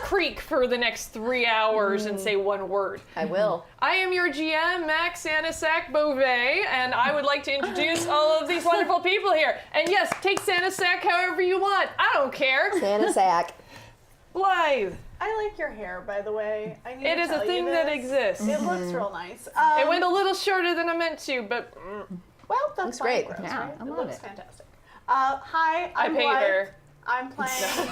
creak for the next 3 hours and say one word. I will. I am your GM, Max Sanasak Beauvais, and I would like to introduce all of these wonderful people here. And yes, take Sanasak however you want. I don't care. Sanasak. Blythe. I like your hair, by the way. I need It to is tell a you thing this. that exists. It looks real nice. It went a little shorter than I meant to, but well, that's Looks fine, great. Gross, Yeah, right? I It love looks it. fantastic. Hi, I I'm paid Blythe. her. I'm playing.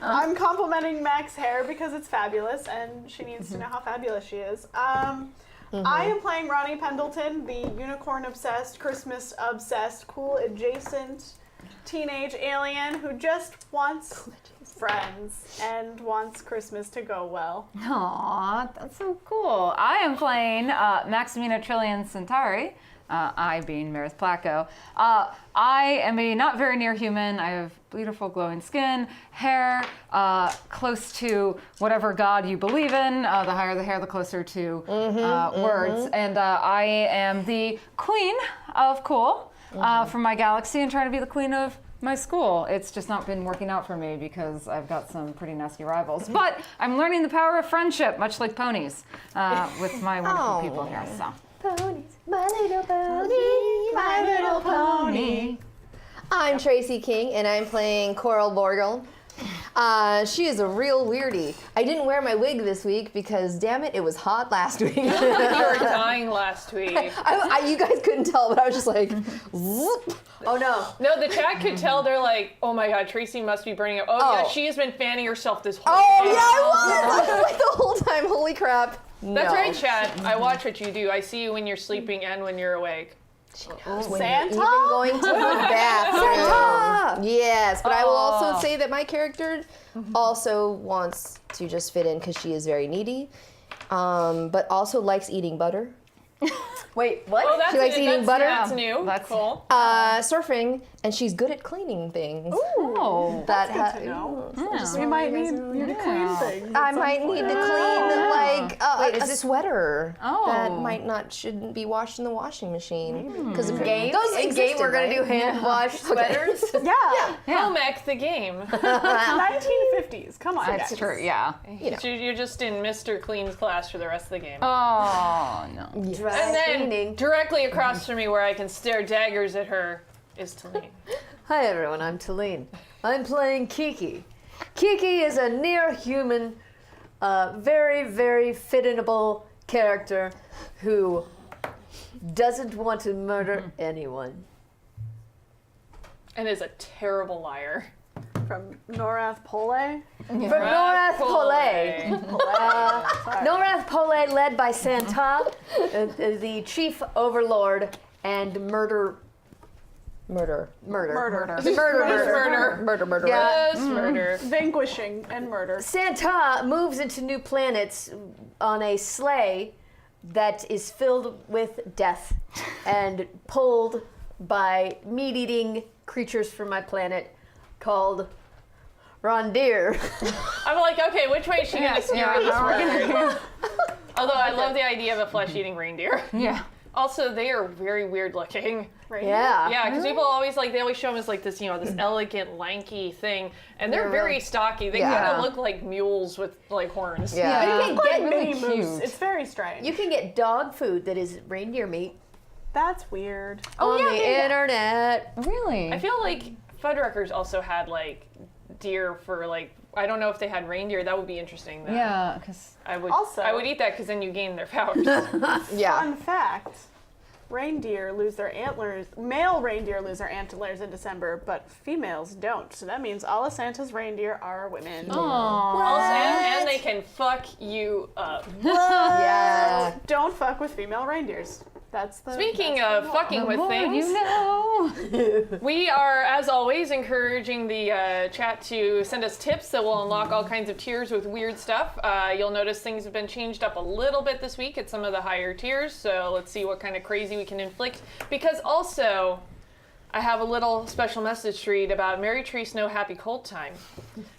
I'm complimenting Mac's hair because it's fabulous, and she needs to know how fabulous she is. I am playing Ronnie Pendleton, the unicorn-obsessed, Christmas-obsessed, cool adjacent teenage alien who just wants friends and wants Christmas to go well. Aw, that's so cool. I am playing Maximina Trillian Centauri, I being Meredith Placco. I am a not very near human. I have beautiful glowing skin, hair close to whatever god you believe in. The higher the hair, the closer to words. And I am the queen of cool from my galaxy and trying to be the queen of my school. It's just not been working out for me because I've got some pretty nasty rivals. But I'm learning the power of friendship, much like ponies, with my wonderful people here. So. Ponies, my little pony, my little pony. I'm Tracy King, and I'm playing Coral Borgle. She is a real weirdie. I didn't wear my wig this week because, damn it, it was hot last week. You were dying last week. You guys couldn't tell, but I was just like, whoop. Oh no. No, the chat could tell. They're like, oh my god, Tracy must be burning up. Oh, yeah, Oh. she has been fanning herself this whole Oh day. yeah, I was like the whole time. Holy crap. That's No. right, chat. I watch what you do. I see you when you're sleeping and when you're awake. When Santa? you're even going to the bathroom. Yes, but I will also say that my character also wants to just fit in because she is very needy, but also likes eating butter. Wait, what? Oh, that's She likes eating butter? That's new. That's cool. Surfing, and she's good at cleaning things. Oh. That's good to know. We might need you to clean things. I might need to clean like a sweater Oh. that shouldn't be washed in the washing machine because Game? those In existed, game, we're going to do right? hand wash sweaters? Yeah. Home ec the game. 1950s. Come on, That's guys. true, yeah. You know. You're just in Mr. Clean's class for the rest of the game. Oh, no. And then directly across from me where I can stare daggers at her is Talene. Hi everyone, I'm Talene. I'm playing Kiki. Kiki is a near-human, very, very fit-inable character who doesn't want to murder anyone. And is a terrible liar. From Norath Pole. From Norath Pole. Norath Pole, led by Santa, the chief overlord and murder. Murder. Yeah. Just murder. Vanquishing and murder. Santa moves into new planets on a sleigh that is filled with death and pulled by meat-eating creatures from my planet called Rondir. I'm like, okay, which way is she going to steer yeah, this how are we word? Although I love the idea of a flesh-eating reindeer. Yeah. Also, they are very weird looking. Yeah. Yeah, because people always they always show them as like this, this elegant, lanky thing, and they're very stocky. They kind of look like mules with like horns. Yeah. You can Like get mini really moose. cute. It's very strange. You can get dog food that is reindeer meat That's weird. on the internet. Really? I feel like Fuddruckers also had like deer for like I don't know if they had reindeer. That would be interesting. Though. Yeah, because I would. Also- I would eat that because then you gain their powers. Yeah. Fun fact. Reindeer lose their antlers. Male reindeer lose their antlers in December, but females don't. So that means all of Santa's reindeer are women. Also, and they can fuck you up. Yeah. Don't fuck with female reindeers. That's the. Speaking that's of the law. fucking with more things, you know. we are, as always, encouraging the chat to send us tips that will unlock all kinds of tiers with weird stuff. You'll notice things have been changed up a little bit this week at some of the higher tiers, so let's see what kind of crazy we can inflict. Because also, I have a little special message to read about Merry Tree Snow Happy Cold Time.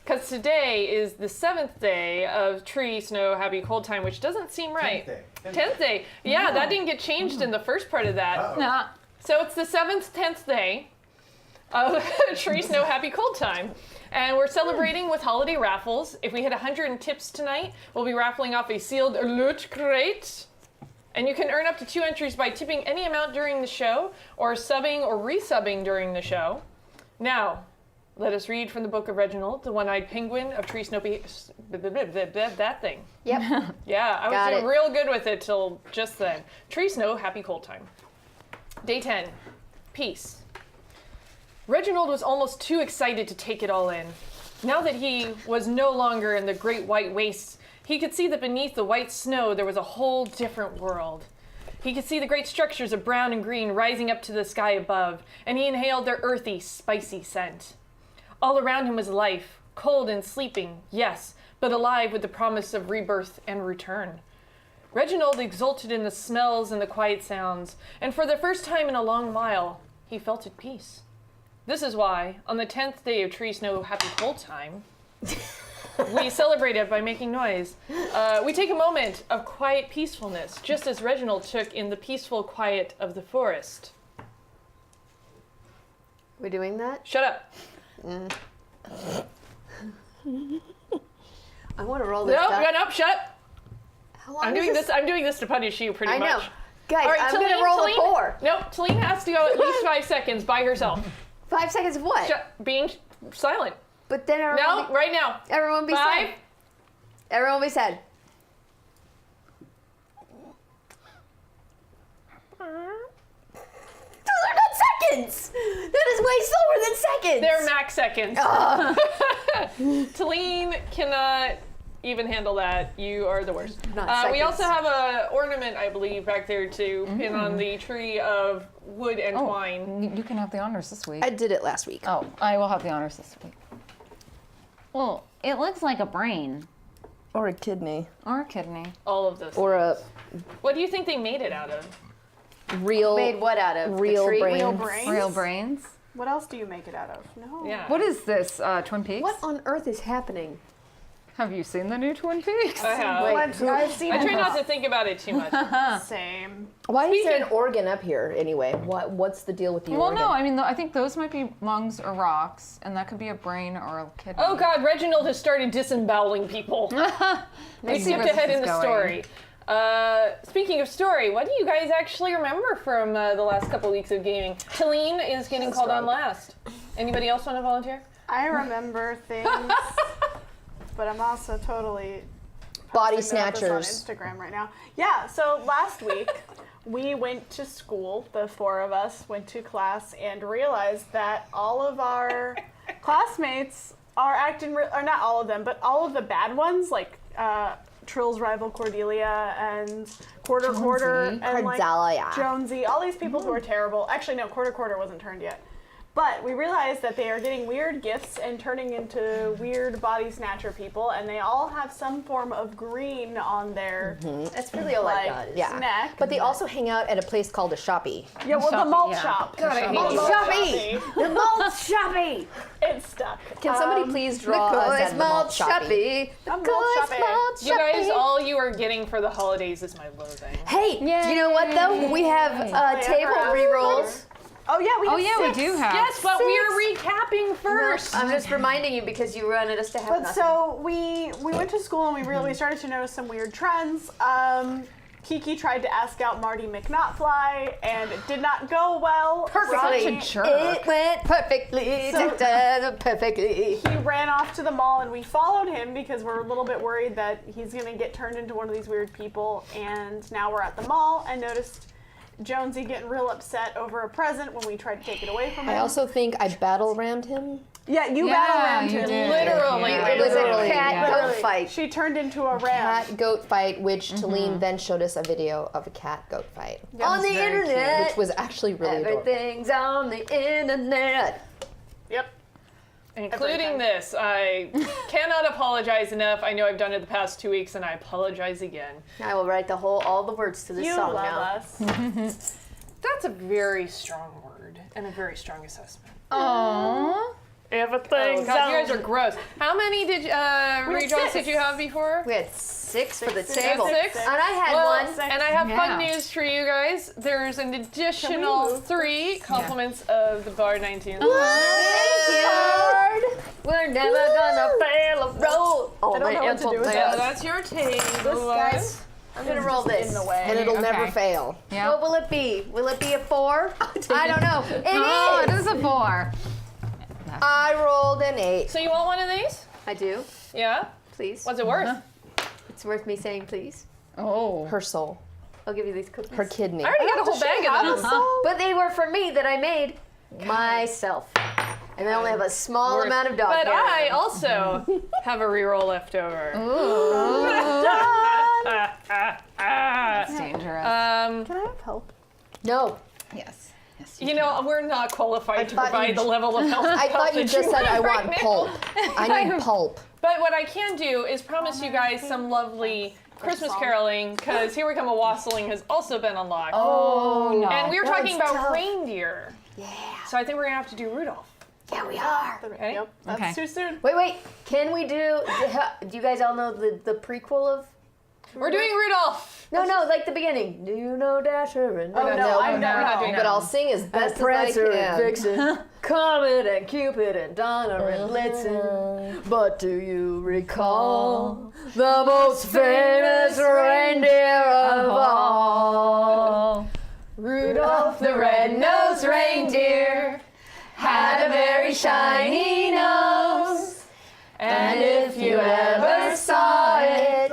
Because today is the 7th day of Tree Snow Happy Cold Time, which doesn't seem right. 10th day. Yeah, that didn't get changed in the first part of that. Nah. So it's the 7th, 10th day of Tree Snow Happy Cold Time. And we're celebrating with holiday raffles. If we hit 100 tips tonight, we'll be raffling off a sealed loot crate. And you can earn up to 2 entries by tipping any amount during the show, or subbing or resubbing during the show. Now, let us read from the Book of Reginald, the one-eyed penguin of Tree Snow that thing. Yep. Yeah, I was Got doing it. real good with it till just then. Tree Snow, happy cold time. Day 10, peace. Reginald was almost too excited to take it all in. Now that he was no longer in the great white wastes, he could see that beneath the white snow there was a whole different world. He could see the great structures of brown and green rising up to the sky above, and he inhaled their earthy, spicy scent. All around him was life, cold and sleeping, yes, but alive with the promise of rebirth and return. Reginald exulted in the smells and the quiet sounds, and for the first time in a long while, he felt at peace. This is why, on the 10th day of Tree Snow Happy Cold Time, we celebrate it by making noise. We take a moment of quiet peacefulness, just as Reginald took in the peaceful quiet of the forest. We're doing that? Shut up. I want to roll this No, die. no, shut up. How long I'm is doing this? this. I'm doing this to punish you pretty I much. know. Guys, All right, I'm going to roll a 4. Nope, Talene has to go at least 5 seconds by herself. 5 seconds of what? Being silent. But then No, right now. everyone be 5. sad. Everyone be sad. Those are not seconds! That is way slower than seconds! They're max seconds. Talene cannot even handle that. You are the worst. Not We also seconds. have a ornament, I believe, back there to pin on the tree of wood and twine. You can have the honors this week. I did it last week. Oh, I will have the honors this week. Well, it looks like a brain. Or a kidney. Or a kidney. All of this. Or a What do you think they made it out of? real Made what out of? real the tree? brain. Real brains? Real brains. What else do you make it out of? No. Yeah. What is this, Twin Peaks? What on earth is happening? Have you seen the new Twin Peaks? I have. I've seen I try it. not to think about it too much. Same. Why is there Speaking- an organ up here anyway? What's the deal with the Well, organ? no, I mean, I think those might be lungs or rocks, and that could be a brain or a kidney. Oh God, Reginald has started disemboweling people. We skipped where ahead this in is the going. story. Speaking of story, what do you guys actually remember from the last couple weeks of gaming? Talene is getting called on last. Anybody else want to volunteer? I remember things, but I'm also totally Body posting about this snatchers. on Instagram right now. Yeah, so last week we went to school, the 4 of us went to class and realized that all of our classmates are acting, or not all of them, but all of the bad ones, like Trill's rival Cordelia and Quarter and like Cordelia. Jonesy, all these people who are terrible. Actually, no, Quarter wasn't turned yet. But we realized that they are getting weird gifts and turning into weird body snatcher people, and they all have some form of green on their That's really all I got. Is Yeah. neck. But they also hang out at a place called a shoppy. Yeah, well, the Shoppy, malt yeah. shop. God, I hate Malt you. Shoppy! The malt shoppy! It's stuck. Can somebody please draw us at the malt shoppy? A malt shoppy. You guys, all you are getting for the holidays is my loathing. Hey, do you know what though? We have table rerolls. Oh yeah, we have Oh, yeah, we 6. do have. Yes, but we are recapping first. I'm just reminding you because you wanted us to have But nothing. so we went to school and we started to notice some weird trends. Kiki tried to ask out Marty McNotfly and it did not go well. Perfectly. Ronnie- Such a jerk. It went perfectly. So- perfectly. He ran off to the mall and we followed him because we're a little bit worried that he's going to get turned into one of these weird people. And now we're at the mall and noticed Jonesy getting real upset over a present when we tried to take it away from him. I also think I battle rammed him. Yeah, you Yeah, battle rammed you him. did. Literally. Yeah. It was a Literally, cat yeah. goat Literally. fight. She turned into a ram. Cat goat fight, which Talene then showed us a video of a cat goat fight, On the very cute. internet. which was actually really adorable. Everything's on the internet. Yep. Including this. I cannot apologize enough. I know I've done it the past 2 weeks and I apologize again. I will write all the words to this You song love now. us. That's a very strong word and a very strong assessment. Aww. Everything's Oh, God, you guys are gross. How many did redraws 6. did you have before? We had 6 for the Six. table. Six? And I had Well, one. and I have fun Yeah. news for you guys. There's an additional move? 3 compliments of the Bar 19. Thank you. We're never gonna fail a roll. Oh, I don't know what to do with So that. that's your table. This, guys, I'm gonna roll this. in the way. And it'll never Okay. fail. Yeah. What will it be? Will it be a 4? I don't know. Oh, It it is. is a 4. I rolled an 8. So you want one of these? I do. Yeah. Please. What's it worth? It's worth me saying please. Oh. Her soul. I'll give you these cookies. Her kidney. I already got a whole bag of them. But they were for me that I made myself. And I only have a small amount of dog But hair. I also have a reroll left over. That's dangerous. Can I have help? No. Yes. Yes. You know, we're not qualified to thought provide you the level of health. I thought you that just said I have right want now. pulp. I need pulp. But what I can do is promise you guys some lovely Christmas caroling, because Here We Come a Wassailing has also been unlocked. Oh no. And we were talking That's about tough. reindeer. Yeah. So I think we're gonna have to do Rudolph. Yeah, we are. Okay. Yep, that's Okay. too soon. Wait. Can we do you guys all know the prequel of? We're doing Rudolph. No, like the beginning. Do you know Dasher and Oh, Dancer? no, I we're know. not doing But that. I'll sing as best as I Prancer and can. Vixen, Comet and Cupid and Donner and Blitzen. But do you recall the most famous reindeer of all? Rudolph the red-nosed reindeer had a very shiny nose. And if you ever saw it,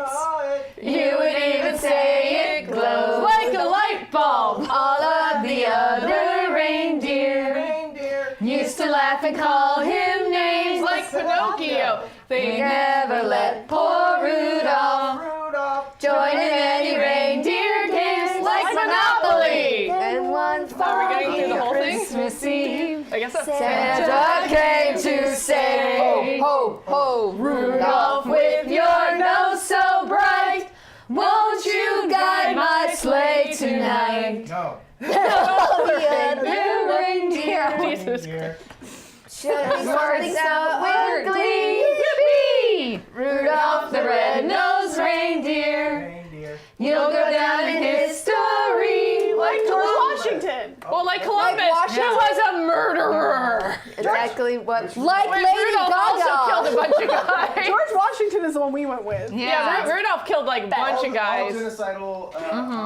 you would even say it glows like a light bulb. All of the other reindeer used to laugh and call him names Like Pinocchio. They never let poor Rudolph join in any reindeer games like Monopoly. And one Are we getting through the foggy whole thing? Christmas Eve, I guess that's Santa came to say, Ho, ho, Rudolph, with your nose so bright, won't you guide my sleigh tonight? No. The other reindeer Jesus. Here. starts out with glee. Yippee! Rudolph the red-nosed reindeer, Reindeer. you'll go down in history like George Columbus. Washington. Well, like Columbus, Washington. who was a murderer. Exactly what. Like Wait, Lady Rudolph also killed a Gaga. bunch of guys. George Washington is the one we went with. Yeah, Rudolph killed like a bunch of guys. Genocidal.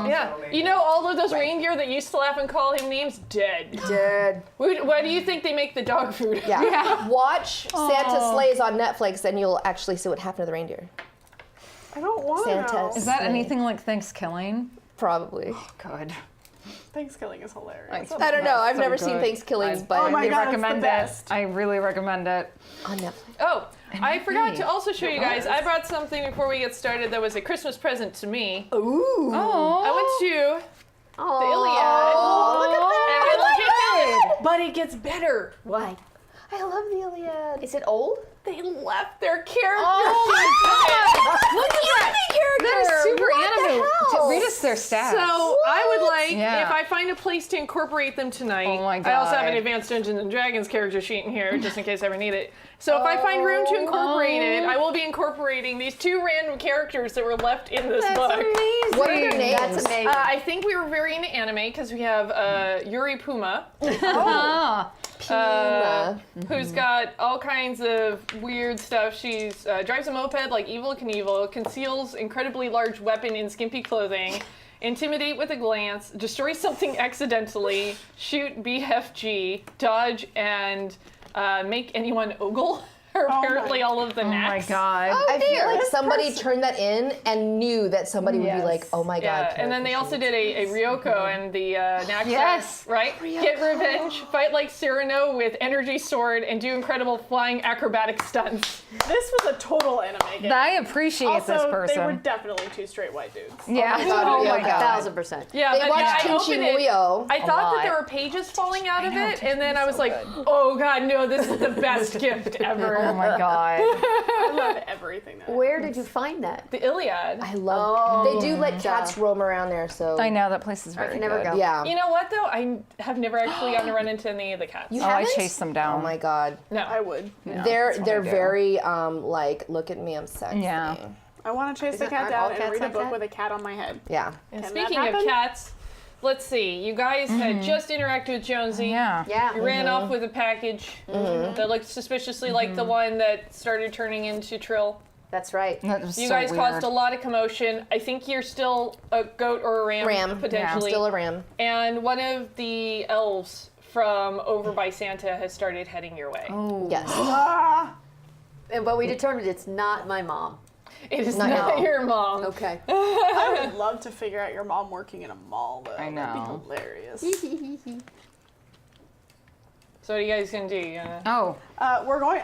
Yeah, you know all of those reindeer that used to laugh and call him names? Dead. Dead. Why do you think they make the dog food? Yeah. Watch Santa Sleighs on Netflix and you'll actually see what happened to the reindeer. I don't want to know. Santa. Is that anything like Thanksgiving? Probably. Good. Thanksgiving is hilarious. I don't know. I've so never seen good. Thanksgivings, I but Oh my really God, it's the recommend best. it. I really recommend it. on Netflix. Oh, I forgot to also show you guys. I brought something before we get started that was a Christmas present to me. Ooh. I went to the Oh, Iliad. look at that. And I legit did. But it gets better. Why? I love the Iliad. Is it old? They left their characters. Look at That is super animated. Read us their stats. So I would like, Yeah. if I find a place to incorporate them tonight. Oh my I also have an God. Advanced Dungeons and Dragons character sheet in here, just in case I ever need it. So if I find room to incorporate it, I will be incorporating these two random characters that were left in this book. What are their names? That's amazing. I think we were very into anime because we have Yuri Puma, Ah, Puma. who's got all kinds of weird stuff. She's drives a moped like Evel Knievel, conceals incredibly large weapon in skimpy clothing, intimidate with a glance, destroy something accidentally, shoot BFG, dodge, and make anyone ogle. Are apparently all of the oh my knacks. god. I feel like somebody turned that in and knew that somebody would be Yes. like, oh my god. Yeah, and then they also did a Ryoko and the Naxos, Yes. right? Get revenge, fight like Cyrano with energy sword, and do incredible flying acrobatic stunts. This was a total anime game. I appreciate also, this person. they were definitely two straight white dudes. yeah. God, Oh Ryoko. my god. 1,000%. Yeah, They but watched yeah, I Tenchi opened it. Muyo. I thought that lot. there were pages falling out of it, and then I was like, oh god, no, this is the best gift ever. Oh my god. I love everything. That Where did you find that? The Iliad. I love. They do let cats roam around there, so. I know that place is very can never good. go. Yeah. You know what though? I have never actually gotten to run into any of the cats. You Oh, I haven't? chase them down. Oh my god. No. I would. They're what I they're do. very like look at me, I'm sexy. Yeah. I want to chase the cat aren't all down and cats read a like book that? with a cat on my head. Yeah. And Can speaking that of happen? cats, let's see. You guys had just interacted with Jonesy. Yeah. Yeah. You ran off with a package that looked suspiciously like the one that started turning into Trill. That's right. That was You so guys weird. caused a lot of commotion. I think you're still a goat or a ram, Ram. potentially. Still a ram. And one of the elves from over by Santa has started heading your way. Oh. Yes. But we determined it's not my mom. It is Not not your your mom. Okay. I would love to figure out your mom working in a mall, though. I know. That'd be hilarious. So what are you guys gonna do? You gonna... Oh. We're going.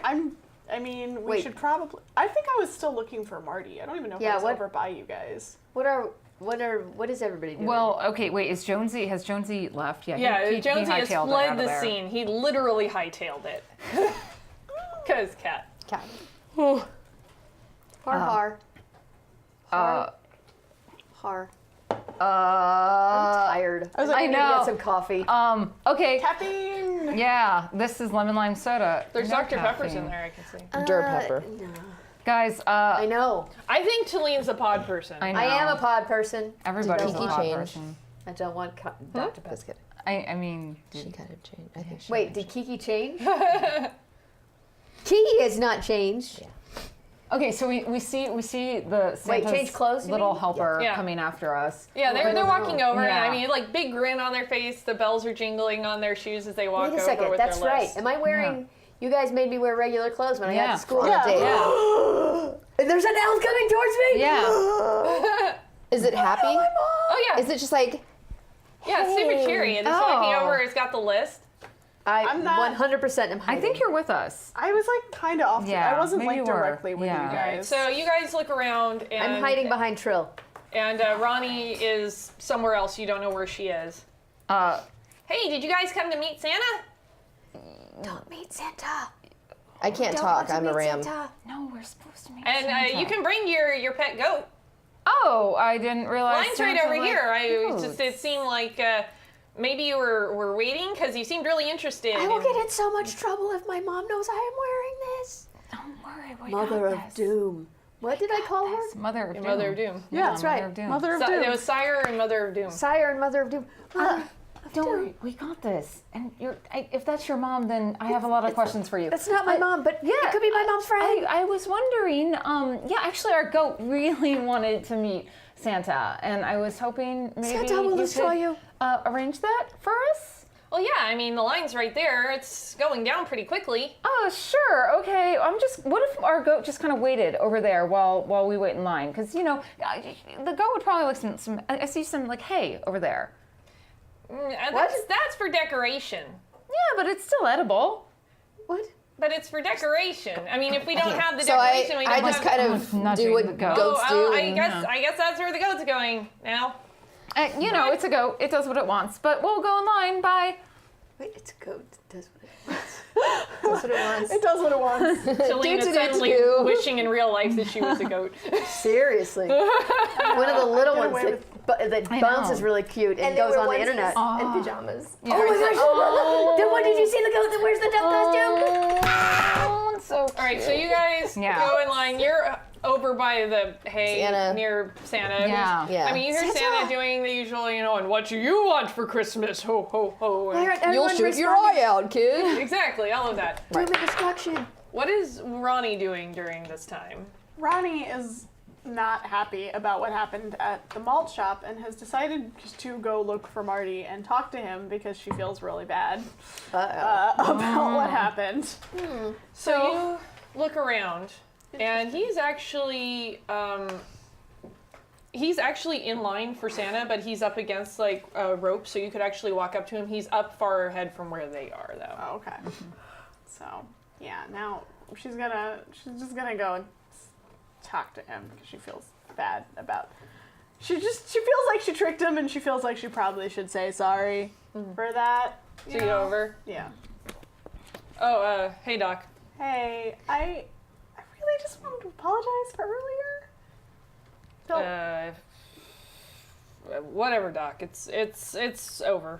We Wait. should probably. I think I was still looking for Marty. I don't even know if Yeah, I was what- over by you guys. What is everybody doing? Well, okay, wait, has Jonesy left? Yeah, Yeah, Jonesy has hightailed it out fled of the there. scene. He literally hightailed it. Cause cat. Cat. har. Uh, Har. I'm tired. I was like, I I need to know. get some coffee. Okay. Caffeine. Yeah, this is lemon lime soda. There's No Dr. Peppers caffeine. in there, I can see. Dirt pepper. Guys, I know. I think Talene's a pod person. I know. I am a pod person. Everybody's Did a Kiki pod change? person. I don't want Dr. Pepper. That's good. I mean, She kind of changed. I think she Wait, did Kiki change? Kiki has not changed. okay, so we see the Santa's change clothes, you little mean? helper Yeah. coming after us. Yeah, they're walking over, and Yeah. I mean, like, big grin on their face. The bells are jingling on their shoes as they walk Wait a over second. with That's their right. list. Am I wearing? You guys made me wear regular clothes when I got Yeah. to school on Yeah. a date. Yeah. And there's an elf coming towards me. Yeah. Is it happy? Oh yeah. Is it just like Yeah, it's super cheery. And it's walking Oh. over. It's got the list. I'm not- 100% am I hiding. think you're with us. I was like kind of off. Yeah, I wasn't maybe like you were. directly with Yeah. you guys. So you guys look around, and I'm hiding behind Trill. And Ronnie is somewhere else. You don't know where she is. Uh, Hey, did you guys come to meet Santa? Don't meet Santa. I can't Don't talk? want to I'm a meet ram. Santa. no, we're supposed to meet And Santa. you can bring your pet goat. Oh, I didn't realize. Line's right Santa over liked here. goats. It seemed like maybe you were waiting because you seemed really interested. I will in- get in so much trouble if my mom knows I am wearing this. Don't worry, we Mother got of this. Doom. What did I call her? Mother of Doom. Mother of Doom. Yeah, that's right. Mother of Doom. Mother of So, Doom. it was Sire and Mother of Doom. Sire and Mother of Doom. Don't worry, we got this. And if that's your mom, then I have a lot of questions for you. That's not my mom, but it could be my mom's friend. I was wondering, actually our goat really wanted to meet Santa, and I was hoping maybe Santa will you destroy could, you. arrange that for us? Well, yeah, I mean, the line's right there. It's going down pretty quickly. Oh, sure, okay. What if our goat just kind of waited over there while we wait in line? Because, the goat would probably like some I see some like hay over there. That's for decoration. Yeah, but it's still edible. What? But it's for decoration. I mean, if we don't have the So decoration, we don't I just have... kind of nudging do the what goat. goats do. I and- guess that's where the goat's going now. It's a goat. It does what it wants. But we'll go in line. Bye. Wait, it's a goat. It does what it wants. That's what it wants. It does what it wants. Selena's suddenly do. wishing in real life that she was a goat. Seriously. One of the little ones away that bounces know. really cute and they goes wear on the onesies internet. and pajamas. Oh my gosh! Then what did you see the goat that wears the duck costume? Oh, it's so All right, so you guys Yeah. go in line. You're over by the hay Santa. near Santa. Yeah. Yeah. I mean, you hear Santa doing the usual, and what do you want for Christmas? Ho, ho, ho. and- You'll shoot your eye out, kid. Exactly, all of that. Doom and destruction. What is Ronnie doing during this time? Ronnie is not happy about what happened at the malt shop and has decided to go look for Marty and talk to him because she feels really bad about what happened. So you look around, and he's actually in line for Santa, but he's up against like a rope, so you could actually walk up to him. He's up far ahead from where they are, though. Oh, okay. So, yeah, now she's just gonna go and talk to him because she feels bad about. She feels like she tricked him, and she feels like she probably should say sorry for that. So you go over. Yeah. Oh, hey Doc. Hey, I really just wanted to apologize for earlier. So, Whatever, Doc. It's over.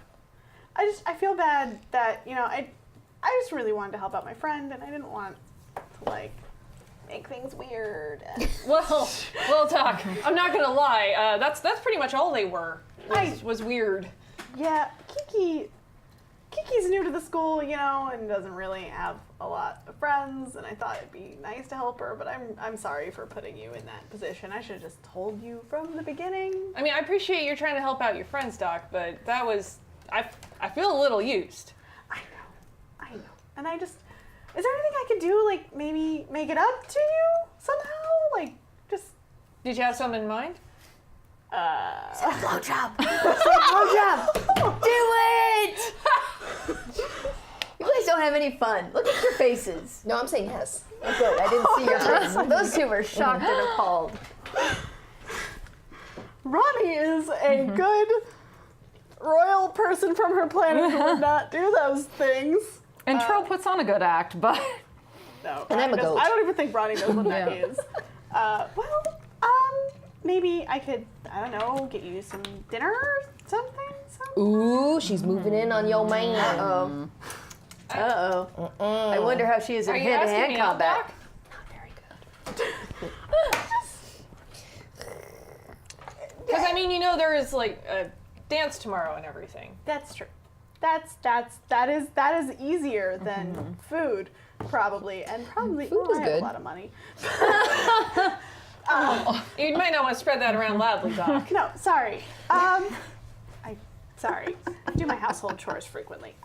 I feel bad that, I just really wanted to help out my friend, and I didn't want to, like, make things weird. And Well, Doc. I'm not gonna lie. That's pretty much all they were. Was weird. Yeah, Kiki's new to the school, you know, and doesn't really have a lot of friends, and I thought it'd be nice to help her, but I'm sorry for putting you in that position. I should have just told you from the beginning. I mean, I appreciate you're trying to help out your friends, Doc, but that was, I feel a little used. I know. And is there anything I could do, like maybe make it up to you somehow? Like, just... Did you have something in mind? Blowjob. Blowjob. Do it. You guys don't have any fun. Look at your faces. No, I'm saying yes. Oh, good. I didn't see your face. Those two were shocked and appalled. Ronnie is a good royal person from her planet who would not do those things. And Tro puts on a good act, but No, And I'm a goat. I don't even think Ronnie knows what that is. Maybe I could, I don't know, get you some dinner or something? Ooh, she's moving in on your man. Uh-oh. Uh-oh. I wonder how she is in Are you hand-to-hand asking me out, combat. Doc? Not very good. Because, I mean, you know, there is, like, a dance tomorrow and everything. That's true. That is easier than food, probably, and probably Food is I have good. a lot of money. You might not want to spread that around loudly, Doc. No, sorry. Sorry. I do my household chores frequently.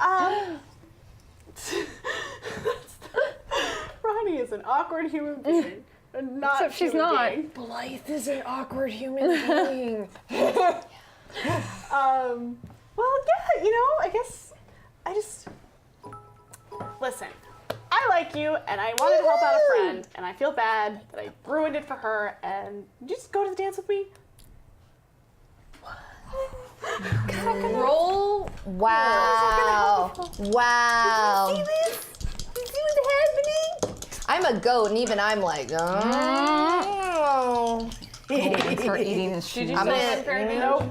Ronnie is an awkward human being. And not Except she's human not. being. Blythe is an awkward human being. Well, yeah, you know, I guess I just listen. I like you, and I wanted to help out a friend, and I feel bad that I ruined it for her. And just go to the dance with me. Roll. Wow. Wow. See this? You see what's happening? I'm a goat, and even I'm like, oh. start eating his Did you shoes. I'm say gonna- unfair advantage? Nope.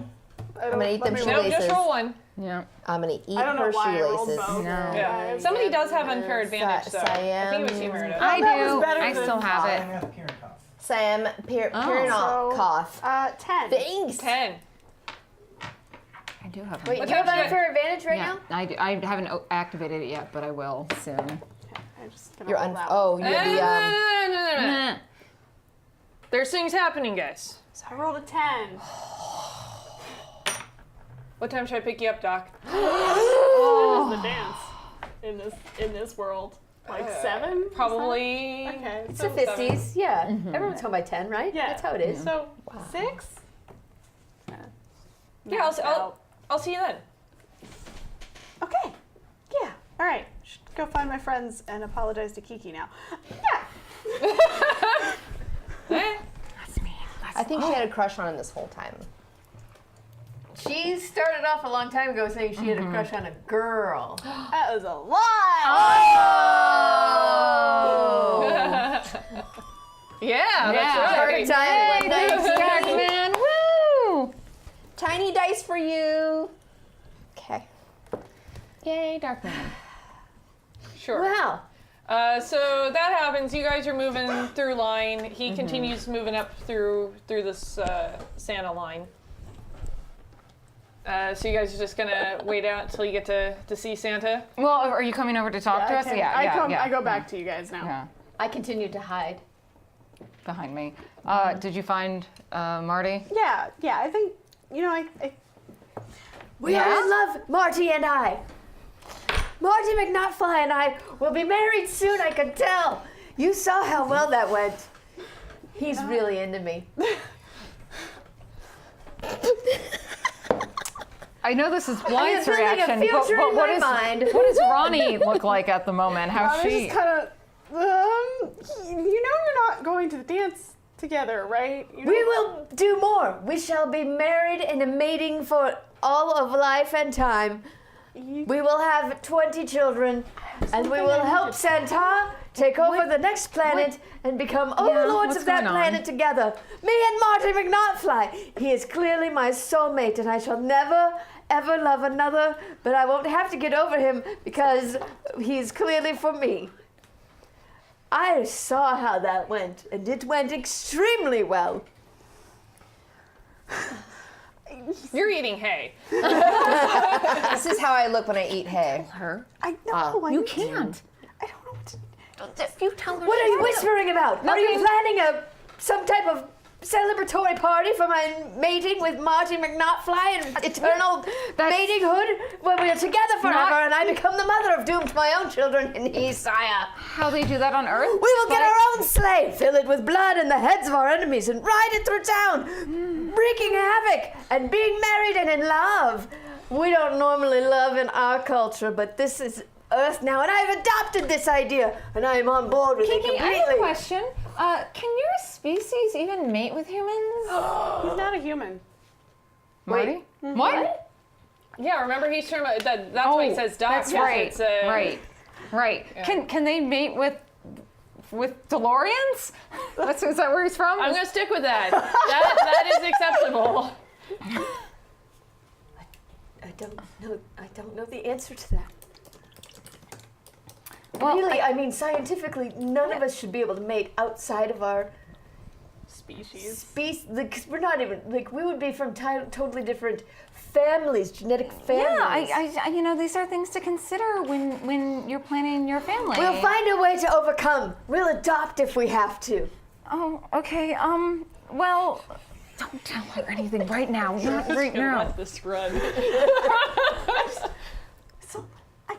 I'm gonna eat them Let me shoelaces. roll. Nope, just roll one. Yeah. I'm gonna eat I don't know her why I rolled shoelaces. both. No. Yeah. Somebody does have unfair advantage, though. I think it was you, Meredith. I that was do. better I than still have I it. have Pirikov. Sam, Piranha cough. 10. Thanks. 10. I do have Wait, What you have time is it? unfair advantage right yeah, now? I haven't activated it yet, but I will soon. I'm just gonna You're roll that oh, you're the No. There's things happening, guys. I rolled a 10. What time should I pick you up, Doc? When is the dance in this world? Like 7? Probably. Okay. It's So the 50s, yeah. Everyone's home by 10, right? Yeah. That's how it is. So 6? Yeah, I'll see you then. Okay. Yeah. All right. Should go find my friends and apologize to Kiki now. Yeah. Eh? That's me. I think she had a crush on him this whole time. She started off a long time ago saying she had a crush on a girl. That was a lie. Yeah, that's Yeah. right. Perfect timing. Thanks, Kiki. Man, woo! Tiny dice for you. Okay. Yay, Darkman. Sure. Wow. So that happens. You guys are moving through line. He continues moving up through this Santa line. So you guys are just gonna wait out until you get to see Santa. Well, are you coming over to talk to us? I go back to you guys now. Yeah, I continue to hide. behind me. Did you find Marty? Yeah. I think I We are in love, Marty and I. Marty McNotfly and I will be married soon, I can tell. You saw how well that went. He's really into me. I know this is Blythe's building a reaction, future in what my mind. what does Ronnie look like at the moment? How's Ronnie's she? just kind of you're not going to the dance together, right? You We will do more. We shall be married and mating for all of life and time. We will have 20 children, and we will help Santa take over the next planet and become overlords what's of that going on? planet together. Me and Marty McNotfly. He is clearly my soulmate, and I shall never, ever love another, but I won't have to get over him because he's clearly for me. I saw how that went, and it went extremely well. You're eating hay. This is how I look when I eat hay. I know. You can't. I don't know what to. If you tell her. What are you whispering about? Are you planning some type of celebratory party for my mating with Marty McNotfly and eternal matinghood when we are together forever and I become the mother of doom to my own children and he, sire? How they do that on Earth? We will get our own sleigh, fill it with blood and the heads of our enemies, and ride it through town, wreaking havoc and being married and in love. We don't normally love in our culture, but this is Earth now, and I've adopted this idea, and I am on board with it Kiki, completely. I have a question. Can your species even mate with humans? He's not a human. Marty? What? Yeah, remember he's talking about that. That's why he says duck. That's 'cause right. It's, Right. Can they mate with DeLoreans? Is that where he's from? I'm gonna stick with that. That is acceptable. I don't know the answer to that. Well, Really, I mean, scientifically, none of us should be able to mate outside of our Species. species. Like, we're not even, like, we would be from totally different families, genetic families. Yeah, I you know, these are things to consider when you're planning your family. We'll find a way to overcome. We'll adopt if we have to. Oh, okay. Well, don't tell her anything right now. Not right now. Let this run. So I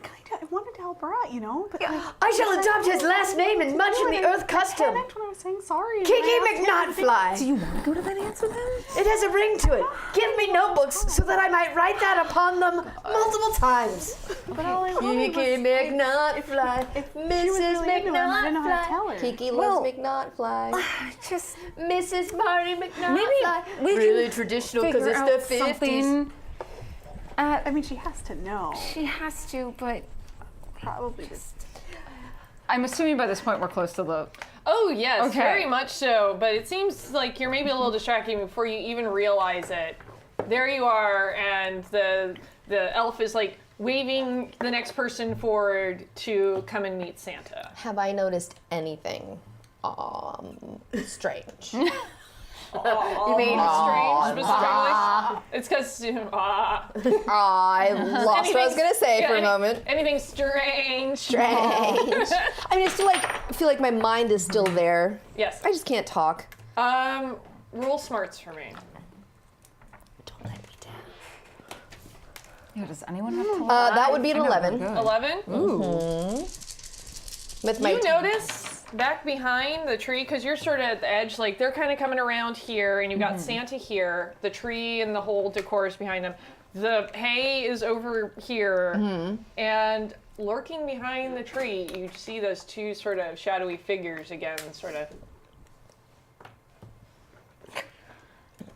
wanted to help her out, you know. But like, I shall adopt his last name and much in the Earth custom. Panicked when I was saying sorry. and Kiki I asked him McNotfly. You want to go to that dance with him? It has a ring to it. Give me notebooks so that I might write that upon them multiple times. But all I wanted Kiki was, McNotfly, she was Mrs. really into him, I didn't know how to McNotfly. tell her. Kiki Well- loves McNotfly. Just Mrs. Marty McNotfly. maybe we really can traditional because figure it's out the 50s. something. I mean, she has to know. She has to, but Probably just. I'm assuming by this point we're close to the. Oh yes, Okay. very much so. But it seems like you're maybe a little distracted before you even realize it. There you are, and the elf is like waving the next person forward to come and meet Santa. Have I noticed anything strange? You mean strange, specifically? It's because I lost what I was gonna say for a moment. Anything strange? Strange. I mean, I still feel like my mind is still there. Yes. I just can't talk. Roll smarts for me. Don't let me down. Yeah, does anyone have to? That would be an I know, 11. good. 11. With my You notice back behind the tree, because you're sort of at the edge, like they're kind of coming around here, and you've got Santa here, the tree and the whole decor is behind them. The hay is over here, and lurking behind the tree, you see those two sort of shadowy figures again, sort of.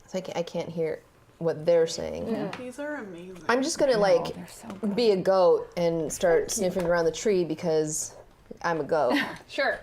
So I can't hear what they're saying. These are amazing. I'm just gonna like They're so good. be a goat and start sniffing around the tree because I'm a goat. Sure.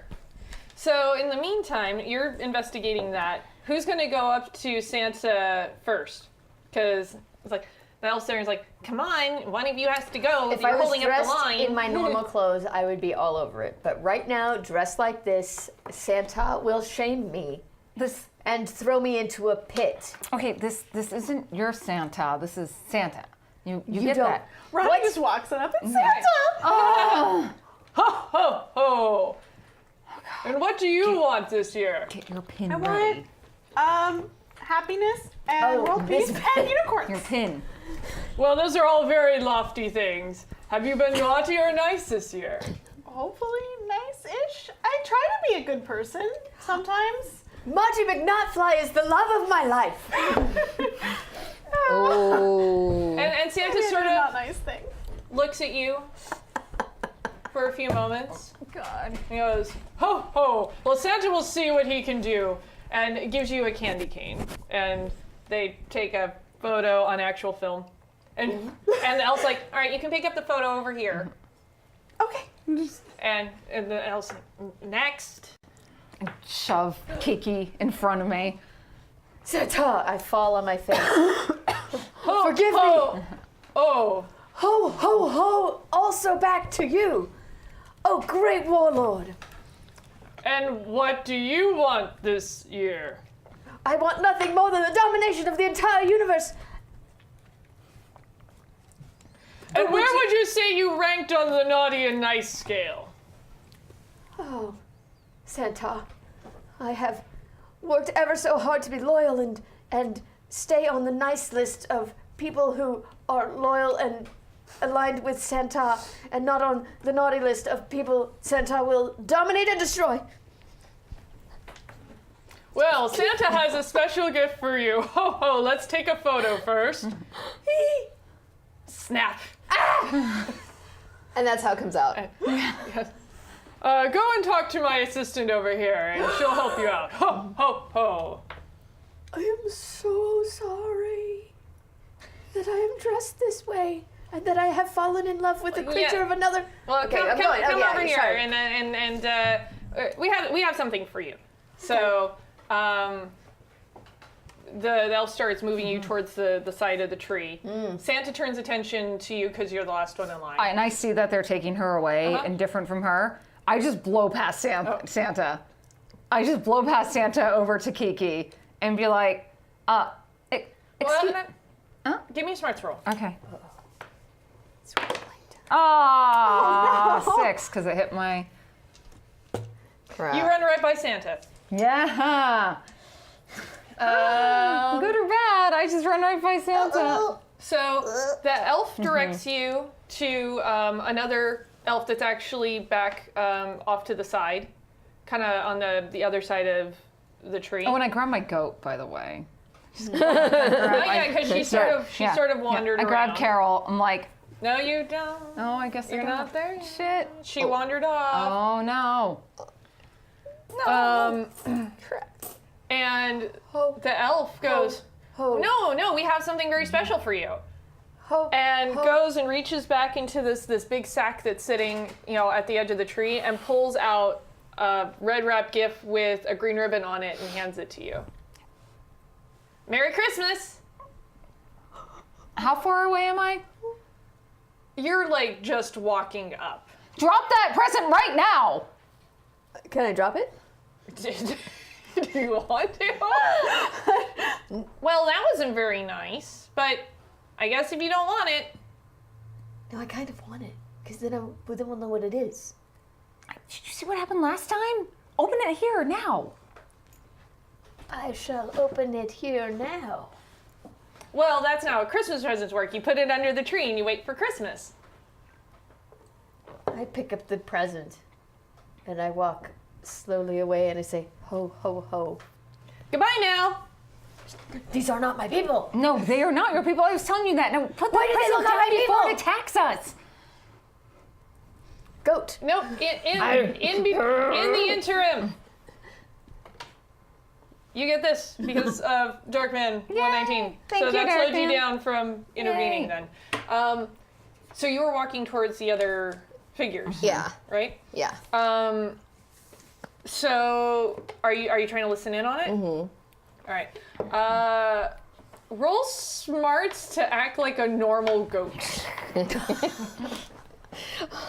So in the meantime, you're investigating that. Who's going to go up to Santa first? Because it's like, the elf's there and is like, come on, one of you has to go. If You're I was holding up the dressed line. in my normal clothes, I would be all over it. But right now, dressed like this, Santa will shame me This and throw me into a pit. okay. This isn't your Santa. This is Santa. You get don't. that? Ronnie just walks up and Santa. Ho, ho, ho. And what do you want this year? Get your pin I ready. want happiness and world peace and unicorns. Your pin. Well, those are all very lofty things. Have you been naughty or nice this year? Hopefully nice-ish. I try to be a good person sometimes. Marty McNotfly is the love of my life. Oh. And Santa Maybe I sort do of not nice things. looks at you for a few moments. God. He goes, ho, ho. Well, Santa will see what he can do. And gives you a candy cane. And they take a photo on actual film. And the elf's like, all right, you can pick up the photo over here. Okay. And the elf's like, next. Shove Kiki in front of me. Santa, I fall on my face. Ho, Forgive ho. me. Oh, Ho, ho, ho, also back to you. Oh, great warlord. and what do you want this year? I want nothing more than the domination of the entire universe And where would you say you ranked on the naughty and nice scale? Oh, Santa, I have worked ever so hard to be loyal and stay on the nice list of people who are loyal and aligned with Santa, and not on the naughty list of people Santa will dominate and destroy. Well, Santa has a special gift for you. Ho ho, let's take a photo first. Snap. And that's how it comes out. Yes. Go and talk to my assistant over here, and she'll help you out. Ho ho ho. I am so sorry that I am dressed this way and that I have fallen in love with a creature Yeah. of another. Well, Okay, come I'm going. Oh, yeah, over here, sorry. and we have something for you. So, the elf starts moving you towards the side of the tree. Santa turns attention to you because you're the last one in line. And I see that they're taking her away and different from her. I just blow past Santa. I just blow past Santa over to Kiki and be like, excuse Give me a smarts roll. Okay. Ah, 6, because it hit my... Crap. You run right by Santa. Yeah. Good or bad, I just run right by Santa. So the elf directs you to another elf that's actually back off to the side, kind of on the other side of the tree. Oh, and I grabbed my goat, by the way. Oh, yeah, because she sort of wandered I around. grabbed Carol. I'm like, No, you don't. oh, I guess You're I not there yet. Shit. She wandered off. Oh, no. Crap. And the elf goes, no, we have something very special for you. And goes and reaches back into this big sack that's sitting, at the edge of the tree, and pulls out a red wrap gift with a green ribbon on it and hands it to you. Merry Christmas! How far away am I? You're just walking up. Drop that present right now! Can I drop it? Do you want to? Well, that wasn't very nice, but I guess if you don't want it. No, I kind of want it, because then we'll know what it is. Did you see what happened last time? Open it here, now. I shall open it here now. Well, that's not how Christmas presents work. You put it under the tree and you wait for Christmas. I pick up the present, and I walk slowly away, and I say, ho, ho, ho. Goodbye now. These are not my people. No, they are not your people. I was telling you that. Now put Why that do they present look like down my before people? it attacks us. Goat. Nope. In the interim, you get this because of Darkman 119. Thank so you, that slowed you Darkman. down from intervening Yay. then. So you were walking towards the other figures. Yeah. Right? Yeah. So are you trying to listen in on it? Mm-hmm. All right. Roll smarts to act like a normal goat.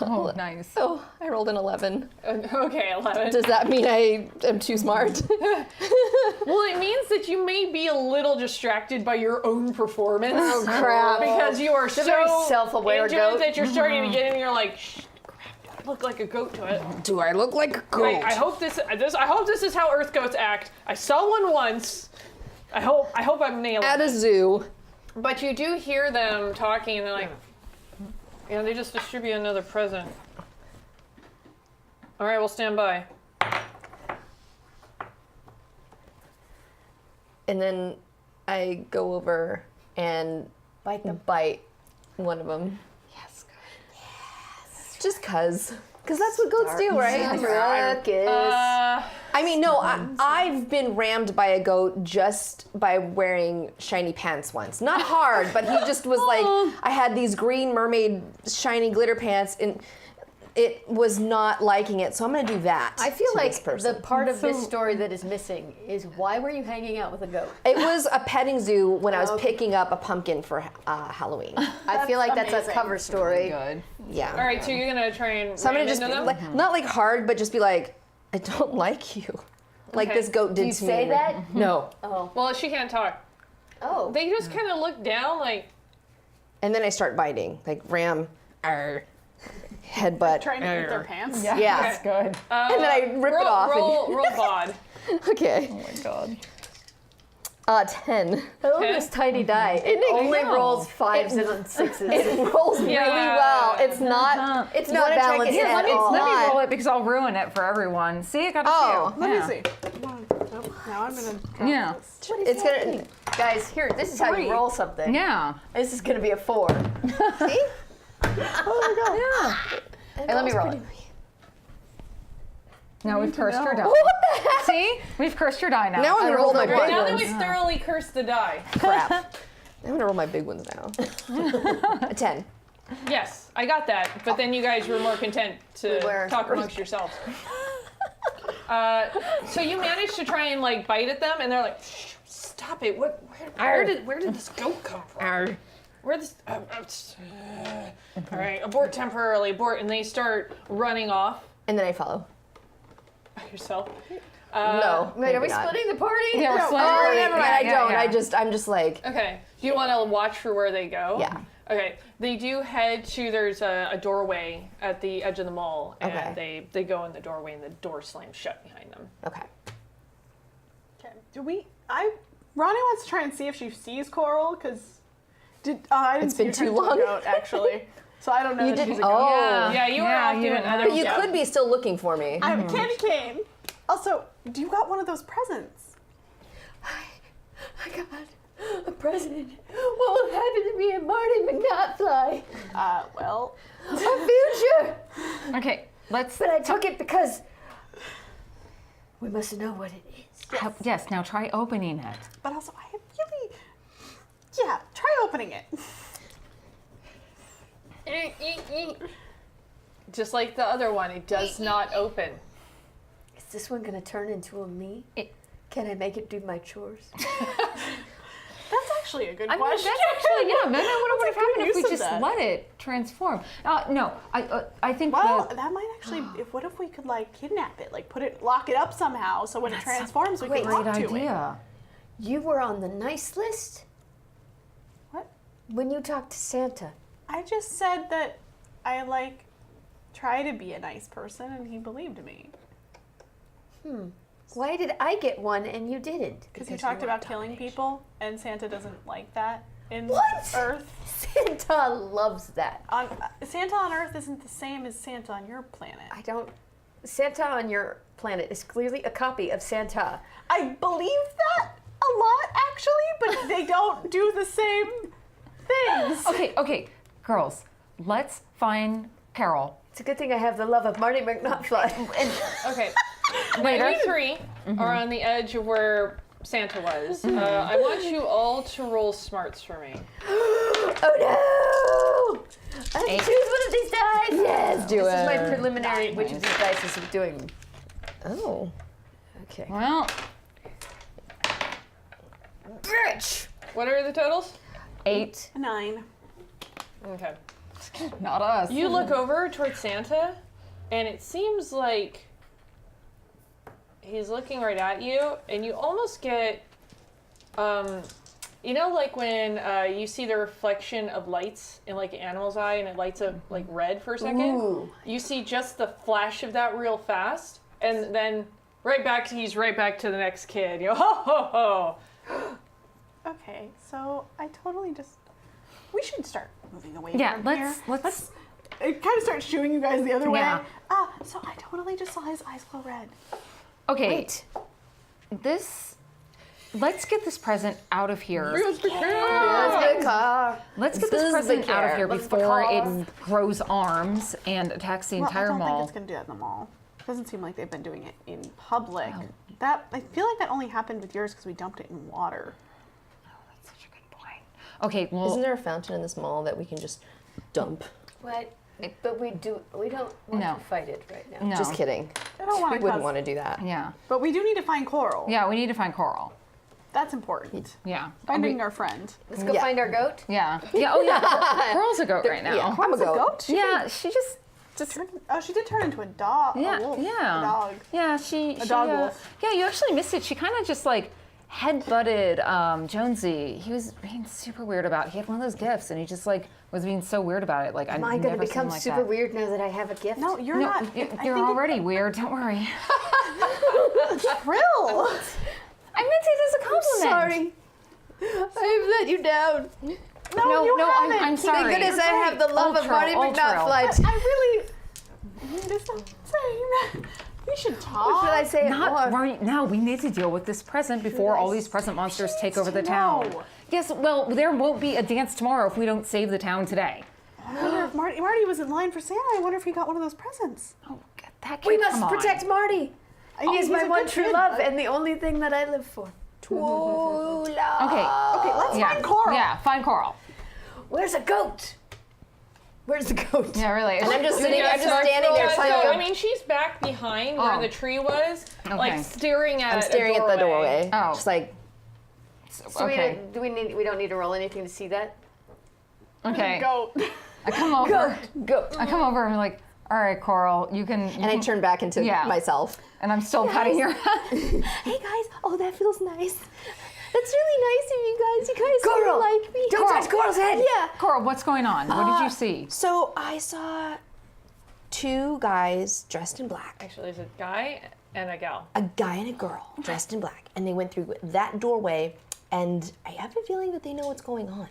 Oh, nice. Oh, I rolled an 11. Okay, 11. Does that mean I am too smart? Well, it means that you may be a little distracted by your own performance. Oh, crap. Because you are so very self-aware into goat. it that you're starting to get in and you're like, shh, crap, do I look like a goat to it? Do I look like a goat? I hope this is how Earth goats act. I saw one once. I hope I'm nailing At it. a zoo. But you do hear them talking and they're like, yeah, they just distribute another present. All right, we'll stand by. And then I go over and bite one of them. Yes, good. Just cuz. Because that's what goats do, right? I mean, no, I've been rammed by a goat just by wearing shiny pants once. Not hard, but he just was like, I had these green mermaid shiny glitter pants, and it was not liking it. So I'm going to do that. I feel to like this person. the part of this story that is missing is why were you hanging out with a goat? It was a petting zoo when I was picking up a pumpkin for Halloween. I feel like that's a amazing. cover story. Good. Yeah. All right, so you're gonna try and So I'm ram going to just, into them? not like hard, but just be like, I don't like you. Like Okay. this goat did Do you to me. say that? No. Oh. Well, she can't talk. Oh. They just kind of look down like, And then I start biting, like ram, headbutt. Trying to eat their pants. Yeah. That's good. And then I rip it off. Roll bod. Okay. Oh my god. 10. I love this tiny die. It only rolls 5s and 6s. It rolls really well. It's not. It's You not wanna check it? balanced Here, at let me- all. Let me not. roll it because I'll ruin it for everyone. See, I got a Oh, 2. Let Yeah. me see. Nope, now I'm gonna drop Yeah. this. It's gonna. Guys, here, this is how 3. you roll something. Yeah. This is gonna be a 4. See? Yeah. Hey, let me roll it. Now we've cursed your die. What the heck? See? We've cursed your die now. Now I'm gonna roll my big Right, now that ones. we've thoroughly cursed the die. Crap. I'm gonna roll my big ones now. A 10. Yes, I got that. But then you guys were more content to We were. talk amongst yourselves. So you managed to try and like bite at them, and they're like, "Shh, "Stop it! Where did this goat come from? Where this? All right, abort temporarily, abort." And they start running off And then I follow. by yourself. No. Wait, are we maybe not. splitting the party? Yeah, we're No. splitting. Oh, Right. never mind. Yeah, I yeah, don't. yeah. I'm just like. Okay. Do you want to watch for where they go? Yeah. Okay. They do head to. There's a doorway at the edge of the mall, and Okay. they go in the doorway, and the door slams shut behind them. Okay. Okay. Ronnie wants to try and see if she sees Coral, because I didn't It's see been her turn too into a long. goat, actually. So I don't know You that she's didn't. a goat. Oh. Yeah, you were Yeah, off you doing didn't- other But you stuff. could be still looking for me. I have a candy cane. Also, do you got one of those presents? I got a present. What will happen to me and Marty McNotfly? Well, A future. Okay, let's. But I took it because we must know what it is. Yes, now try opening it. but also I really, yeah, try opening it. Just like the other one, it does not open. Is this one gonna turn into a me? Can I make it do my chores? That's actually a good I mean, question. that's actually, yeah, maybe what would have That's a good happened if we use of just that. let it transform? No, I think Well, the, that might actually. What if we could like kidnap it, like lock it up somehow, so when it transforms, we can great talk to it. idea. You were on the nice list What? when you talked to Santa. I just said that I like try to be a nice person, and he believed me. Why did I get one and you didn't? Because you talked about killing people, and Santa doesn't like that in What? Earth. Santa loves that. Santa on Earth isn't the same as Santa on your planet. I don't. Santa on your planet is clearly a copy of Santa. I believe that a lot, actually, but they don't do the same things. Okay, girls, let's find Carol. It's a good thing I have the love of Marty McNotfly. Okay. You three are on the edge of where Santa was. I want you all to roll smarts for me. Oh no! I have to choose one of these dice. Yes, do This is my it. preliminary. Which of these dice is doing? Oh. Okay. Well, Bitch. What are the totals? 8. 9. Okay. Not us. You look over towards Santa, and it seems like he's looking right at you, and you almost get, you know, like when you see the reflection of lights in like an animal's eye, and it lights up like red for a second. Ooh. You see just the flash of that real fast, and then he's right back to the next kid. You go, ho ho ho. Okay, so I totally just. We should start moving away Yeah, from let's- here. let's- I kind of start shooing you guys the other Yeah. way. So I totally just saw his eyes glow red. Okay, Wait. let's get this present out of here. Let's get a car. Let's get This this is present the out of care. here Let's before because- it grows arms and attacks the Well, entire I don't mall. think it's going to do that in the mall. It doesn't seem like they've been doing it in public. That I feel like that only happened with yours because we dumped it in water. That's such a good point. Okay, well, Isn't there a fountain in this mall that we can just dump? What? But we don't want No. to fight it right now. no. Just kidding. I don't want We to wouldn't want to do that. Yeah, But we do need to find Coral. yeah. We need to find Coral. That's important. Yeah. Finding our friend. Let's go Yeah. find our goat. Yeah. Yeah. Oh yeah. Coral's a goat right now. Yeah, I'm a It's a goat. goat? Yeah, she just. She did turn into a dog. Yeah. A wolf. Yeah. A dog. Yeah. She. dog wolf. Yeah, you actually missed it. She kind of just like headbutted Jonesy. He was being super weird about it. He had one of those gifts, and he just like was being so weird about it. Like Am I I've going to never seen become him like super that. weird now that I have a gift? No, you're No, not. you're already weird. Don't worry. Trill. I meant it as a compliment. Sorry. I've let you down. No, you haven't. I'm sorry. Thank goodness I have the love of Ultra, Marty ultra. McNutt. I really. Just not saying that. We should talk. What should I say it Not more? right now. We need to deal with this present before all these present monsters take over the town. know. Yes, well, there won't be a dance tomorrow if we don't save the town today. I wonder if Marty was in line for Santa. I wonder if he got one of those presents. Oh, that We kid, must come on. protect Marty. He is he's my a one good true kid. love and the only thing that I live for. True love. Okay, let's Yeah. find Coral. Yeah, find Coral. Where's a goat? Where's the goat? Yeah, really. And I'm just Yeah, sitting, I'm just so standing there. so, trying to- I mean, she's back behind where Oh. the tree was, Okay. like staring at I'm staring at the doorway. Oh. Just like, So Okay. we don't need to roll anything to see that? Okay. Goat. I come over. go. I come over and I'm like, all right, Coral, you can. And I turn back into Yeah. myself. And I'm still patting your head. Hey guys, oh that feels nice. That's really nice of you guys. You guys Coral, really like me. Don't touch Coral's head. Yeah. Coral, what's going on? What did you see? So I saw two guys dressed in black. Actually, there's a guy and a gal. A guy and a girl dressed in black. And they went through that doorway, and I have a feeling that they know what's going on.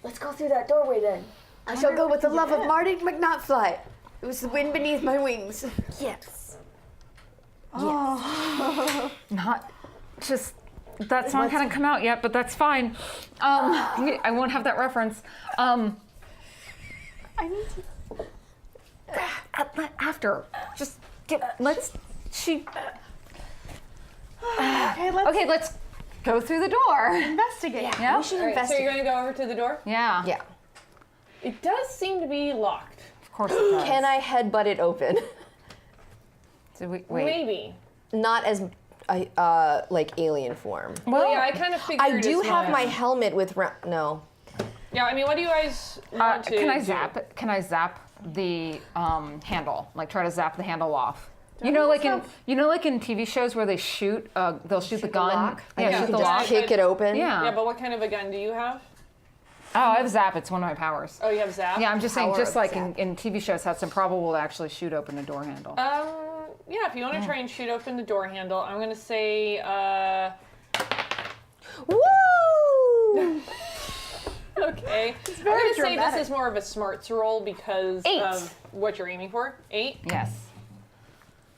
Let's go through that doorway then. I shall go with the love of Marty McNuttfly. It was the wind beneath my wings. Yes. Not just. That song hadn't come out yet, but that's fine. I won't have that reference. I need to. After. Just get. Let's. She. Okay, Let's go through the door. investigate. Yeah. We should All right, so investigate. you're going to go over to the door? Yeah. Yeah. It does seem to be locked. Of course it does. Can I headbutt it open? Did we, wait. Maybe. Not as like alien form. Well, yeah, I kind of figured. I do as have my much. helmet with no. Yeah, I mean, what do you guys want to can I do? zap? Can I zap the handle? Like try to zap the handle off. You know, like in TV shows where they shoot, they'll shoot the gun. lock? Yeah, Yeah. shoot the Just lock. Kick it open. Yeah. Yeah, but what kind of a gun do you have? Oh, I have zap. It's one of my powers. Oh, you have zap? Yeah, I'm just saying, Power just of like zap. in TV shows, how it's improbable to actually shoot open a door handle. Yeah, if you want to try and shoot open the door handle, I'm going to say, Woo! okay. I'm very going to say dramatic. this is more of a smarts roll because 8. of what you're aiming for. 8? Yes.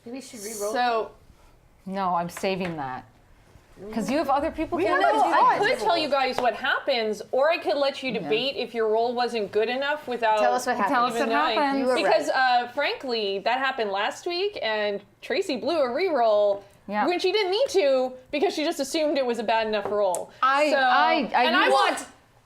Maybe we should re-roll. So, No, I'm saving that. Because you have other people We can have do a I that. could tell you guys what happens, or I could let you debate if your roll wasn't good enough without. Tell us what happened. Tell us even what knowing. happened. You were Because, frankly, that happened last week, and Tracy blew a reroll Yeah. when she didn't need to because she just assumed it was a bad enough roll. I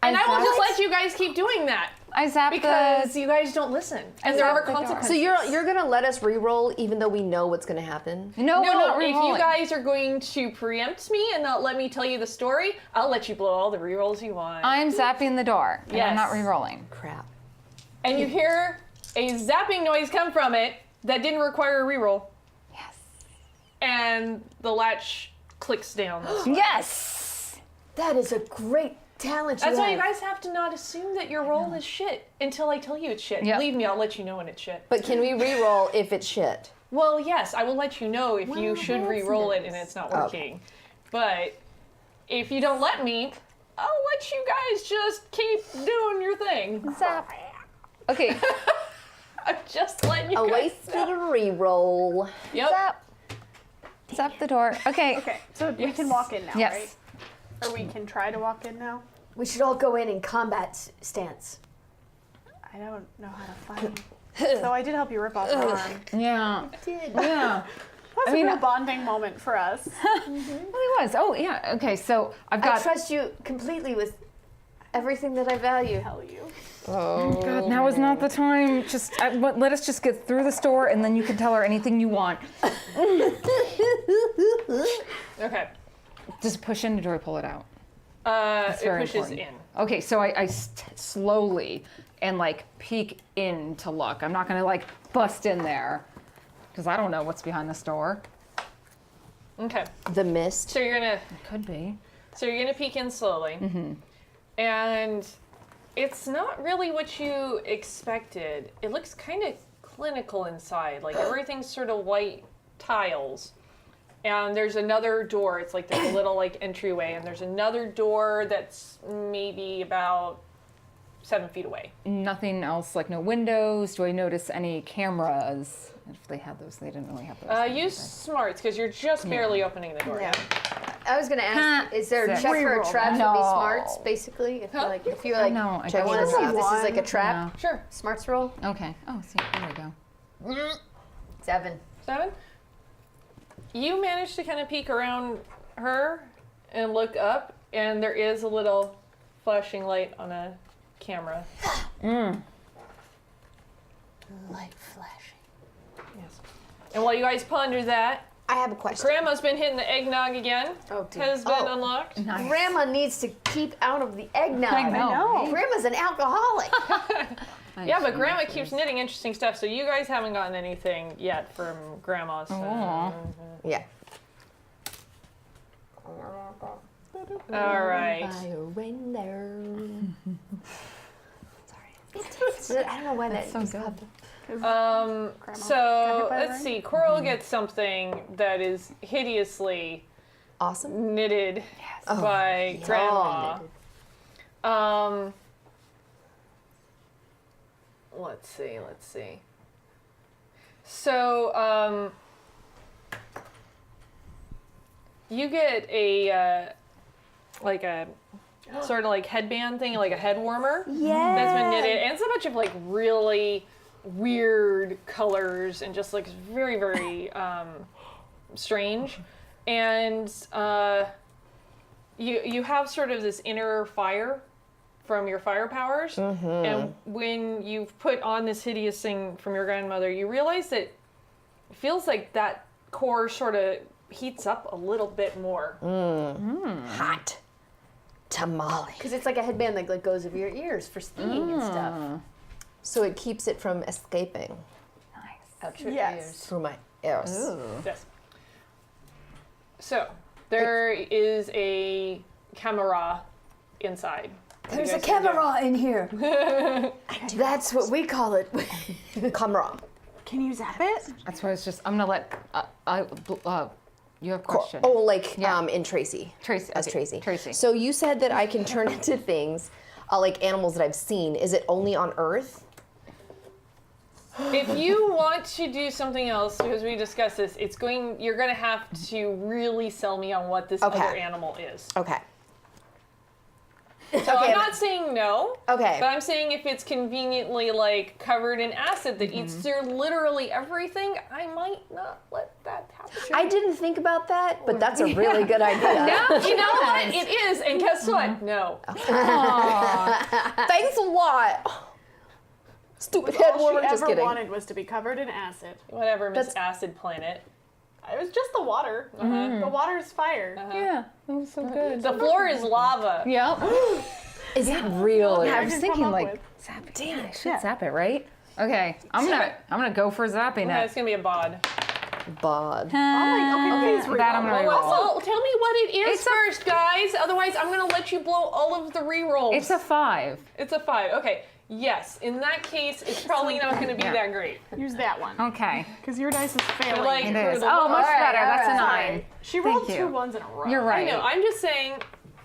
will just let you guys keep doing that I zapped because the. you guys don't listen, and there are zapped the door. consequences. So you're gonna let us re-roll even though we know what's gonna happen? No, we're No, not if you re-rolling. guys are going to preempt me and not let me tell you the story, I'll let you blow all the rerolls you want. I'm zapping the door, and I'm Yes. not re-rolling. Crap. And you hear a zapping noise come from it that didn't require a reroll, Yes. and the latch clicks down. Yes. That is a great talent That's you why you have. guys have to not assume that your roll is shit until I tell you it's shit. Yep. Believe me, I'll let you know when it's shit. But can we re-roll if it's shit? Well, yes, I will let you know if you should that's re-roll it nice. and it's not working. But if you don't let me, I'll let you guys just keep doing your thing. Zap. Okay. I'm just letting you A guys waste know. of a re-roll. Yep. Zap. Zap the door. Okay. Okay, so we can walk in now, Yes. right? Or we can try to walk in now. We should all go in combat stance. I don't know how to fight. So I did help you rip off your arm. Yeah. Yeah. That's mean, a real bonding moment for us. It really was. Oh, yeah. Okay, so I've I got. trust you completely with everything that I value. Tell you. God, now is not the time. Just let us just get through the store, and then you can tell her anything you want. Okay. Just push in the door, pull it out. It very pushes important. in. Okay, so I slowly and like peek in to look. I'm not gonna like bust in there because I don't know what's behind this door. Okay. The mist. So you're gonna Could be. peek in slowly, and it's not really what you expected. It looks kind of clinical inside, like everything's sort of white tiles. And there's another door. It's like there's a little like entryway, and there's another door that's maybe about 7 feet away. Nothing else, like no windows. Do I notice any cameras? If they had those, they didn't really have those. Use smarts because you're just barely opening the door. Yeah. I was gonna ask, is there a Six. check for a Reroll trap to be No. smarts, basically? If Huh? you like, No, I I don't want to know. see if this is like a One. trap. Sure. Smarts roll. Okay. Oh, see, there we go. 7. 7. You manage to kind of peek around her and look up, and there is a little flashing light on a camera. Light flashing. Yes. And while you guys ponder that, I have a question. Grandma's been hitting the eggnog again. Oh, dear. Has been unlocked. Nice. Grandma needs to keep out of the eggnog. I know. Grandma's an alcoholic. Yeah, but Grandma keeps knitting interesting stuff, so you guys haven't gotten anything yet from Grandma. So. Aw. Yeah. All right. Sorry. I don't know why that so good. So let's see. Coral gets something that is hideously Awesome. knitted by Grandma. Let's see. So, you get a, like a sort of like headband thing, like a head warmer. Yeah. That's been knitted. And it's a bunch of like really weird colors and just like very, very strange. And you have sort of this inner fire from your fire powers. And when you've put on this hideous thing from your grandmother, you realize that it feels like that core sort of heats up a little bit more. Hot tamale. Because it's like a headband that like goes over your ears for skiing and stuff. So it keeps it from escaping Out your Yes. ears. through my ears. Yes. So there is a camera inside. There's You a guys can do. camera in here. That's what we call it. Camera. Can you zap it? That's why I was just. I'm gonna let. You have a question. Oh, like Yeah. in Tracy. Tracy. As okay, Tracy. Tracy. So you said that I can turn into things, like animals that I've seen. Is it only on Earth? If you want to do something else, because we discussed this, you're going to have to really sell me on what this Okay. other animal is. Okay. So I'm not saying no. Okay. But I'm saying if it's conveniently like covered in acid that eats through literally everything, I might not let that happen. I didn't think about that, but that's a really good idea. You know what? It is, and guess what? No. Thanks a lot. Stupid head All warmer. she Just ever kidding. wanted was to be covered in acid. Whatever, Miss That's- Acid Planet. It was just the water. The water is fire. Yeah, that was so good. The floor is lava. Yep. Is it really? I I was can thinking come up like with. zap it. Damn, I should zap it, right? Okay, I'm gonna go for zapping Okay, it. it's gonna be a bod. Bod. Okay, please that I'm gonna Well, reroll. also, tell me what it is It's a- first, guys. Otherwise, I'm gonna let you blow all of the rerolls. It's a 5. It's a 5. Okay. Yes. In that case, it's probably not gonna be Yeah. that great. Use that one. Okay, Because your dice is failing. like- it is. the Oh, much Alright, better. That's a alright. 9. She Thank rolled you. 2 ones in a row. You're I right. know. I'm just saying.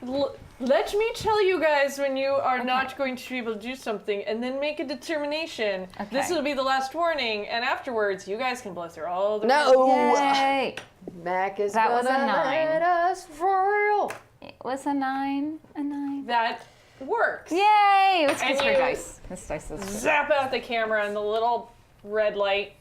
Let me tell you guys when you are not going to be able to do something, and then make a determination. This Okay. will be the last warning, and afterwards, you guys can blow through all the. No. Yay! Mac is That was a gonna 9. let us roll. It was a 9. A 9. That works. Yay! Let's And kiss my you- dice. This dice is good. Zap out the camera and the little red light.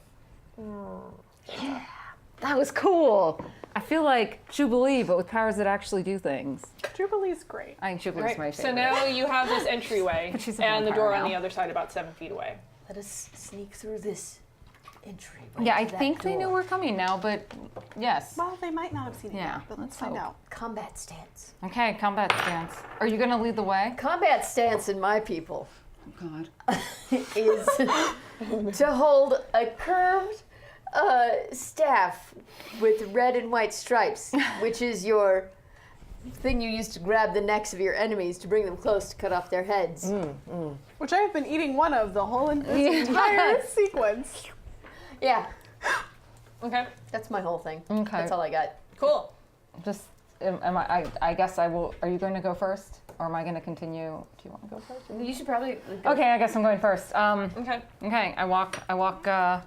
That was cool. I feel like Jubilee, but with powers that actually do things. Jubilee's great. I think Jubilee's my Right. favorite. So now you have this entryway But she's a and the vampire door on now. the other side about 7 feet away. Let us sneak through this entry. Yeah, I to that think they door. knew we're coming now, but yes. Well, they might not have seen it Yeah, yet, but let's let's find hope. out. Combat stance. Okay, combat stance. Are you gonna lead the way? Combat stance in my people God. is to hold a curved staff with red and white stripes, which is your thing you use to grab the necks of your enemies to bring them close to cut off their heads. Which I have been eating one of the whole entire sequence. Yeah, Okay. that's my whole thing. Okay. That's all I got. Cool. Just, I guess I will. Are you going to go first? Or am I going to continue? Do you want to go first? You should probably go. Okay, I guess I'm going first. Okay. Okay, I walk, I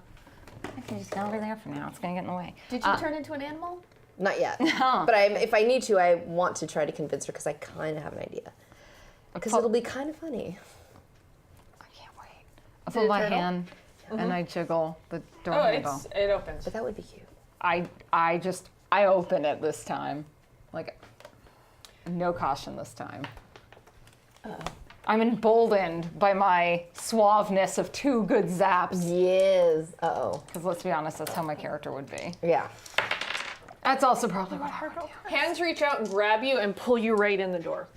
can just go over there for now. It's going to get in the way. Did you turn into an animal? Not yet. No. But if I need to, I want to try to convince her because I kind of have an idea. Because it'll be kind of funny. I can't wait. I put it my turtle? hand and I jiggle the door Oh, handle. it opens. But that would be cute. I open it this time. Like, no caution this time. I'm emboldened by my suaveness of 2 good zaps. Yes. Uh-oh. Because let's be honest, that's how my character would be. Yeah. That's also probably what I would do. Hands reach out and grab you and pull you right in the door.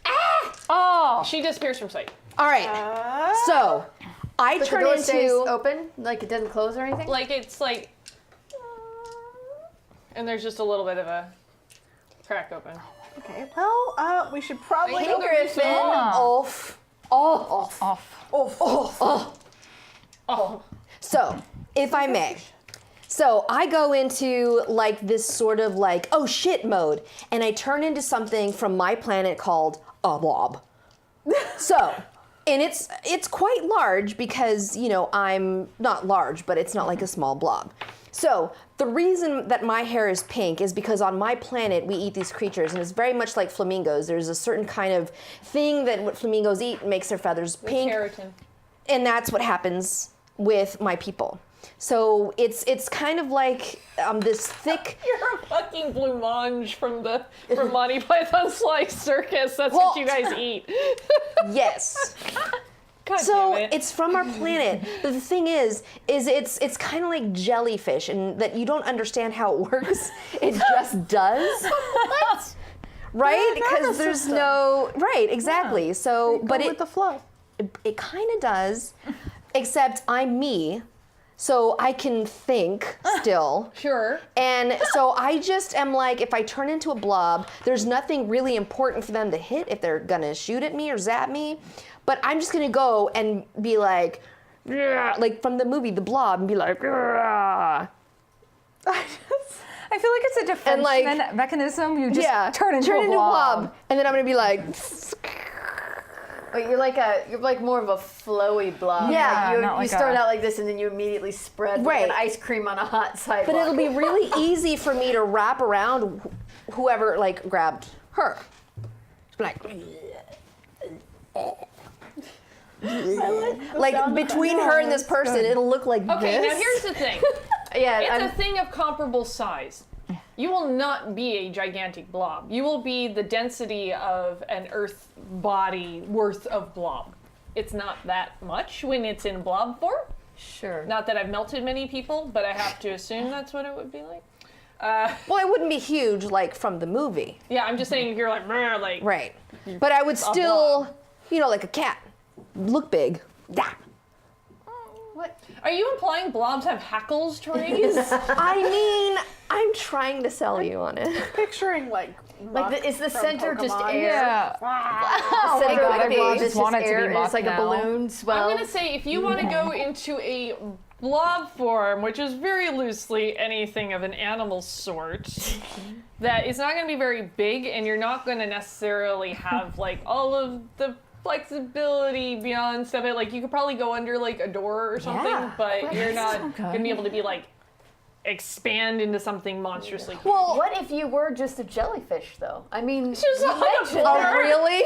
Oh! She disappears from sight. All right. So, I But the turn door stays into... open, like it doesn't close or anything? Like it's like, and there's just a little bit of a crack open. Okay, well, we should probably Hey, go Griffin. Off. Off. Off. Oh, So, if I may. So, I go into like this sort of like, oh shit mode, and I turn into something from my planet called a blob. So, and it's quite large because, you know, I'm not large, but it's not like a small blob. So, the reason that my hair is pink is because on my planet we eat these creatures, and it's very much like flamingos. There's a certain kind of thing that what flamingos eat makes their feathers pink. keratin. And that's what happens with my people. So it's kind of like this thick. You're a fucking blancmange from Monty Python's like circus. That's Well- what you guys eat. Yes. God So damn it. it's from our planet. But the thing is it's kind of like jellyfish, and that you don't understand how it works. It just does. What? Right? Because nervous there's system. no right, exactly. So, but with the flow. it kind of does, except I'm me, so I can think still. Sure. And so I just am like, if I turn into a blob, there's nothing really important for them to hit if they're gonna shoot at me or zap me. But I'm just gonna go and be like from the movie The Blob, and be like, "Grr." I feel like it's a defense And, like, mechanism. You just turn into a a blob. and then I'm gonna be like, Wait, you're like more of a flowy blob. Yeah, you, not you like start a- out like this and then you immediately spread like Right. an ice cream on a hot sidewalk. but it'll be really easy for me to wrap around whoever like grabbed her. Just be like between her and this person, it'll look like Okay, this. now here's the thing. yeah, It's a thing of comparable size. You will not be a gigantic blob. You will be the density of an Earth body worth of blob. It's not that much when it's in blob form. sure. Not that I've melted many people, but I have to assume that's what it would be like. Well, it wouldn't be huge like from the movie. Yeah, I'm just saying if you're like, "Brr," like Right. But I would still, you know, like a cat, look big. Yeah. What? Are you implying blobs have hackles, Therese? I mean, I'm trying to sell you on it. Picturing like Is the from center just Pokemon. air? Yeah. The center God, of the I blob just is want it to be air. muck It's like now. a balloon swell. I'm gonna say if you want to go into a blob form, which is very loosely anything of an animal sort, that is not going to be very big, and you're not going to necessarily have like all of the flexibility beyond stuff. Like you could probably go under like a door or something, Yeah. but you're not so good. going to be able to be like expand into something monstrously. huge. Well, What if you were just a jellyfish, though? I mean, Just you like a mentioned blur. oh, really?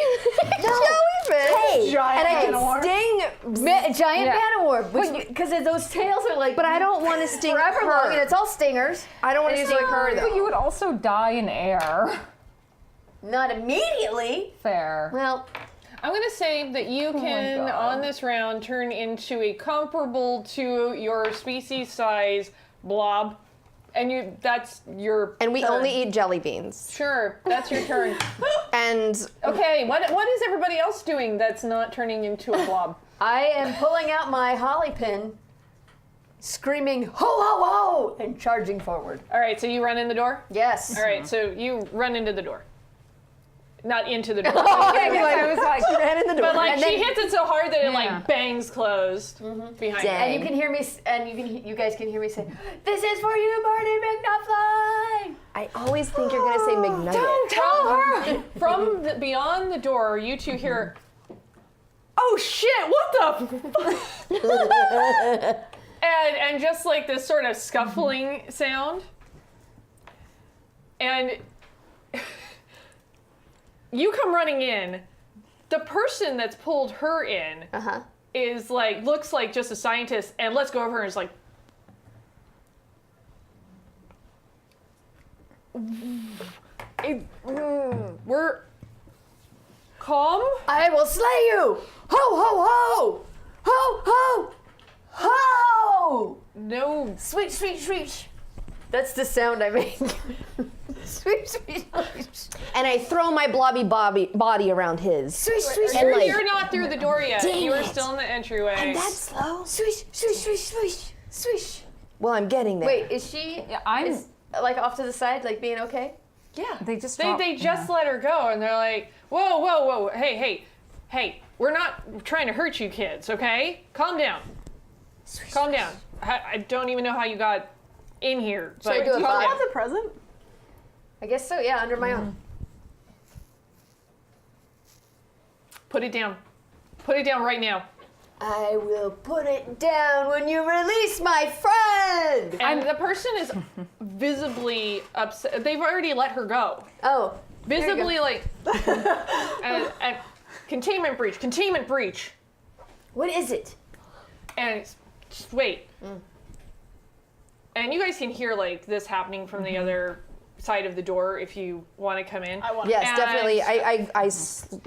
Jellyfish. Hey, Giant and I animal. can sting, a giant Yeah. manowar, because those tails are like but I don't want to sting forever her. long, and it's all stingers. I don't want to sting her But you though. would also die in air. Not immediately. Fair. Well, I'm going to say that you can, God. on this round, turn into a comparable to your species size blob, and that's your And we turn. only eat jelly beans. Sure, that's your turn. And Okay, what is everybody else doing that's not turning into a blob? I am pulling out my holly pin screaming ho ho ho and charging forward. All right, so you run in the door. Yes. All right, so you run into the door. Not into the door. I was like, Ran in the door. But like And she then- hits it so hard that it Yeah. like bangs closed behind Dang. And you can hear me, you guys can hear me say, "This is for you, Marty McNuffline." I always think you're gonna say McNugget. Don't tell her. From beyond the door, you two hear, "Oh shit! What the?" and just like this sort of scuffling sound, and you come running in. The person that's pulled her in is like looks like just a scientist, and let's go over and is like. We're calm. I will slay you. Ho ho ho, ho ho ho. No. Sweet, sweet, sweet. That's the sound I make. Sweet, sweet, sweet. And I throw my blobby body around his. Swish, swish, And like- You're not through the door yet. Dang You are it. still in the entryway. And that's slow. swish, swish, swish, swish, swish. Well, I'm getting there. Wait, is she I'm. like off to the side, like being okay? Yeah. They just They dropped- just let her go, and they're like, whoa, whoa, whoa, hey, we're not trying to hurt you kids, okay? Calm down. Calm down. I don't even know how you got in here. I But do a Do you five? have the present? I guess so. Yeah, under my own. Put it down. Put it down right now. I will put it down when you release my friend. And the person is visibly upset. They've already let her go. Oh, there you go. Visibly like, and containment breach. What is it? And just wait. And you guys can hear like this happening from the other side of the door if you want to come in. I want Yes, And- definitely. I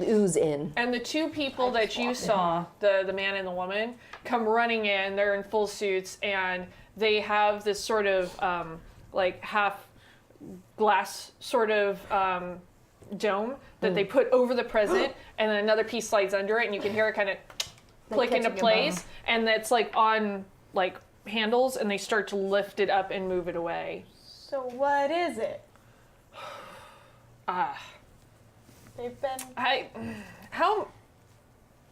ooze in. And the two people that you saw, the man and the woman, come running in. They're in full suits, and they have this sort of like half glass sort of dome that they put over the present, and then another piece slides under it, and you can hear it kind of click into catching a place, and that's like on like handles, and they start to lift it up and move it away. So what is it? Ah, They've been. how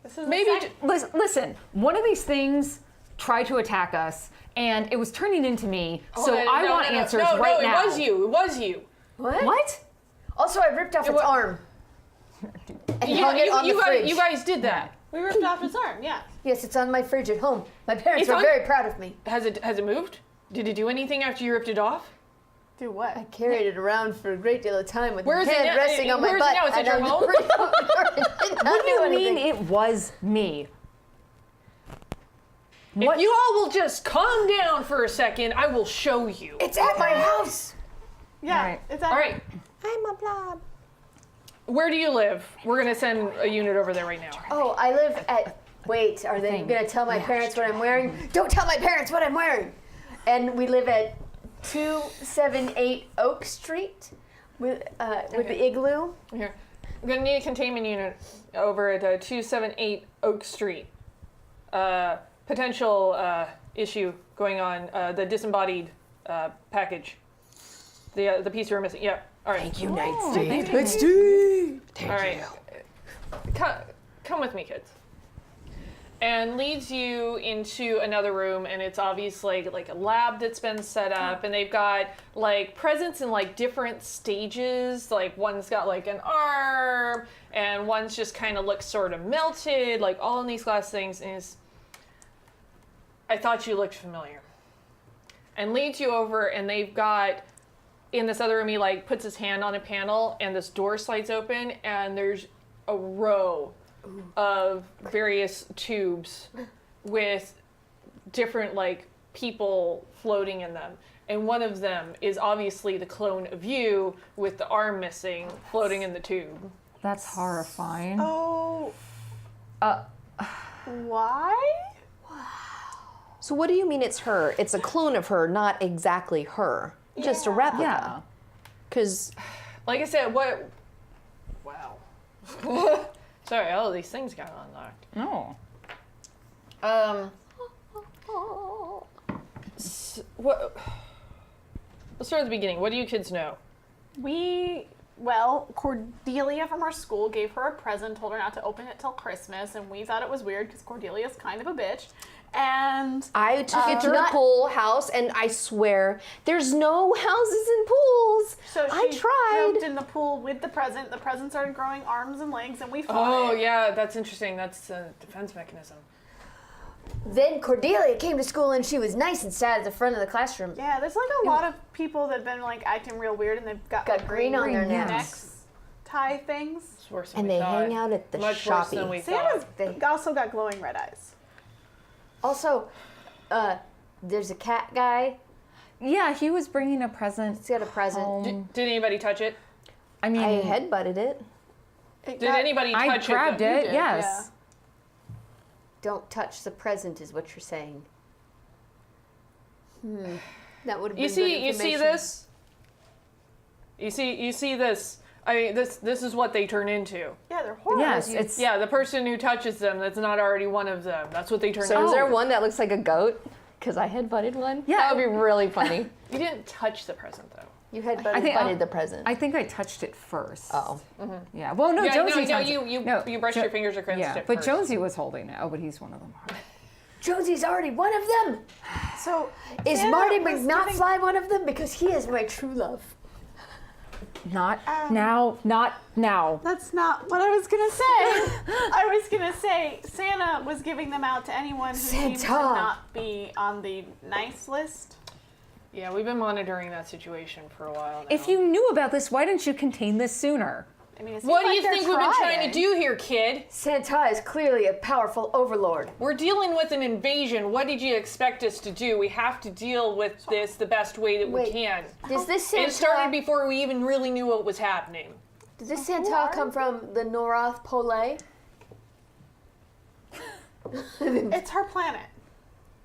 This is maybe. Listen, one of these things tried to attack us, and it was turning into me. So Oh, I want answers no, right now. it was you. It was you. What? What? Also, I ripped off its wa- arm. And hung it on the fridge. You guys did that. We ripped off his arm. Yeah. Yes, it's on my fridge at home. My parents It's were on- very proud of me. Has it moved? Did it do anything after you ripped it off? Do what? I carried it around for a great deal of time with Where my is it hand now? resting on my Where is it butt. now? Is it and your I'm home? pretty confident it did not What do you anything. mean it was me? If you all will just calm down for a second, I will show you. It's at my house. Yeah. Right. It's All right, I'm a blob. where do you live? We're gonna send a unit over there right now. Oh, I live at. Wait, are they Thing. going to tell my parents what I'm wearing? Don't tell my parents what I'm wearing. And we live at 278 Oak Street with the igloo. Here, I'm gonna need a containment unit over at 278 Oak Street. Potential issue going on. The disembodied package. The piece you were missing. Yeah. All right. Thank you, Night thank Steve. you. Night Steve. All right. Come with me, kids. And leads you into another room, and it's obviously like a lab that's been set up, and they've got like presents in like different stages. Like one's got like an arm, and one's just kind of looks sort of melted, like all in these glass things. And I thought you looked familiar. And leads you over, and they've got in this other room. He like puts his hand on a panel, and this door slides open, and there's a row of various tubes with different like people floating in them, and one of them is obviously the clone of you with the arm missing floating in the tube. That's horrifying. Oh. Uh, Why? So what do you mean it's her? It's a clone of her, not exactly her. Just a yeah. replica. Because Like I said, what? Wow. Sorry, all of these things got unlocked. No. what? Let's start at the beginning. What do you kids know? Cordelia from our school gave her a present, told her not to open it till Christmas, and we thought it was weird because Cordelia's kind of a bitch. And I took it to the pool house, and I swear there's no houses and pools. so I she tried. jumped in the pool with the present. The present started growing arms and legs, and we fought Oh it. yeah, that's interesting. That's a defense mechanism. Then Cordelia came to school and she was nice and sat at the front of the classroom. Yeah, there's like a lot of people that have been like acting real weird, and they've got like, green on their necks. necks, tie things. It's worse than And we they thought. hang out at the Much worse than we Santa's thought. also got glowing red eyes. Also, there's a cat guy. Yeah, he was bringing a present. He's got a present. home. Did anybody touch it? I mean, I headbutted it. Did anybody I touch grabbed it? it. did, Yes. Don't touch the present is what you're saying. That would have been You good see information. this? You see this? I mean, this is what they turn into. Yeah, they're horrible. Yes, it's Yeah, the person who touches them, that's not already one of them. That's what they turn So into. is there one that looks like a goat? Because I headbutted one. Yeah. That would be really funny. You didn't touch the present though. You had I think Butted the present. I think I touched it first. Oh. Yeah. Well, no, Yeah, Jonesy. no, touched it. you brushed your fingers across Yeah, it but first. Jonesy was holding it. Oh, but he's one of them. Jonesy's already one of them. So Is Santa Marty was McNotfly one of them? Because he is my true love. Not now. Not now. That's not what I was gonna say. I was gonna say Santa was giving them out to anyone who seemed to Santa. not be on the nice list. Yeah, we've been monitoring that situation for a while now. If you knew about this, why didn't you contain this sooner? I mean, it What seems do like you they're think we've been trying to do here, kid? Santa is clearly a powerful overlord. We're dealing with an invasion. What did you expect us to do? We have to deal with this the best way that we Wait, can. Does this Santa, It started before we even really knew what was happening. does this Santa come from the North Pole? It's her planet.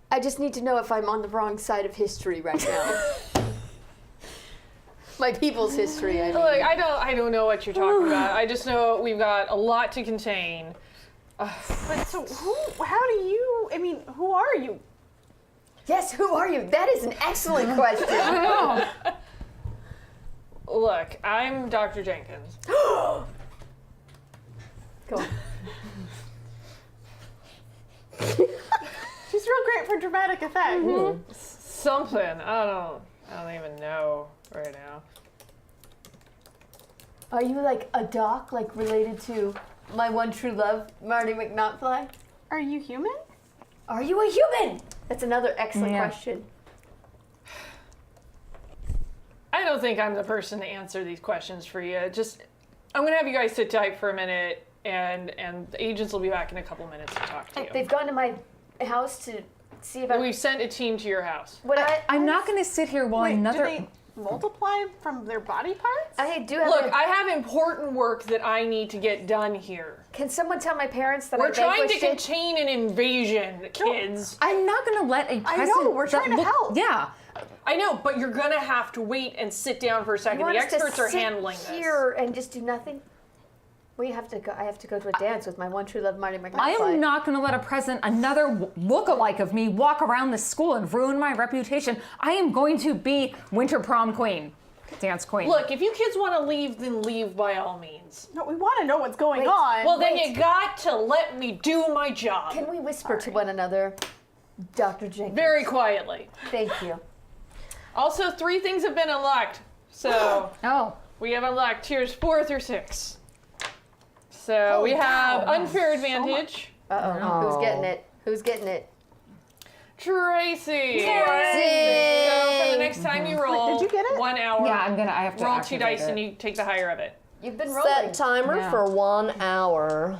I just need to know if I'm on the wrong side of history right now. My people's history, I mean. Look, I don't know what you're talking about. I just know we've got a lot to contain. But so how do you, I mean, who are you? Yes, who are you? That is an excellent question. Look, I'm Dr. Jenkins. Go on. She's real great for dramatic effect. Something. I don't even know right now. Are you like a doc, like related to my one true love, Marty McNotfly? Are you human? Are you a human? That's another excellent Yeah. question. I don't think I'm the person to answer these questions for you. I'm gonna have you guys sit tight for a minute, and the agents will be back in a couple minutes to talk to you. They've gone to my house to see about. We've sent a team to your house. What I'm not going to sit here while Wait, another. do they multiply from their body parts? I do have. Look, a- I have important work that I need to get done here. Can someone tell my parents that We're I trying to vanquished it? contain an invasion, kids. I'm not going to let a I present. know, we're that trying to look- help. Yeah. I know, but you're gonna have to wait and sit down for a You second. want The us to experts are sit handling here and just do nothing? We have to go. I have to go to a dance with my one true love, Marty McNotfly. I am not going to let a present, another look-alike of me, walk around the school and ruin my reputation. I am going to be Winter Prom Queen, dance queen. this. Look, if you kids want to leave, then leave by all means. No, we want to know what's going Wait. on. Well, then you got to let me do my job. Can we whisper to one another, Dr. Jenkins? Very quietly. Thank you. Also, 3 things have been unlocked. So Oh. we have unlocked tiers 4 through 6. So we have unfair advantage. Who's getting it? Who's getting it? Tracy. So for the next time you roll, did you get it? 1 hour. Yeah, I have to roll 2 activate dice it. and you take the higher of it. You've been rolling. Set timer Yeah. for 1 hour.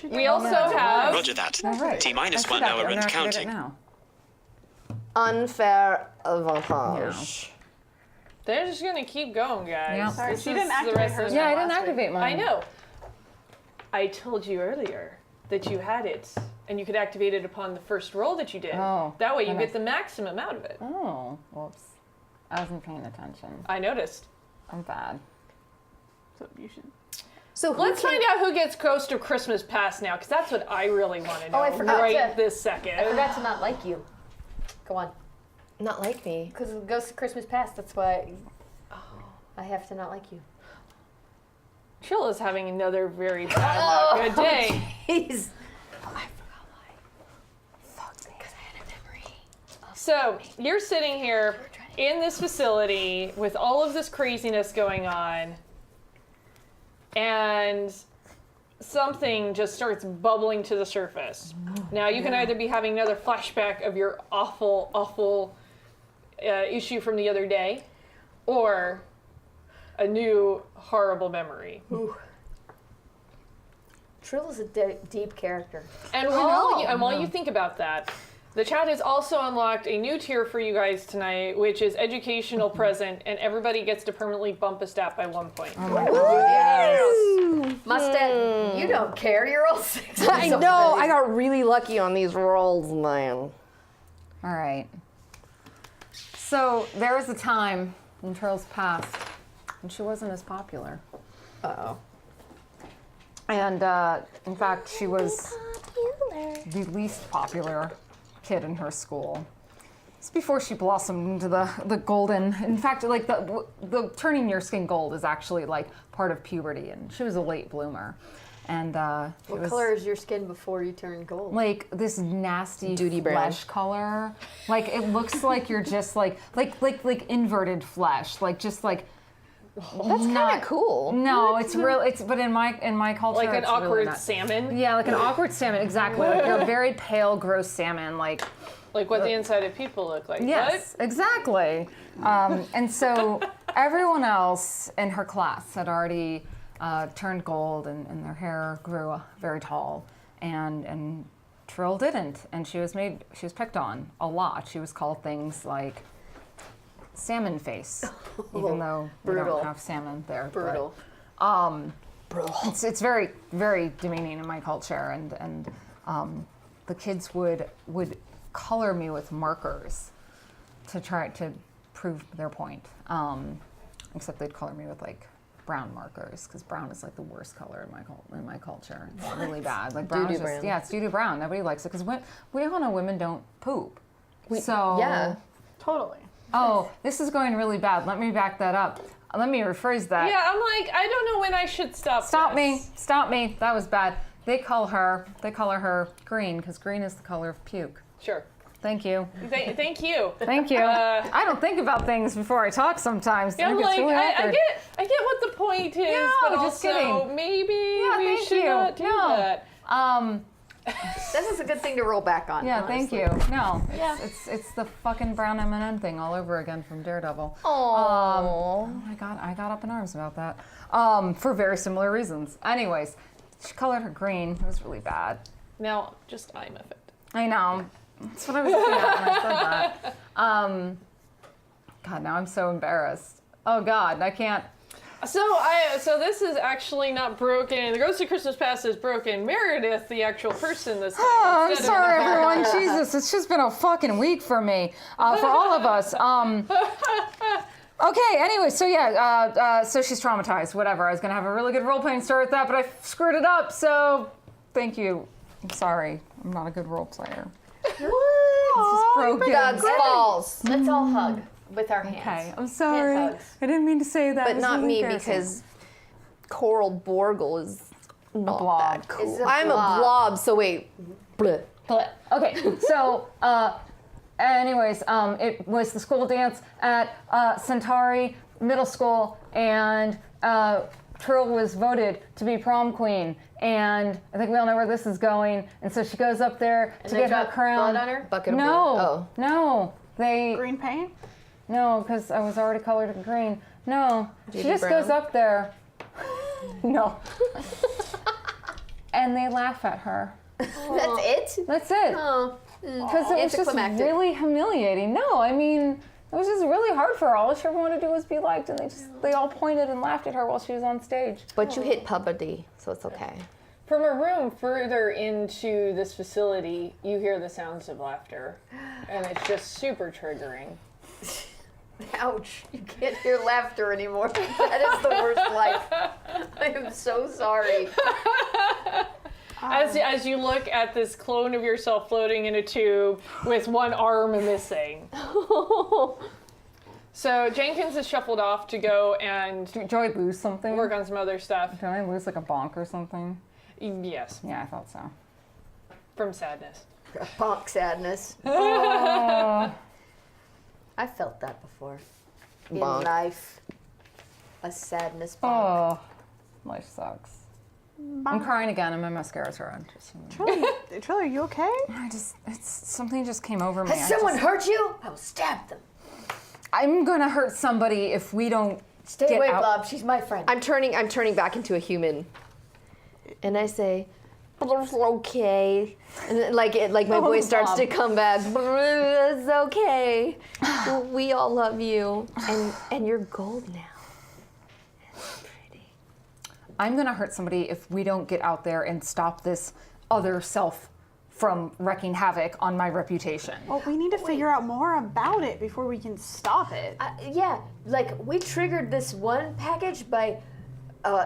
We also have Roger that. All right. T minus I 1 forgot hour that. I'm and gonna activate it counting. now. Unfair advantage. They're just gonna keep going, guys. Yeah. Sorry, This she is didn't the activate rest of hers. the- Yeah, I didn't last week. activate mine. I know. I told you earlier that you had it, and you could activate it upon the first roll that you did. Oh, That way you then get the maximum out of it. Oh, whoops. I wasn't paying attention. I noticed. I'm bad. So you should. So who Let's can- find out who gets Ghost of Christmas Past now, because that's what I really want to know I forgot right to- this second. I forgot to not like you. Go on. Not like me. Because it goes to Christmas past. That's why I have to not like you. Trill is having another very bad, not good day. Jeez. So you're sitting here in this facility with all of this craziness going on, and something just starts bubbling to the surface. Now you can either be having another flashback of your awful, awful issue from the other day, or a new horrible memory. Trill is a deep character. And while you think about that, the chat has also unlocked a new tier for you guys tonight, which is educational present, and everybody gets to permanently bump a stat by 1 point. Mustang, you don't care. You're all 6. I know. I got really lucky on these rolls, man. All right. So there was a time in Trill's past when she wasn't as popular. Uh-oh. And in fact, she was the least popular kid in her school. It's before she blossomed into the golden. In fact, like the turning your skin gold is actually like part of puberty, and she was a late bloomer. And What color is your skin before you turn gold? like this nasty Duty brown. flesh color. Like it looks like you're just like inverted flesh. Like just like That's kind of cool. no, it's real. It's but in my culture, Like an it's really awkward not. salmon, Yeah, like an awkward salmon, exactly. Like you're a very pale, gross salmon. Like like what the inside of people look like. yes, exactly. And so everyone else in her class had already turned gold, and their hair grew very tall, and Trill didn't, and she was picked on a lot. She was called things like salmon face, even though we brutal. don't have salmon there. Brutal. But, it's very, very demeaning in my culture, and the kids would color me with markers to try to prove their point. Except they'd color me with like brown markers, because brown is like the worst color in my culture. It's really bad. Like brown is Doo-doo just, brown. yeah, it's doo-doo brown. Nobody likes it because we all know women don't poop. So Yeah. Totally. oh, this is going really bad. Let me back that up. Let me rephrase that. Yeah, I'm like, I don't know when I should stop. Stop me! this. Stop me! That was bad. They color her green, because green is the color of puke. Sure. Thank you. Thank you. Thank you. I don't think about things before I talk sometimes. Yeah, I'm It's like, really I awkward. get what the point is, No, but just also kidding. maybe Yeah, we thank should you. not do No. that. This is a good thing to roll back on. Yeah, honestly. thank you. No, it's the fucking brown M&M thing all over again from Daredevil. Oh. I got up in arms about that for very similar reasons. Anyways, she colored her green. It was really bad. Now, just I'm offended. I know. That's what I was looking at when I said that. God, now I'm so embarrassed. Oh God, I can't. So this is actually not broken. The Ghost of Christmas Past is broken. Meredith, the actual person this time. Oh, I'm instead of sorry, the everyone. Jesus, it's just been a fucking week for me, for all of us. Okay, anyway, so yeah, so she's traumatized, whatever. I was gonna have a really good role-playing story with that, but I screwed it up, so thank you. I'm sorry, I'm not a good role player. What? Broken. Doug's falls. Let's all hug with our hands. Okay, I'm sorry. Hand hugs. I didn't mean to say that. But It was not really me, embarrassing. because Coral Borgle is not blob. that cool. It's a I'm blob. a blob, so wait. Bleh. Okay, so anyways, it was the school dance at Centauri Middle School, and Trill was voted to be prom queen, and I think we all know where this is going. And so she goes up there to they get her drop crown. blood on her? Bucket of No, blood. no, they Green paint? no, because I was already colored green. No, she Judy just Brown? goes up there. No, and they laugh at her. That's it? That's it. Oh. Because it was just Anticlimactic. really humiliating. No, I mean, it was just really hard for her. All she ever wanted to do was be liked, and they all pointed and laughed at her while she was on stage. But you hit Papa D, so it's okay. From a room further into this facility, you hear the sounds of laughter, and it's just super triggering. Ouch. You can't hear laughter anymore. That is the worst life. I am so sorry. And as you look at this clone of yourself floating in a tube with one arm missing. So Jenkins is shuffled off to go and Do I lose something? work on some other stuff. Did I lose like a bonk or something? Yes, Yeah, I thought so. from sadness. Bonk sadness. Oh. I felt that before. In Bonk. life. A sadness bonk. Oh, life sucks. I'm crying again and my mascara's red. Trilly, are you okay? Something just came over me. Has someone hurt you? I will stab them. I'm gonna hurt somebody if we don't Stay get away, out. Blob. She's my friend. I'm turning back into a human, and I say, "Okay," and then, like my voice starts Bob. to come back. It's okay. We all love you, and you're gold now. It's pretty. I'm gonna hurt somebody if we don't get out there and stop this other self from wreaking havoc on my reputation. Well, we need to figure out more about it before we can stop it. Yeah, like we triggered this one package by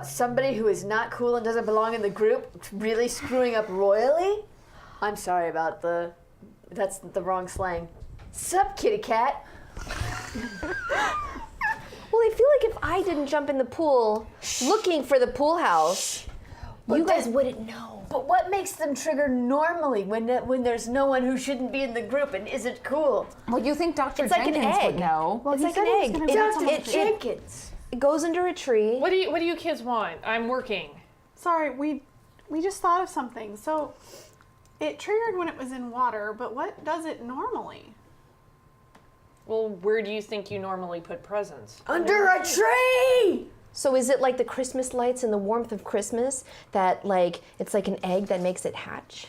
somebody who is not cool and doesn't belong in the group really screwing up royally. I'm sorry about that's the wrong slang. Sup, kitty cat? Well, I feel like if I didn't jump in the pool looking for the pool house, you guys wouldn't know. But what makes them trigger normally when there's no one who shouldn't be in the group and isn't cool? Well, you think Dr. It's like an Jenkins would egg. know? It's he like said an he was egg. gonna bring It, someone it, to it, Jenkins. it goes under a tree. What do you kids want? I'm working. Sorry, we just thought of something. So it triggered when it was in water, but what does it normally? Well, where do you think you normally put presents? Under a tree! So is it like the Christmas lights and the warmth of Christmas that like it's like an egg that makes it hatch?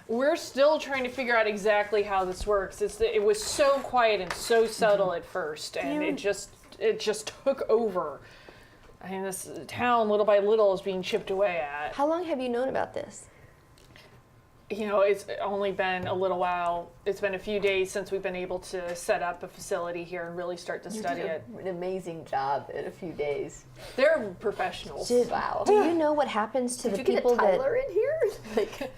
We're still trying to figure out exactly how this works. It was so quiet and so subtle at first, and it just took over. I mean, this town, little by little, is being chipped away at. How long have you known about this? You know, it's only been a little while. It's been a few days since we've been able to set up a facility here and really start to study it. An amazing job in a few days. They're professionals. Wow. Do you know what happens to Did the you get people a Tyler in here? Like,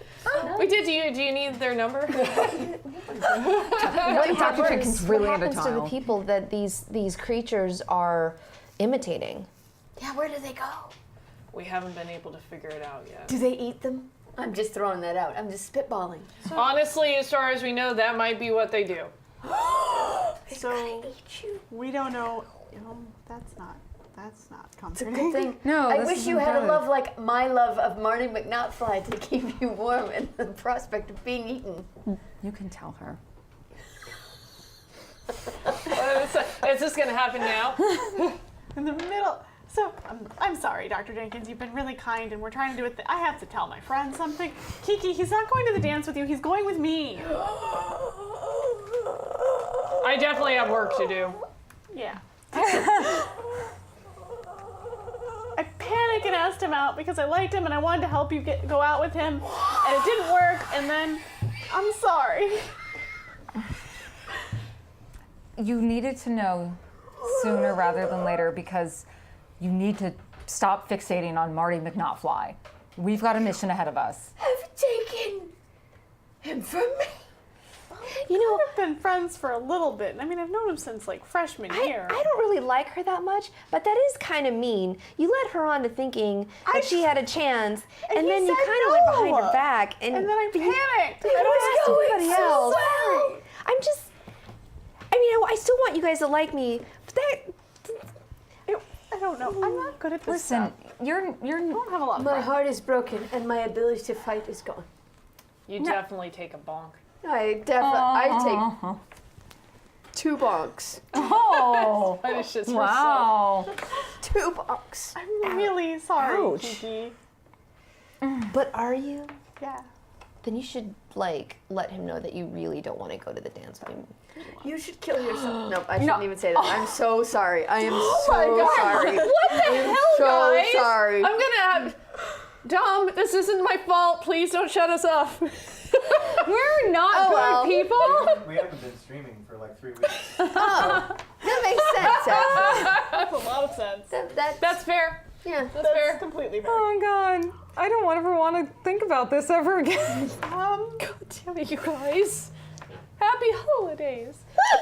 We did. Do you need their number? what Dr. Jenkins really what into happens to the tile. people that these creatures are imitating? yeah, where do they go? We haven't been able to figure it out yet. Do they eat them? I'm just throwing that out. I'm just spitballing. Honestly, as far as we know, that might be what they do. So Eat you. we don't know. That's not It's a comforting. good thing. No, I this wish you isn't had a good. love like my love of Marty McNotfly to keep you warm in the prospect of being eaten. You can tell her. Is this going to happen now? In the middle. So I'm sorry, Dr. Jenkins. You've been really kind, and we're trying to do it. I have to tell my friend something. Kiki, he's not going to the dance with you. He's going with me. I definitely have work to do. Yeah. I panicked and asked him out because I liked him and I wanted to help you go out with him, and it didn't work. And then I'm sorry. You needed to know sooner rather than later because you need to stop fixating on Marty McNotfly. We've got a mission ahead of us. Have taken him from me. You know, We've been friends for a little bit. I mean, I've known him since like freshman year. I don't really like her that much, but that is kind of mean. You led her on to thinking that she had a chance, and he then you said kind of went behind no. her back, and And then I panicked. you I don't asked know. everybody else. I'm just, I mean, I still want you guys to like me, but I don't know. I'm not good at this Listen, stuff. you're I don't have a lot of My friends. heart is broken and my ability to fight is gone. You definitely take a bonk. I take 2 bonks. Oh, That is just wow. 2 bonks. I'm really sorry, Ouch. Kiki. but are you? Yeah. Then you should like let him know that you really don't want to go to the dance with him. You should kill yourself. Nope, I shouldn't even say that. I'm so sorry. I am so God. sorry. What the hell, so guys? sorry. I'm gonna have. Dom, this isn't my fault. Please don't shut us off. We're not good well. people. We haven't been streaming for like 3 weeks. That makes sense. Actually. That's a lot of sense. That's That's fair. yeah. That's fair. Completely fair. Oh God. I don't ever want to think about this ever again. God damn it, you guys. Happy holidays.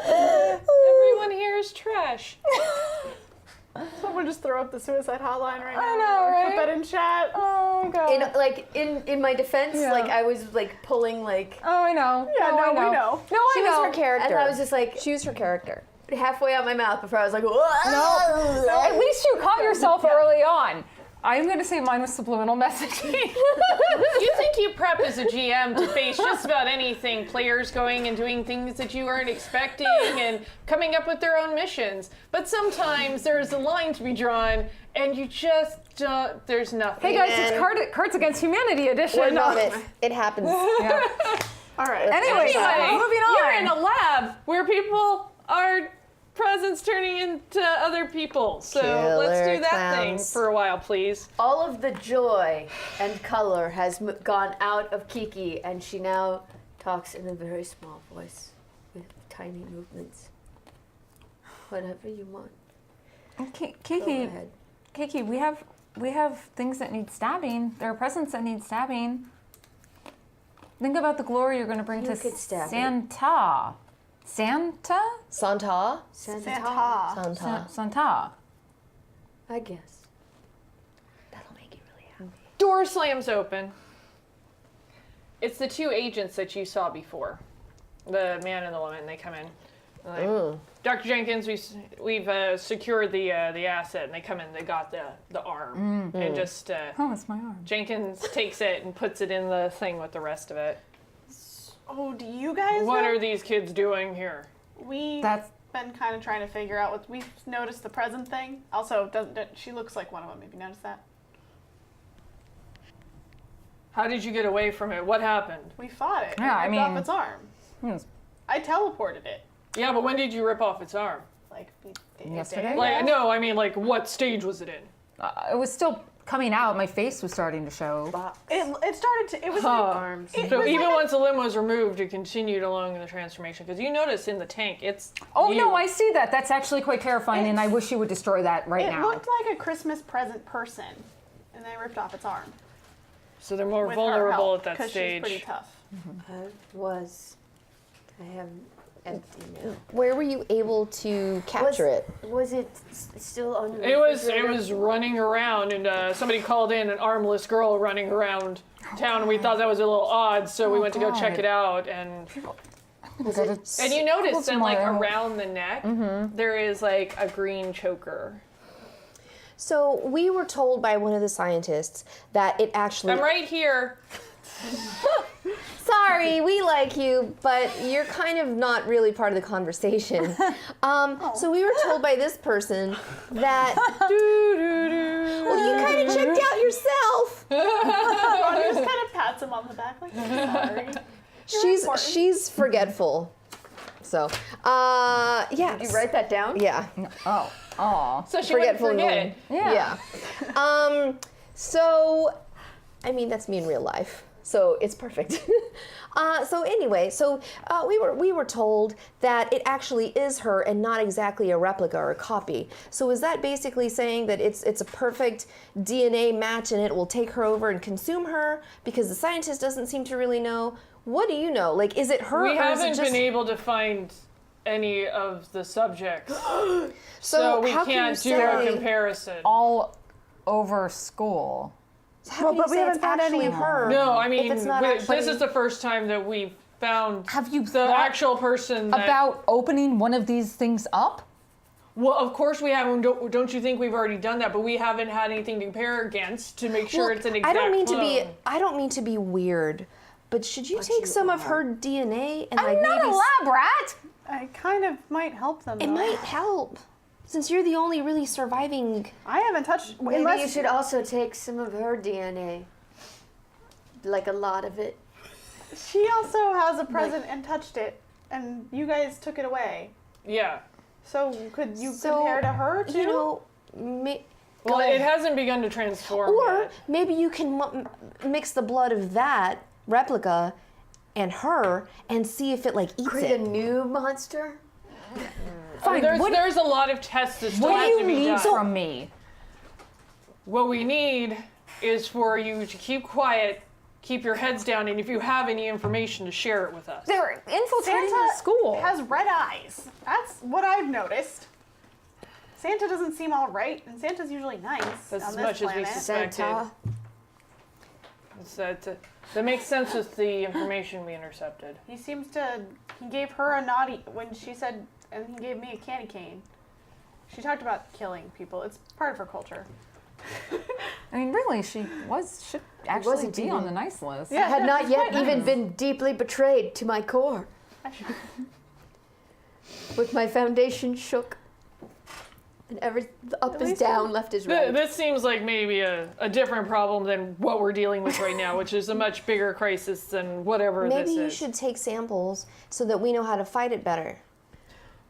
Everyone here is trash. Someone just throw up the suicide hotline right now. I know, right? Put that in chat. Oh god. In my defense, Yeah. like I was like pulling like Oh, I know. Yeah, no, no, I know. we know. No, I She know. was her character. and I was just like She was her character. halfway out my mouth before I was like, At least you caught yourself early on. I'm going to say mine was subliminal messaging. You think you prep as a GM to face just about anything, players going and doing things that you aren't expecting and coming up with their own missions. But sometimes there's a line to be drawn and you just don't, there's nothing. Hey guys, it's Cards Against Humanity edition. We're not it. It happens. Yeah. All right. Anyway, moving on. You're in a lab where people are presents turning into other people. So let's do Killer that thing clowns. for a while, please. all of the joy and color has gone out of Kiki, and she now talks in a very small voice with tiny movements. Whatever you want. Go Kiki, ahead. Kiki, we have things that need stabbing. There are presents that need stabbing. Think about the glory you're going to bring You to could stab it. Santa. Santa? Santa? Santa. Santa. I guess. That'll make you really happy. Door slams open. It's the two agents that you saw before. The man and the woman, they come in. They're like, Dr. Jenkins, we've secured the asset, and they come in. They got the arm, and just Oh, it's my arm. Jenkins takes it and puts it in the thing with the rest of it. Oh, do you guys What know? are these kids doing here? We've That's- been kind of trying to figure out what we've noticed the present thing. Also, she looks like one of them. Have you noticed that? How did you get away from it? What happened? We fought it. Yeah, I It ripped mean- off its arm. Yes. I teleported it. Yeah, but when did you rip off its arm? Like Yesterday? Like, no, I mean, like, what stage was it in? It was still coming out. My face was starting to show. It started to. It was Arms. So even once the limb was removed, it continued along in the transformation. Because you notice in the tank, it's Oh you. no, I see that. That's actually quite terrifying, and I wish you would destroy that right It now. looked like a Christmas present person, and they ripped off its arm. So they're more With her vulnerable help, at that 'cause stage. She's pretty tough. I am empty now. Where were you able to capture it? Was it still on the It refrigerator? was running around, and somebody called in an armless girl running around town, and we thought that was a little odd, so we went to go check God. it out, and you notice then like around the neck there is like a green choker. So we were told by one of the scientists that it actually. I'm right here. Sorry, we like you, but you're kind of not really part of the conversation. So we were told by this person that. Well, you kind of checked out yourself. Ronnie just kind of pats him on the back, like, sorry. She's forgetful. So, yeah. Did you write that down? Yeah. Oh, So she wouldn't Forgetful and forget. Yeah. So, I mean, that's me in real life. So it's perfect. So anyway, we were told that it actually is her and not exactly a replica or a copy. So is that basically saying that it's a perfect DNA match and it will take her over and consume her? Because the scientist doesn't seem to really know. What do you know? Like, is it her? We or is it haven't just... been able to find any of the subjects, so we how can can't you do a say- comparison. all over school. How can you but we say haven't it's found actually any. her? No, I mean, it's not this actually- is the first time that we've found Have you the thought actual person that, about opening one of these things up? Well, of course we haven't. Don't you think we've already done that? But we haven't had anything to compare against to make sure Well, it's an exact I don't mean clone. I don't mean to be weird, but should you take some of her DNA and like I'm not maybe a lab rat. I kind of might help them. it though. might help since you're the only really surviving. I haven't touched. Maybe unless you should also take some of her DNA. Like a lot of it. She also has a present and touched it, and you guys took it away. Yeah. So could you So, compare to her too? You know, Well, it hasn't begun to transform or yet. maybe you can mix the blood of that replica and her and see if it like eats Create a it. new monster? Fine. There's a lot of tests that still What do have you to be need done. from me? What we need is for you to keep quiet, keep your heads down, and if you have any information, to share it with us. They're infiltrating Santa the school. has red eyes. That's what I've noticed. Santa doesn't seem all right, and Santa's usually nice That's on as this much as we planet. suspected. Santa. That makes sense with the information we intercepted. He seems to. He gave her a naughty when she said, and he gave me a candy cane. She talked about killing people. It's part of her culture. I mean, really, should actually wasn't be on even- the nice list. Yeah. I had not she's yet quite even nice. been deeply betrayed to my core. With my foundation shook. And the up is least down, left is right. This seems like maybe a different problem than what we're dealing with right now, which is a much bigger crisis than whatever Maybe this you is. should take samples so that we know how to fight it better.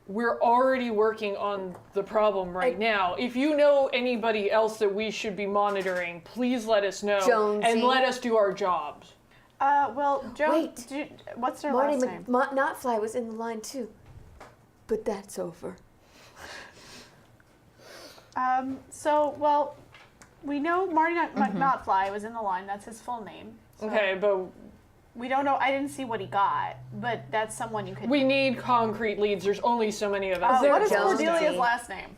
We're already working on the problem right now. If you know anybody else that we should be monitoring, please let us know Jonesy. and let us do our jobs. Well, Joe, Wait. what's her Marty last name? Notfly was in the line too. But that's over. Well, we know Marty Notfly was in the line. That's his full name. So Okay, but we don't know. I didn't see what he got, but that's someone you could. we need concrete leads. There's only so many of us. What is Jonesy? Cordelia's last name?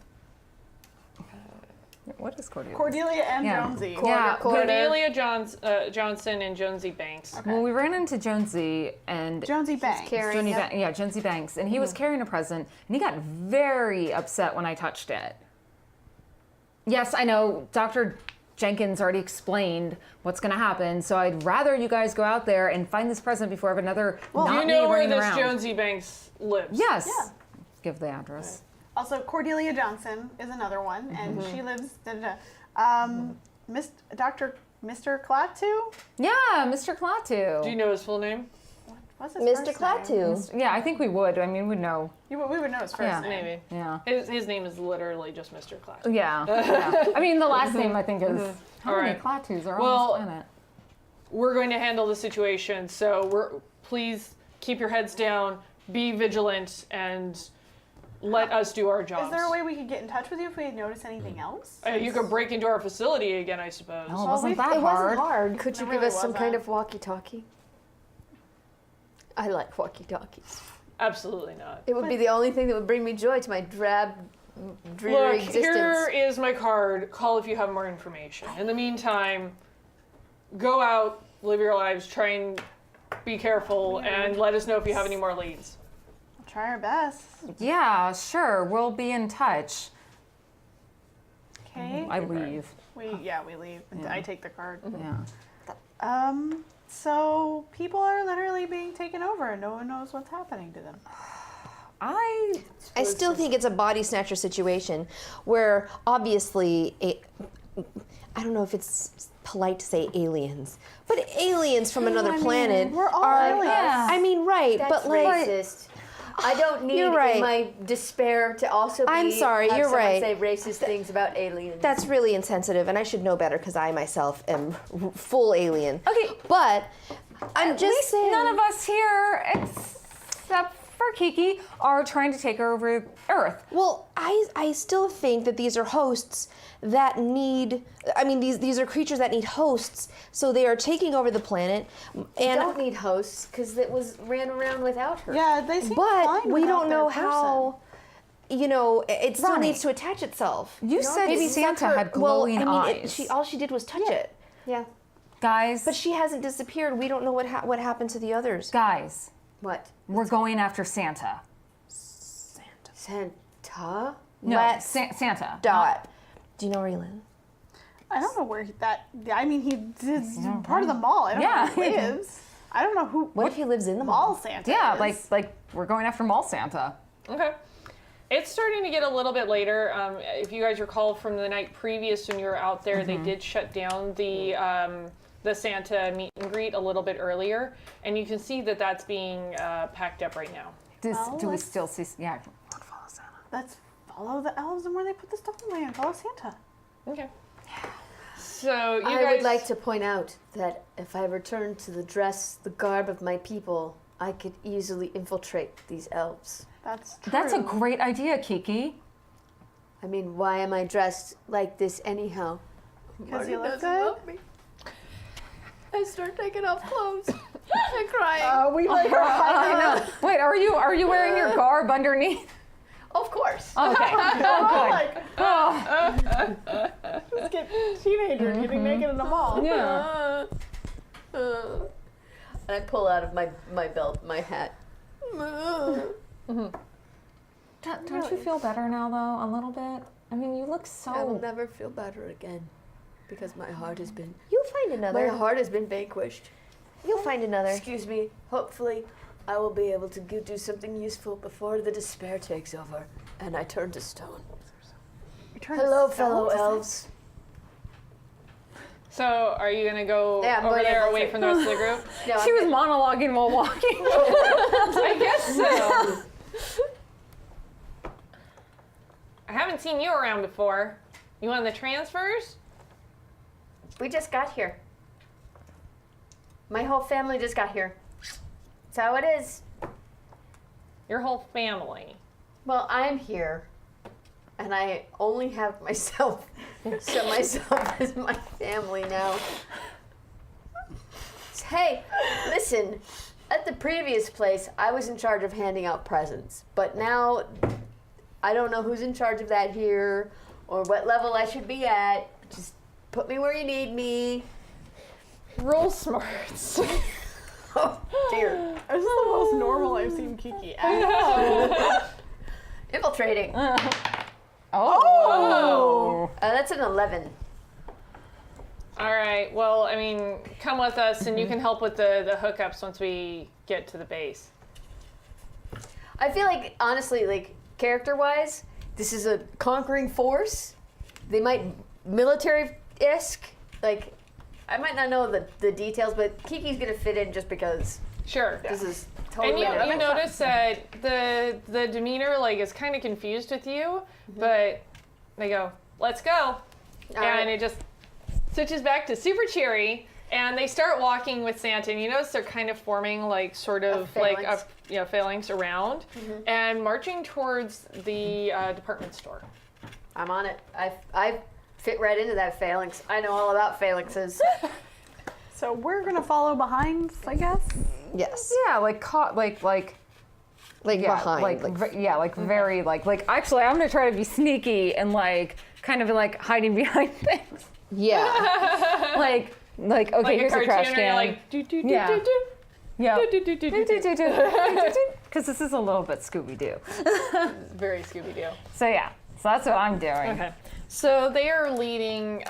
What is Cordelia? Cordelia and Yeah. Jonesy. Yeah, Cordelia Johnson and Jonesy Banks. Well, we ran into Jonesy and Jonesy Banks. carrying Jonesy Banks, and he was carrying a present, and he got very upset when I touched it. Yes, I know, Dr. Jenkins already explained what's going to happen, so I'd rather you guys go out there and find this present before I have another Do not you me know where running this around. Jonesy Banks lives? Yes. Yeah. Give the address. Also, Cordelia Johnson is another one, and she lives. Mr. Klaatu? Yeah, Mr. Klaatu. Do you know his full name? What's his Mr. first name? Klaatu. Yeah, I think we would. I mean, we'd know. We would know his first Yeah. name. Maybe. Yeah. His name is literally just Mr. Clash. Yeah. Yeah. I mean, the last name I think is how All many right. Klaatus are Well, on this planet? We're going to handle the situation, so please keep your heads down, be vigilant, and let us do our jobs. Is there a way we could get in touch with you if we notice anything else? You could break into our facility again, I suppose. No, it wasn't that It hard. wasn't hard. Could you It give really us some kind wasn't. of walkie-talkie? I like walkie-talkies. Absolutely not. It would be the only thing that would bring me joy to my drab, dreary Look, existence. here is my card. Call if you have more information. In the meantime, go out, live your lives, try and be careful, and let us know if you have any more leads. We'll try our best. Yeah, sure. We'll be in touch. Okay. I leave. We leave. I take the card. Yeah. So people are literally being taken over and no one knows what's happening to them. I still think it's a body snatcher situation where obviously, I don't know if it's polite to say aliens, but aliens from another planet we're all are. aliens. Yeah. I mean, right, That's but like. racist. I don't need You're right. in my despair to also I'm sorry, have you're someone right. say racist things about aliens. That's really insensitive, and I should know better because I myself am full alien. Okay. But I'm at just least saying. none of us here, except for Kiki, are trying to take over Earth. Well, I still think that these are hosts that need. I mean, these are creatures that need hosts, so they are taking over the planet. And don't need hosts because it ran around without her. Yeah, they seem but fine we without don't know their how. You know, it still Ronnie, needs to attach itself. You said Maybe Santa suck her- had glowing well, I mean, eyes. all she did was touch it. Yeah. Guys, But she hasn't disappeared. We don't know what happened to the others. guys, What? we're going after Santa. Santa? No, Let's Santa. Dot. Do you know where he lives? I don't know where he's part of the mall. I don't Yeah. know where he lives. I don't know who. What if he lives in the mall mall? Santa Yeah, is. like we're going after Mall Santa. Okay. It's starting to get a little bit later. If you guys recall from the night previous when you were out there, they did shut down the Santa meet and greet a little bit earlier, and you can see that that's being packed up right now. Do we still see? Yeah. Let's follow the elves and where they put the stuff away and follow Santa. Okay. So you I guys would like to point out that if I return to the garb of my people, I could easily infiltrate these elves. That's true. That's a great idea, Kiki. I mean, why am I dressed like this anyhow? Because you look good. I start taking off clothes and crying. We like her I know. Wait, are you wearing your garb underneath? Of course. Okay. Oh, like, just get teenager getting naked in the mall. good. Yeah. And I pull out of my belt my hat. Don't you feel better now, though, a little bit? I mean, you look I will so... never feel better again because my heart has been You'll find another. vanquished. You'll find another. Excuse me. Hopefully, I will be able to do something useful before the despair takes over and I turn to stone. Hello, fellow elves. So, are you gonna go Yeah, I'm over going there to away from the rest of the group? No, She was monologuing while walking. I guess so. I haven't seen you around before. You one of the transfers? We just got here. My whole family just got here. That's how it is. Your whole family. Well, I'm here, and I only have myself, so myself is my family now. Hey, listen, at the previous place, I was in charge of handing out presents, but now I don't know who's in charge of that here, or what level I should be at. Just put me where you need me. Roll smarts. Oh, dear. This is the most normal I've seen Kiki act. Infiltrating. Oh! That's an 11. All right. Well, I mean, come with us, and you can help with the hookups once we get to the base. I feel like, honestly, like, character-wise, this is a conquering force. They might military-esque. Like, I might not know the details, but Kiki's gonna fit in just because Sure. this is And totally. you notice that the demeanor like is kind of confused with you, but they go, "Let's go," and right. it just switches back to super cheery, and they start walking with Santa. And you notice they're kind of forming like sort of like phalanx. a phalanx around, and marching towards the department store. I'm on it. I fit right into that phalanx. I know all about phalanxes. So we're gonna follow behind, I guess. Yes. Yeah, like caught, like yeah, behind. like very, like. Actually, I'm gonna try to be sneaky and like kind of like hiding behind things. Yeah. Like okay, Like here's a a cartoon, trash and can. you're like, do do do Yeah. do do. Yeah. Do, do, do, do, do, do. Because this is a little bit Scooby-Doo. Very Scooby-Doo. So yeah, so that's what I'm doing. Okay. So they are leading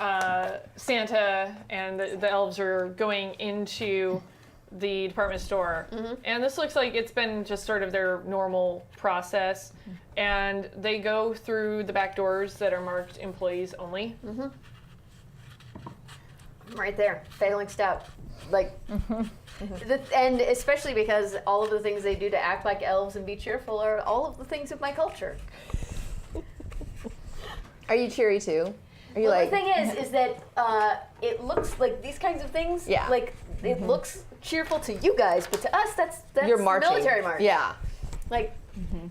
Santa, and the elves are going into the department store. And this looks like it's been just sort of their normal process. And they go through the back doors that are marked employees only. I'm right there, phalanxed out. Like, and especially because all of the things they do to act like elves and be cheerful are all of the things of my culture. Are you cheery too? Are you Well, like? the thing is that it looks like these kinds of things. Yeah. Like it looks cheerful to you guys, but to us, that's You're marching. military march. Yeah. Like,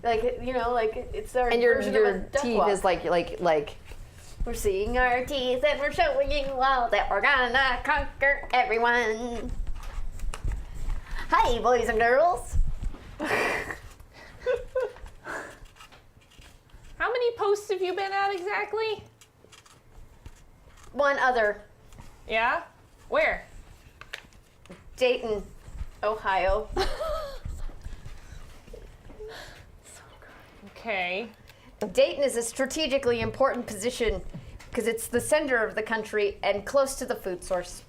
like you know, like it's our And your version of a duck teeth walk. is like. We're seeing our teeth and we're showing you all that we're gonna conquer everyone. Hi, boys and girls. How many posts have you been at exactly? One other, Yeah? Where? Dayton, Ohio. Okay. Dayton is a strategically important position because it's the center of the country and close to the food source.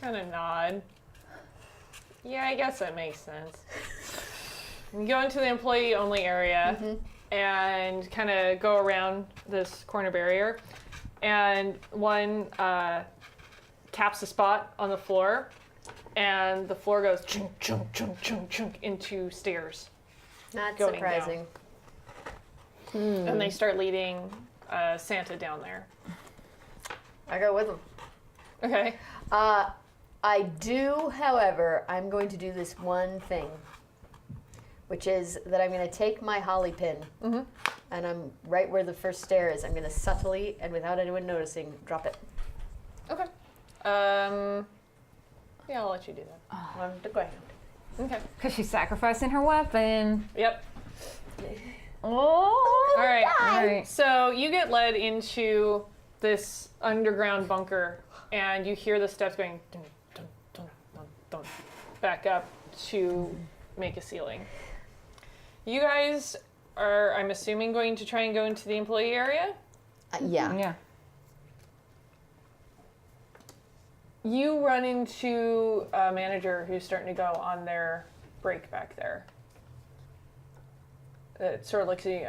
Kind of nod. Yeah, I guess that makes sense. You go into the employee only area and kind of go around this corner barrier, and one taps a spot on the floor, and the floor goes chunk, chunk, chunk, chunk, chunk into stairs. Not Going surprising. And they start leading Santa down there. I go with them. Okay. I do, however, I'm going to do this one thing, which is that I'm going to take my holly pin and I'm right where the first stair is. I'm going to subtly and without anyone noticing drop it. Okay. Yeah, I'll let you do that. On the ground. Okay. Because she's sacrificing her weapon. Yep. Oh. All right. All right. So you get led into this underground bunker, and you hear the steps going dun, dun, dun, dun, dun, back up to make a ceiling. You guys are, I'm assuming, going to try and go into the employee area? Yeah. Yeah. You run into a manager who's starting to go on their break back there. It sort of looks at you.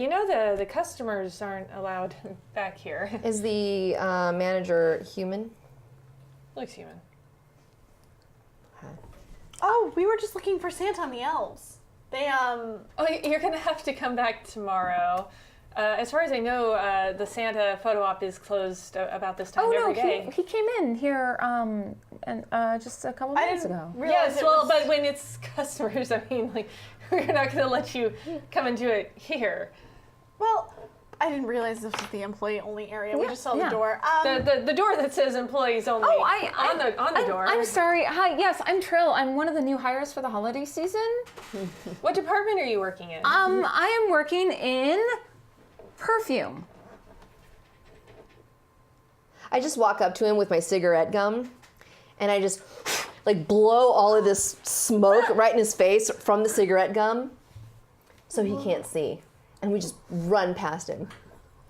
You know the customers aren't allowed back here. Is the manager human? Looks human. Oh, we were just looking for Santa and the elves. They Oh, you're gonna have to come back tomorrow. As far as I know, the Santa photo op is closed about this time every day. he came in here and just a couple minutes ago. Yes, well, but when it's customers, I mean, like, we're not gonna let you come and do it here. Well, I didn't realize this was the employee-only area. We just saw the door. The door that says employees only on the door. I'm sorry. Hi, yes, I'm Trill. I'm one of the new hires for the holiday season. What department are you working in? I am working in perfume. I just walk up to him with my cigarette gum, and I just like blow all of this smoke right in his face from the cigarette gum, so he can't see, and we just run past him,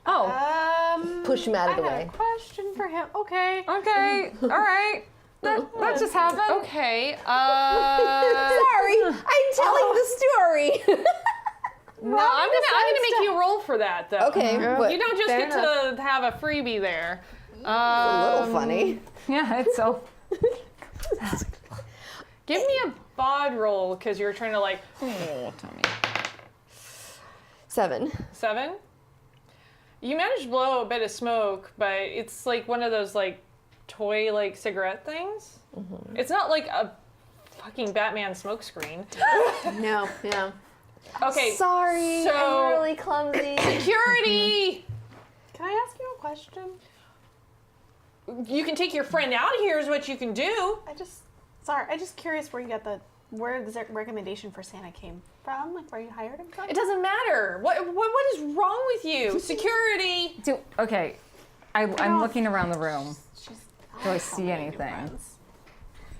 Oh, push him out of the I had way. a question for him. Okay. Okay. All right. That just happened. Okay. Sorry, I'm telling the story. No, I'm gonna make you roll for that though. Okay, what? You don't just Fair get to have a freebie there. a little funny. Yeah, it's so. Give me a bod roll because you're trying to like Oh, Tommy. 7. 7. You managed to blow a bit of smoke, but it's like one of those like toy like cigarette things. Mm-hmm. It's not like a fucking Batman smoke screen. No, yeah. Okay. Sorry, so- I'm really clumsy. Security. Can I ask you a question? You can take your friend out. Here's what you can do. I'm just curious where the recommendation for Santa came from, like where you hired him from. It doesn't matter. What is wrong with you? Security. Okay. I'm looking around the room. Do I see New anything? friends.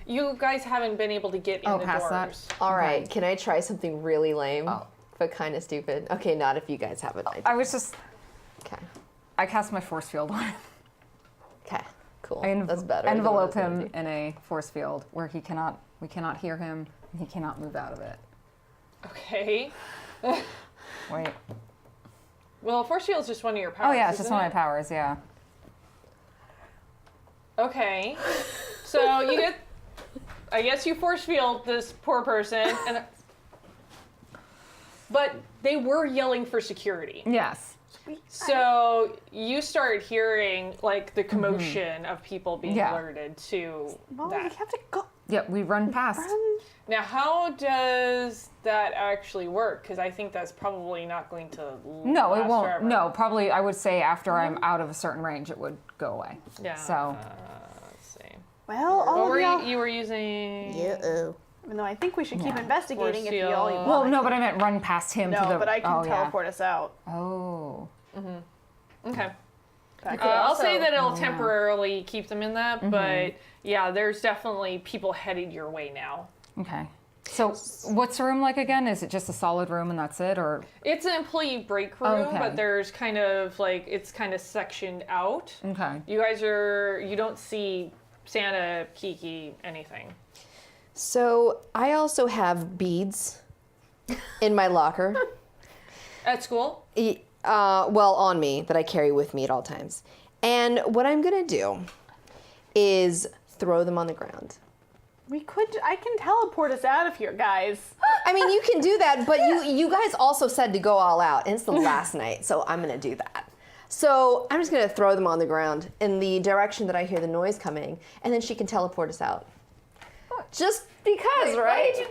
You guys haven't been able to get in the past that? doors. All right, can I try something really lame, Oh. but kind of stupid? Okay, not if you guys have an idea. I was just. Okay, I cast my force field on him. okay, cool. I That's better. than what I envelope was gonna him do. in a force field where we cannot hear him, and he cannot move out of it. Okay. Wait. Well, force field's just one of your powers. Oh yeah, it's just isn't one of it? my powers. Yeah. Okay. So you get. I guess you force field this poor person, but they were yelling for security. Yes. So you start hearing like the commotion of people being Yeah. alerted to Well, that. we have to go. Yeah, we run past. Now, how does that actually work? Because I think that's probably not going to. No, it last won't. forever. No, probably I would say after I'm out of a certain range, it would go away. Yeah. So Let's see. Well, all What of were y'all. you were using? Even though I think we should keep investigating if you Force all you field. want. well, no, but I meant run past him to No, the. but I can oh, yeah. teleport us out. Oh. Okay. Back I'll say also- that it'll temporarily keep them in that, but yeah, there's definitely people headed your way now. Okay. So, what's the room like again? Is it just a solid room and that's it, or? It's an employee break room, Okay. but there's kind of like it's kind of sectioned out. Okay. You don't see Santa, Kiki, anything. So I also have beads in my locker. At school? Well, on me, that I carry with me at all times. And what I'm gonna do is throw them on the ground. I can teleport us out of here, guys. I mean, you can do that, but you guys also said to go all out, and it's the last night, so I'm gonna do that. So I'm just gonna throw them on the ground in the direction that I hear the noise coming, and then she can teleport us out. Just because, right?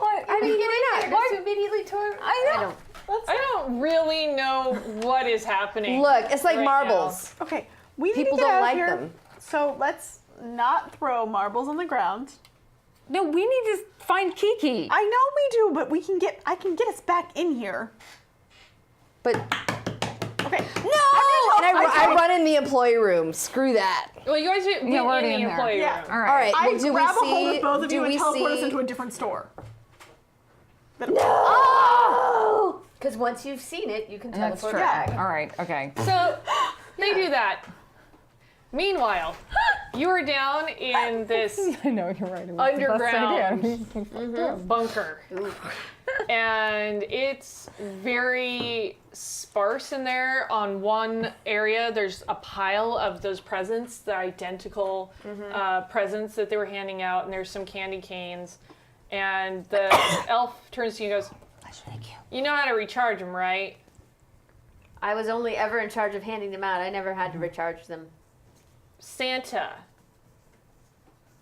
What? I mean, why not? Why- That's immediately torn. I know. I don't really know what is happening. Look, it's like right marbles. Okay, we need People to get don't out of like here. them. So let's not throw marbles on the ground. No, we need to find Kiki. I know we do, but I can get us back in here. But Okay. no! And I run in the employee room. Screw that. Well, you guys should be Yeah, we're in already the in there. employee Yeah. room. All right. All right. I well, do grab we a hold see? of both of do you and we teleport us see? into a different store. Oh! Because once you've seen it, you can That's teleport true. back. All right. Okay. So they do that. Meanwhile, you are down in this I know you're right. underground bunker. And it's very sparse in there. On one area, there's a pile of those presents, the identical presents that they were handing out, and there's some candy canes. And the elf turns to you and goes, "You know how to recharge them, right?" I was only ever in charge of handing them out. I never had to recharge them. Santa.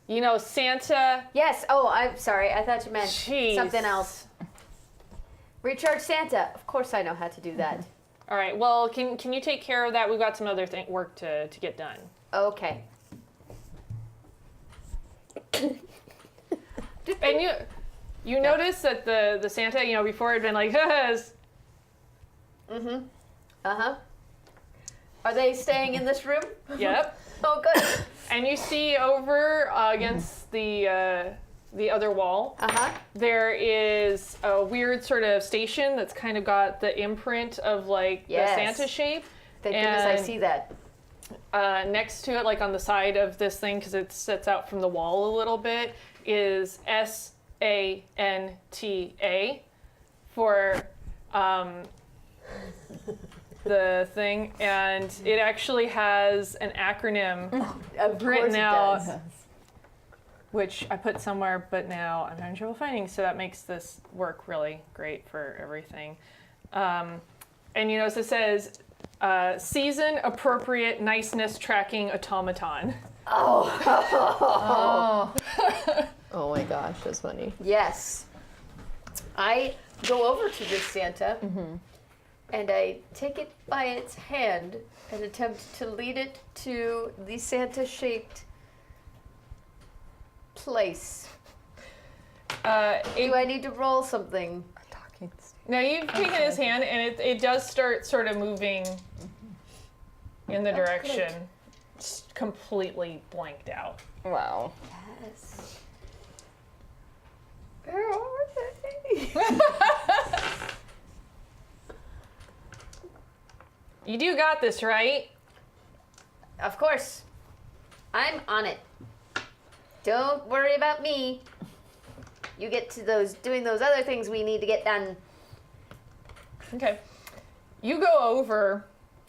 You know, Santa. Yes. Oh, I'm sorry. I thought you meant Jeez. something else. Recharge Santa. Of course I know how to do that. All right. Well, can you take care of that? We've got some other work to get done. Okay. And you notice that the Santa, before had been like, Uh-huh. Are they staying in this room? yep. Oh, good. And you see over against the other wall, Uh-huh. there is a weird sort of station that's kind of got the imprint of like Yes. the Santa shape. Thank goodness I And- see that. Next to it, like on the side of this thing, because it sets out from the wall a little bit, is SANTA for the thing, and it actually has an acronym Of course written it out, does. which I put somewhere, but now I'm having trouble finding, so that makes this work really great for everything. And you notice it says, season appropriate niceness tracking automaton. Oh. Oh my gosh, that's funny. Yes. I go over to this Santa and I take it by its hand and attempt to lead it to the Santa-shaped place. Do I need to roll something? Now you've taken his hand, and it does start sort of moving in the direction. Just completely blanked out. Wow. Yes. Where are they? You do got this, right? Of course. I'm on it. Don't worry about me. You get to doing those other things we need to get done. Okay. You go over,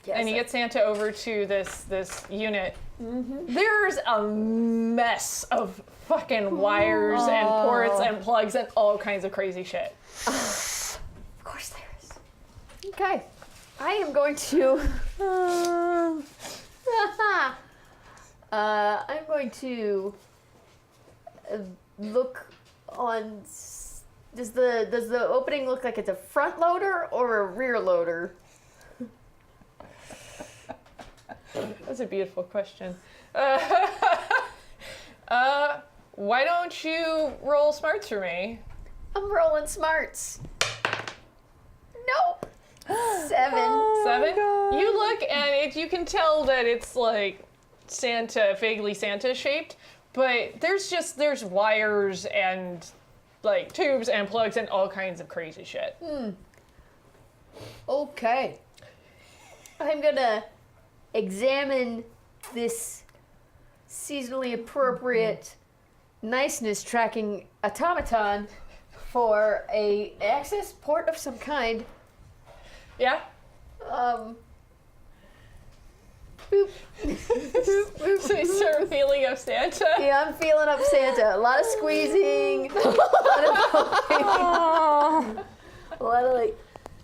Yes, and you I- get Santa over to this unit. There's a mess of fucking wires and ports and plugs and all kinds of crazy shit. Of course there is. Okay. I am going to. I'm going to look on. Does the opening look like it's a front loader or a rear loader? That's a beautiful question. Why don't you roll smarts for me? I'm rolling smarts. Nope. 7. 7? You look and you can tell that it's like Santa, vaguely Santa shaped, but there's wires and like tubes and plugs and all kinds of crazy shit. Okay. I'm gonna examine this seasonally appropriate niceness tracking automaton for a access port of some kind. Yeah? Boop. So you start feeling of Santa? Yeah, I'm feeling up Santa. A lot of squeezing. A lot of like,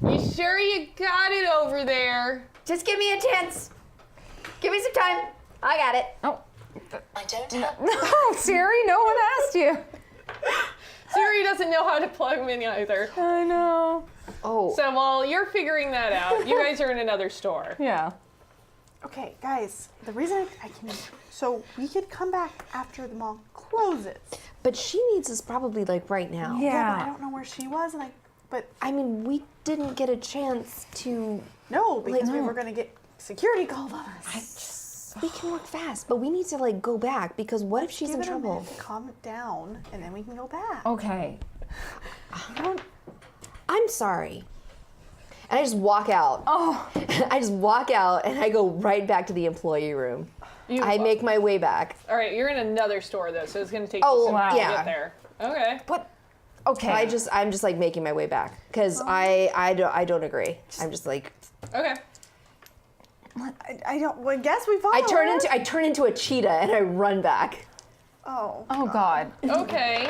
You sure you got it over there? just give me a chance. Give me some time. I got it. Oh. No, Siri, no one asked you. Siri, Harry doesn't know how to plug them in either. I know. Oh. So while you're figuring that out, you guys are in another store. Yeah. Okay, guys, the reason I can... So we could come back after the mall closes. But she needs us probably like right now. Yeah, but I don't know where she was, but I mean, we didn't get a chance to. no, because we no. were going to get security called on us. We can work fast, but we need to like go back because what if she's Give in it a trouble? minute to calm it down, and then we can go back. Okay. I'm sorry. And I just walk out. Oh. I just walk out and I go right back to the employee room. I make my way back. All right, you're in another store though, so it's going to take Oh, you some time yeah. to get there. Okay. But okay. I'm just like making my way back because I don't agree. I'm just like Okay. I don't. Well, I guess we follow. I turn into a cheetah and I run back. Oh. Oh God. Okay.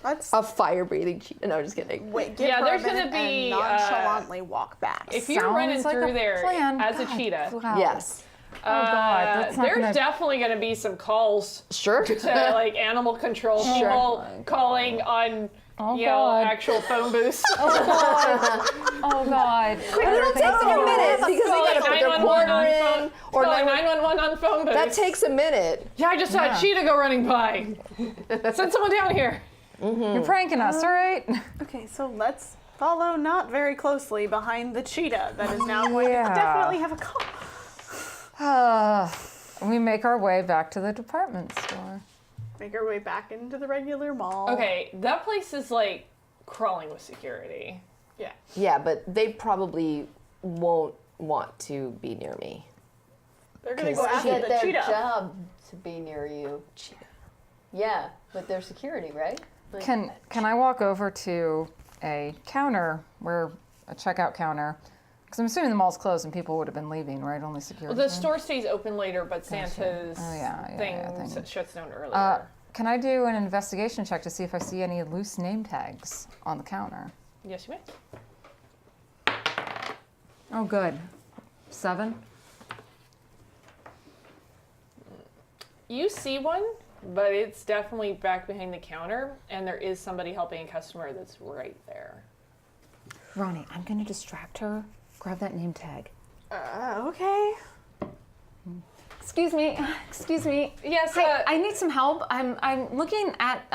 Let's A fire-breathing cheetah. No, just kidding. wait. Give Yeah, her there's a minute gonna be, and nonchalantly walk back. If you're Sounds running like through a there plan. as a God. cheetah, Wow. Yes. Oh God. That's not there's gonna... definitely going to be some calls Sure. to like animal control people calling on God. actual phone booths. Oh God. It'll take a minute because they gotta put their 911 quarter on in. phone. Or Calling 911 on phone booths. that takes a minute. Yeah, I just saw a cheetah go running by. Send someone down here. You're pranking us, all right? Okay, so let's follow not very closely behind the cheetah that is now going to Yeah. definitely have a call. We make our way back to the department store. Make our way back into the regular mall. Okay, that place is like crawling with security. Yeah. Yeah, but they probably won't want to be near me. They're gonna go Because after Get the their cheetah. job to be near you. Yeah, with their security, right? Like, Can I walk over to a counter a checkout counter? Because I'm assuming the mall's closed and people would have been leaving, right? Only security. Well, the store stays open later, but Santa's thing. shuts down earlier. Can I do an investigation check to see if I see any loose name tags on the counter? Yes, you may. Oh, good. 7. You see one, but it's definitely back behind the counter, and there is somebody helping a customer that's right there. Ronnie, I'm gonna distract her. Grab that name tag. Okay. Excuse me. Yes, Hi, I need some help. I'm looking at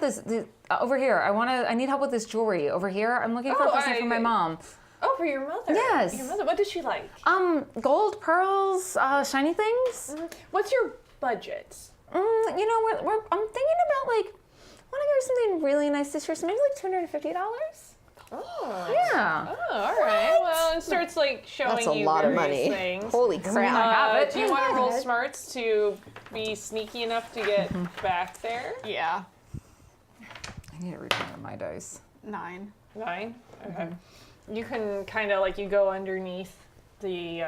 this over here. I need help with this jewelry over here. I'm looking for a present for my mom. Oh, for your mother. Yes. Your mother. What does she like? Gold, pearls, shiny things. What's your budget? I'm thinking about like, I want to get her something really nice this year. So maybe like $250. Oh. Yeah. Oh, all right. Well, it starts like showing That's a you lot of various money. things. Holy crap. Do you want to roll smarts to be sneaky enough to get back there? Yeah. I need to return my dice. 9. 9? Okay. You can kind of like you go underneath the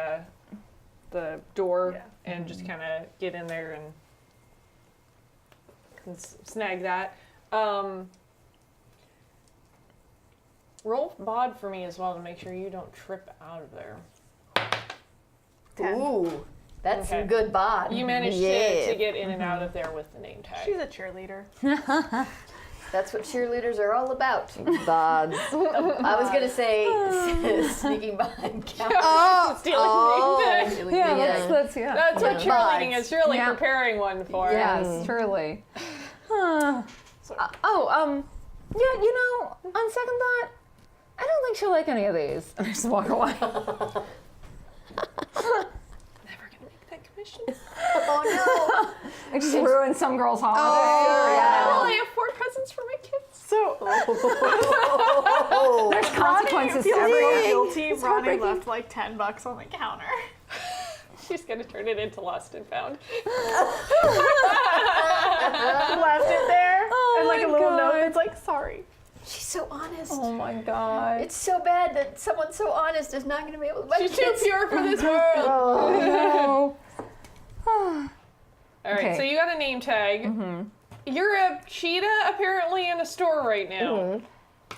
door and just kind of get in there and snag that. Roll bod for me as well to make sure you don't trip out of there. 10. Ooh, that's Okay. some good bod. You managed Yeah. to get in and out of there with the name tag. She's a cheerleader. That's what cheerleaders are all about. Bods. I was gonna say sneaking behind counter. Stealing name tag. Yeah, Yeah. that's That's what cheerleading Bods. is really Yeah. preparing one for. Yes, truly. Yeah, on second thought, I don't think she'll like any of these. And I just walk away. Never gonna make that commission. Oh I just ruined some girl's holiday. I only have 4 presents for my kids. So There's consequences to feels everything. guilty. Ronnie left like $10 on the counter. She's gonna turn it into Lost and Found. Left it there, and like my a little note God. that's like, sorry. no, she's so honest. Oh my god. It's so bad that someone so honest is not going to be able to buy She's too kids. pure for this world. No. All right, Okay. so you got a name tag. You're a cheetah apparently in a store right now.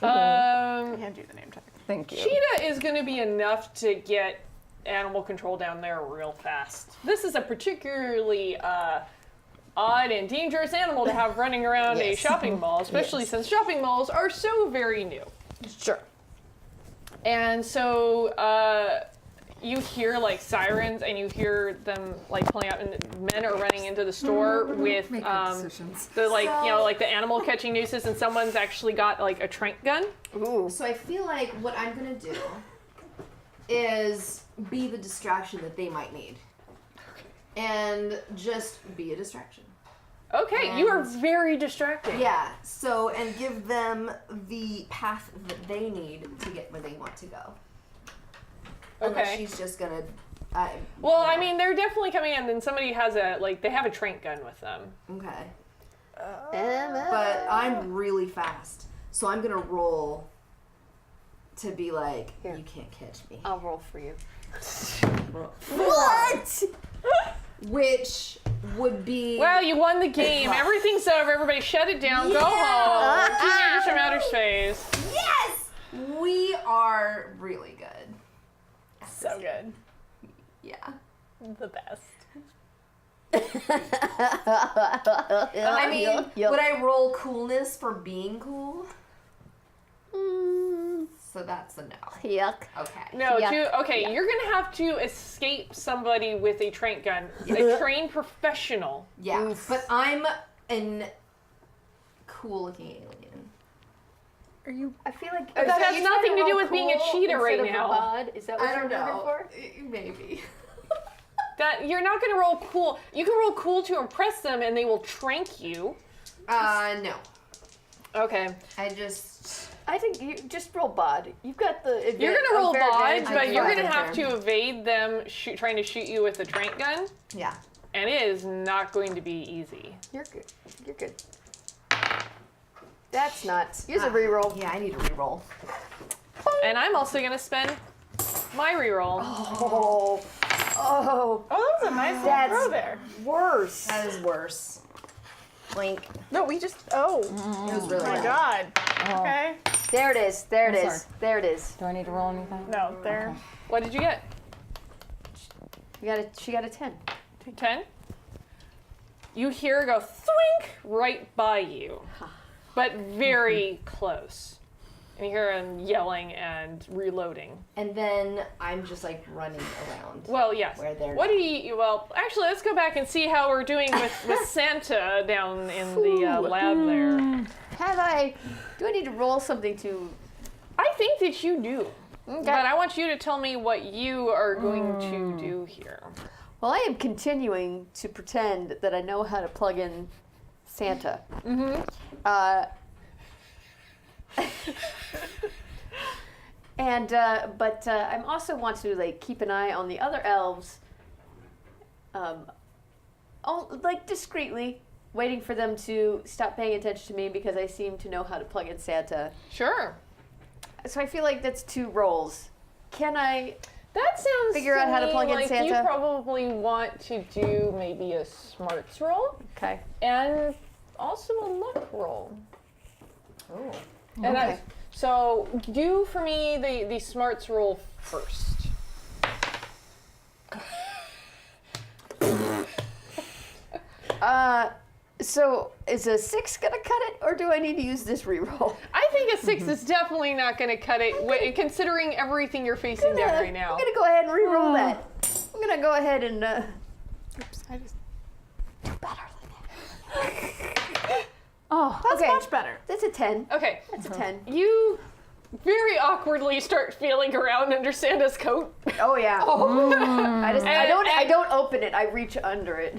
Hand you the name tag. Thank you. Cheetah is going to be enough to get animal control down there real fast. This is a particularly odd and dangerous animal to have running around a Yes. shopping mall, especially since shopping malls are so very new. Sure. And so you hear like sirens, and you hear them like pulling out, and men are running into the store with the like like the animal catching nooses, and someone's actually got like a trank gun. Ooh. So I feel like what I'm gonna do is be the distraction that they might need, and just be a distraction. Okay, you are very distracting. Yeah. So and give them the path that they need to get where they want to go. Unless Okay. she's just gonna. Well, I mean, they're definitely coming in, and somebody has they have a trank gun with them. Okay. But I'm really fast, so I'm gonna roll to be like, you can't catch me. I'll roll for you. What? Which would be. Well, you won the game. Everything's over. Everybody shut it down. Go home. Teenagers from outer space. Yes! We are really good. So good. Yeah. The best. I mean, would I roll coolness for being cool? So that's a no. Yuck. Okay. No, Yeah. okay, you're gonna have to escape somebody with a trank gun. A trained professional. Yeah, but I'm an cool-looking alien. Are you? I feel like That has nothing to do with being a cheetah right now. Bod? Is that what I you're don't looking know. for? Maybe. That you're not gonna roll cool. You can roll cool to impress them, and they will trank you. No. Okay. I think you just roll bod. You've got the. You're gonna roll bodge, but do you're have gonna a have turn. to evade them trying to shoot you with a trank gun, Yeah. and it is not going to be easy. You're good. You're good. That's nuts. Use a reroll. Yeah, I need a reroll. And I'm also gonna spend my reroll. Oh. Oh, that was a nice That's- little throw there. Worse. That is worse. Blink. No, we just. Oh, It was really my bad. God. Okay. There it is. There it I'm is. sorry. There it is. Do I need to roll anything? No, there. What did you get? She got a 10. 10? You hear her go thwink right by you, but very close. And you hear him yelling and reloading. And then I'm just like running around. Well, yes. Where they're What do you? Well, actually, let's go back and see how we're doing with Santa down in the lab there. Do I need to roll something to? I think that you do, but I want you to tell me what you are going to do here. Well, I am continuing to pretend that I know how to plug in Santa. But I'm also want to like keep an eye on the other elves, like discreetly, waiting for them to stop paying attention to me because I seem to know how to plug in Santa. Sure. So I feel like that's 2 rolls. Can I? That sounds Figure out how to me plug in like Santa? You probably want to do maybe a smarts roll Okay. and also a luck roll. Oh. And Okay. so do for me the smarts roll first. So is a 6 gonna cut it, or do I need to use this reroll? I think a 6 is definitely not going to cut it, considering everything you're facing down right now. I'm gonna go ahead and reroll that. I'm gonna go ahead and. Oops, I just. Oh, That's okay. much better. That's a 10. Okay, That's a 10. you very awkwardly start feeling around under Santa's coat. Oh yeah. I And- don't open it. I reach under it.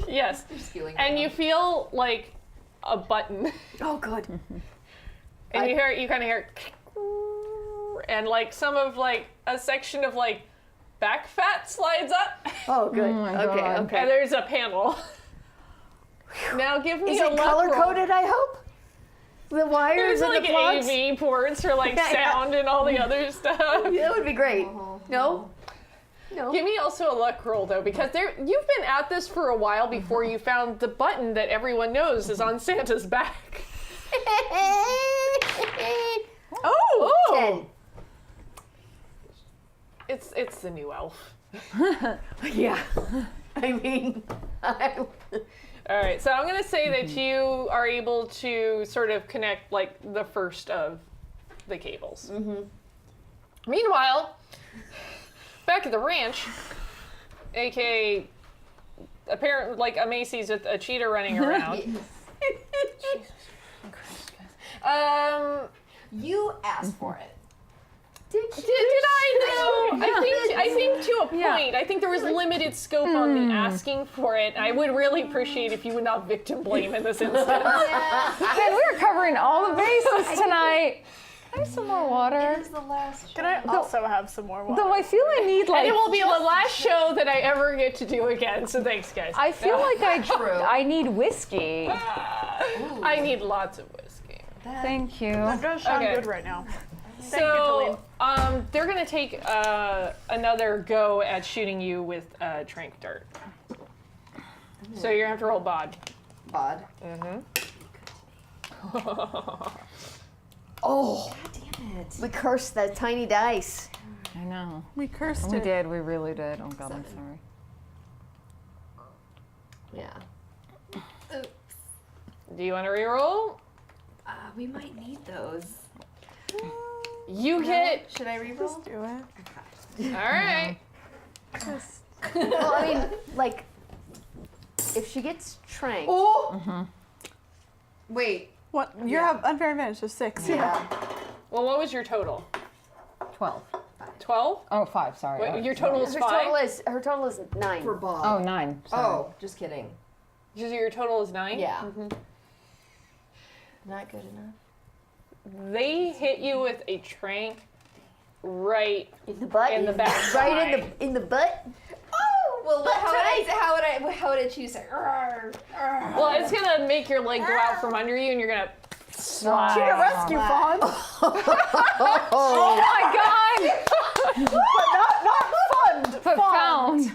Yes. Feeling And you feel like a button. Oh good. And you kind of hear, and like some of like a section of like back fat slides up, Oh good. my Okay. God. Okay. and there's a panel. Now give me Is a it luck color roll. coded? I hope. The wires There's and like the plugs. AV ports for like Yeah, yeah. sound and all the other stuff. That would be great. No. No. Give me also a luck roll though, because you've been at this for a while before you found the button that everyone knows is on Santa's back. Oh! 10. It's the new elf. Yeah. I mean, All right, so I'm gonna say that you are able to sort of connect like the first of the cables. Meanwhile, back at the ranch, aka apparently like a Macy's with a cheetah running around. You asked for it. Did I know? I think to a point. Yeah. I think there was limited scope on the asking for it. I would really appreciate if you would not victim blame in this instance. Man, we're covering all the bases tonight. Can I have some more water? It is the last. Can I also have some more water? Though I feel I need like. And it will be the last show that I ever get to do again. So thanks, guys. I feel like I need whiskey. I need lots of whiskey. Thank you. That does sound Okay. good right now. Thank So they're gonna take another go at shooting you with a trank dart. So you're gonna have to roll bod. Bod. Oh. God damn it. We cursed that tiny dice. I know. We cursed We it. did. We really did. Oh God, I'm sorry. Yeah. Do you want to reroll? We might need those. You get. Should I reroll? Just do it. All right. Just Well, I mean, like, if she gets tranked. Oh. Wait. what? You have unfair advantage, so 6. Yeah. Well, what was your total? 12. 12? Oh, 5. Sorry. Wait, your total is Her 5? total is 9. For Bob. Oh, 9. Sorry. Oh, just kidding. Your total is 9? Yeah. Not good enough. They hit you with a trank right In the butt. in the back. Right in the butt. Oh, well, But how would I choose it? Well, it's gonna make your leg go out from under you, and you're gonna slide. Cheetah rescue fawn. Oh my God! Not fun. But found.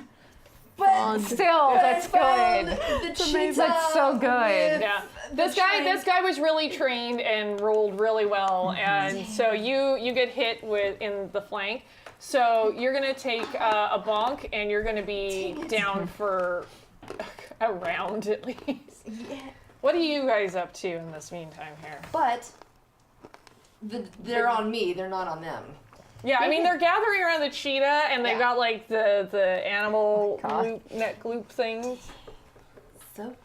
But Still, that's good. the cheetah. That's so good. Yeah. This guy was really trained and rolled really well, and so you get hit in the flank. So you're gonna take a bonk, and you're gonna be down for a round at least. Yeah. What are you guys up to in this meantime here? But they're on me. They're not on them. Yeah, I mean they're gathering around the cheetah, and they've got like the animal neck loop things.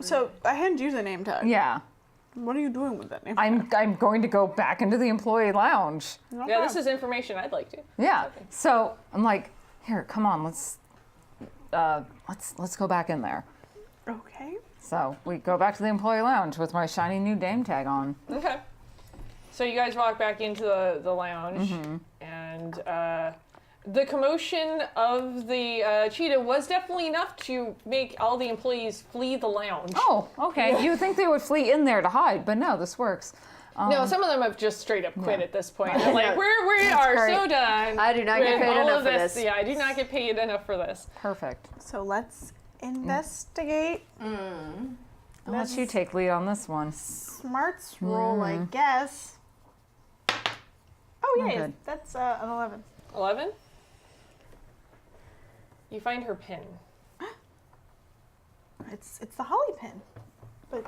So I hand you the name tag. Yeah. What are you doing with that name? I'm going to go back into the employee lounge. Yeah, this is information I'd like to. Yeah. So I'm like, here, come on, let's go back in there. Okay. So we go back to the employee lounge with my shiny new name tag on. Okay. So you guys walk back into the lounge, and the commotion of the cheetah was definitely enough to make all the employees flee the lounge. Oh, okay. You would think they would flee in there to hide, but no, this works. No, some of them have just straight up quit at this point. They're like, we are great. so done. I do not get with paid all enough of for this. this. Yeah, I do not get paid enough for this. Perfect. So let's investigate. I'll let you take lead on this one. Smarts roll, I guess. Oh, yay. good. That's an 11. 11. You find her pin. It's the holly pin. But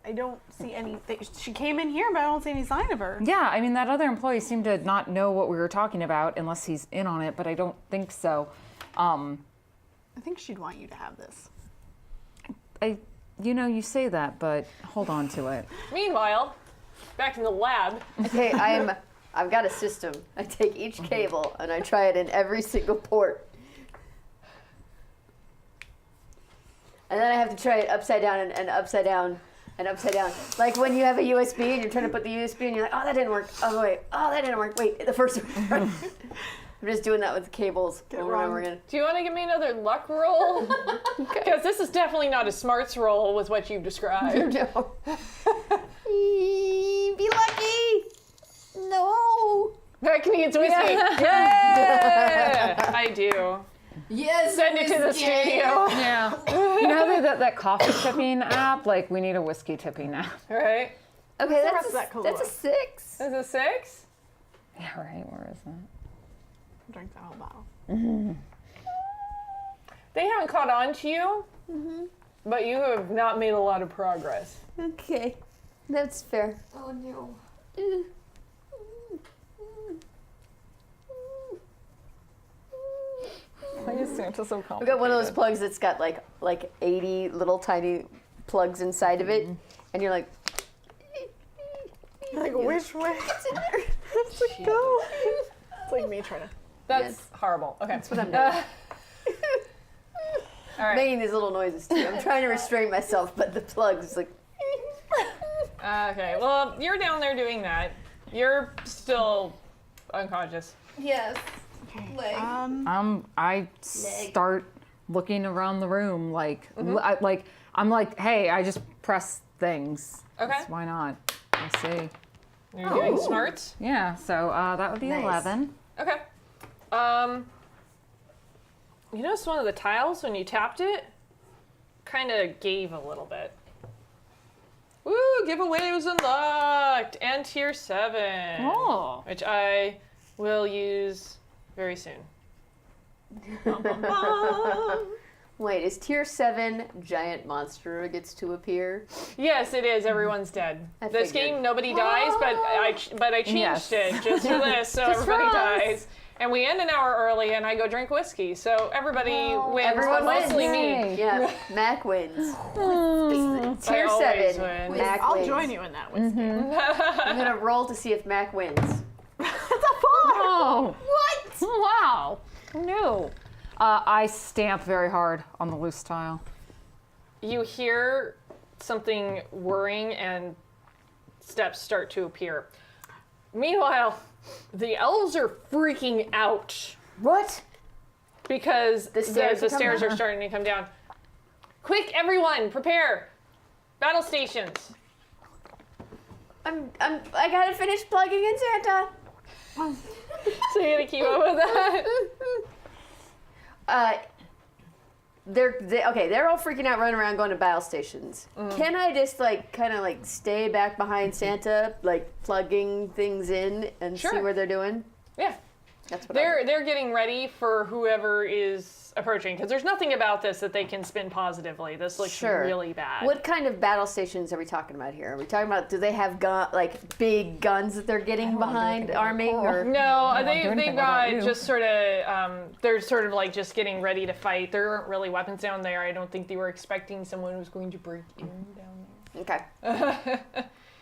I don't see anything. She came in here, but I don't see any sign of her. Yeah, I mean, that other employee seemed to not know what we were talking about unless he's in on it, but I don't think so. I think she'd want you to have this. You say that, but hold on to it. Meanwhile, back in the lab. Okay, I've got a system. I take each cable and I try it in every single port. And then I have to try it upside down and upside down and upside down. Like when you have a USB and you're trying to put the USB and you're like, oh, that didn't work. Oh, wait. Oh, that didn't work. Wait, the first one. I'm just doing that with cables over and over again. Do you want to give me another luck roll? Because this is definitely not a smarts roll with what you've described. No. Be lucky. No. That needs whiskey. Yeah. I do. Yes. Send it to the studio. Yeah. You know that coffee tipping app? Like, we need a whiskey tipping app. Right? Okay, rest that's of that Kahlua? that's a 6. Is it 6? Yeah, right. Where is that? Drink that whole bottle. They haven't caught on to you. but you have not made a lot of progress. Okay, that's fair. Oh no. Why is Santa so I've complicated? got one of those plugs that's got like 80 little tiny plugs inside of it, and you're like, Like, which way? Let's go. It's like me trying to. That's horrible. Okay. that's what I'm doing. All right. Making these little noises too. I'm trying to restrain myself, but the plugs like. Okay. Well, you're down there doing that. You're still unconscious. Yes. Leg. I start looking around the room like, I'm like, hey, I just press things. Okay. So why not? Let's see. You're doing smarts. Yeah, so that would be Nice. 11. Okay. You notice one of the tiles when you tapped it kind of gave a little bit. Woo! Giveaway was unlocked and tier 7, Oh. which I will use very soon. Wait, is tier 7 giant monster gets to appear? Yes, it is. Everyone's dead. I This figured. game, nobody dies, but I changed Yes. it just for this, so Just for everybody us. dies. And we end an hour early, and I go drink whiskey, so everybody wins, everyone but mostly wins. me. Yeah, Mac wins. Tier always 7, win. Mac I'll wins. join you in that whiskey. I'm gonna roll to see if Mac wins. Oh. What? Wow. No. I stamp very hard on the loose tile. You hear something whirring, and steps start to appear. Meanwhile, the elves are freaking out What? because the stairs are stairs coming are starting to come down. Quick, everyone, prepare! Battle stations. I gotta finish plugging in Santa. So you're gonna keep up with that? They're all freaking out, running around, going to battle stations. Can I just kind of stay back behind Santa, plugging things in and see Sure. what they're doing? Yeah. That's what I They're getting ready for whoever is approaching, because there's nothing about this that they can spin positively. This looks Sure. really bad. What kind of battle stations are we talking about here? Are we talking about, do they have big guns that they're getting behind arming? Or No, do anything they've without got you. just sort of, they're sort of just getting ready to fight. There aren't really weapons down there. I don't think they were expecting someone who's going to break in down Okay. there.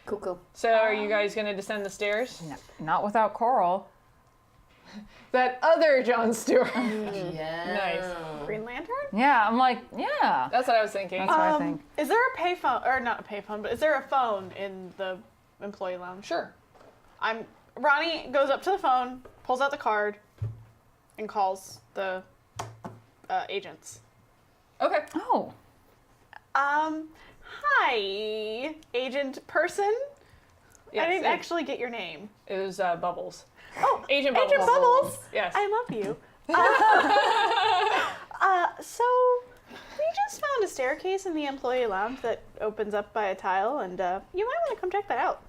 Cool. So are you guys going to descend the stairs? No, not without Coral. That other Jon Stewart. Yeah. Nice. Green Lantern? Yeah, I'm like, yeah. That's what I was thinking. That's what I think. Is there a payphone, or not a payphone, but is there a phone in the employee lounge? Sure. Ronnie goes up to the phone, pulls out the card, and calls the agents. Okay. Oh. Hi, agent person. Yes, I didn't actually get your name. It was Bubbles. Oh, Agent Bubbles. Agent Bubbles. Yes. I love you. So we just found a staircase in the employee lounge that opens up by a tile, and you might want to come check that out.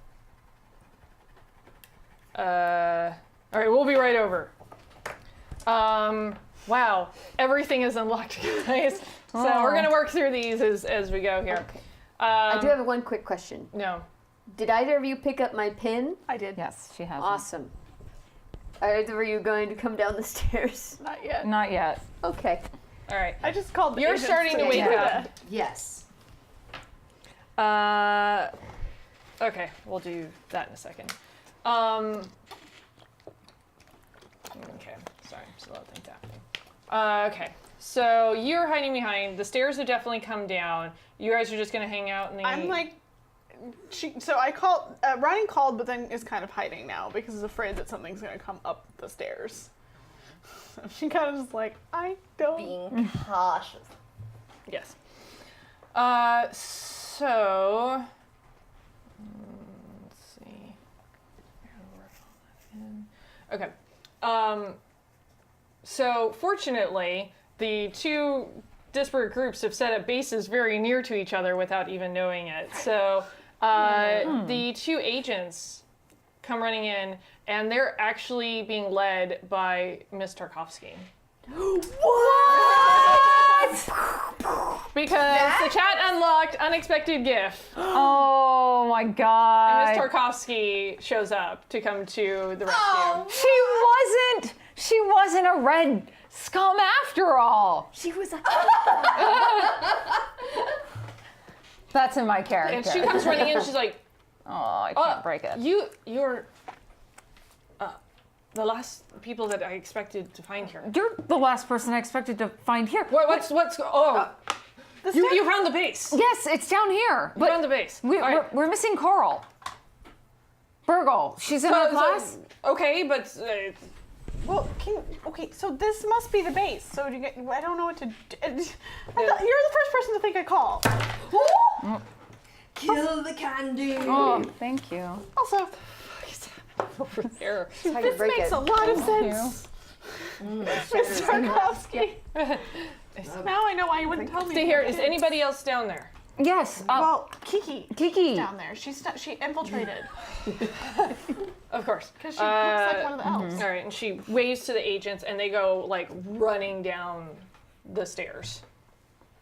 All right, we'll be right over. Wow, everything is unlocked, guys. So we're gonna work through these as we go here. I do have one quick question. No. Did either of you pick up my pin? I did. Yes, she has. Awesome. Are either of you going to come down the stairs? Not yet. Not yet. Okay. All right. I just called the You're agents starting to say wake that. up. Yes. Okay, we'll do that in a second. Okay, sorry, just a lot of things happening. Okay, so you're hiding behind. The stairs have definitely come down. You guys are just gonna hang out in the. I'm so I called, Ronnie called, but then is kind of hiding now because he's afraid that something's going to come up the stairs. So she kind of just I don't. Being cautious. Yes. So. Let's see. Okay. So fortunately, the two disparate groups have set up bases very near to each other without even knowing it. So the two agents come running in, and they're actually being led by Miss Tarkovsky. What? because the chat unlocked unexpected gift. Oh my god. Miss Tarkovsky shows up to come to the rescue. She wasn't a red scum after all. She was a. That's in my character. And she comes running in. She's like, Oh, I can't break it. You're the last people that I expected to find here. You're the last person I expected to find here. What's you found the base. Yes, it's down here. You found the base. We're missing Coral. Burgle. She's in our class. Okay, but Well, so this must be the base. So do you get, I don't know what to do. I thought, you're the first person to think I call. Kill the candy. Oh, thank you. Also, over there. this makes a lot of sense. Miss Tarkovsky. Now I know why you wouldn't tell me. Stay here. Is anybody else down there? Yes. Well, Kiki down there. She infiltrated Of course. because she looks like one of the elves. All right, and she waves to the agents, and they go like running down the stairs,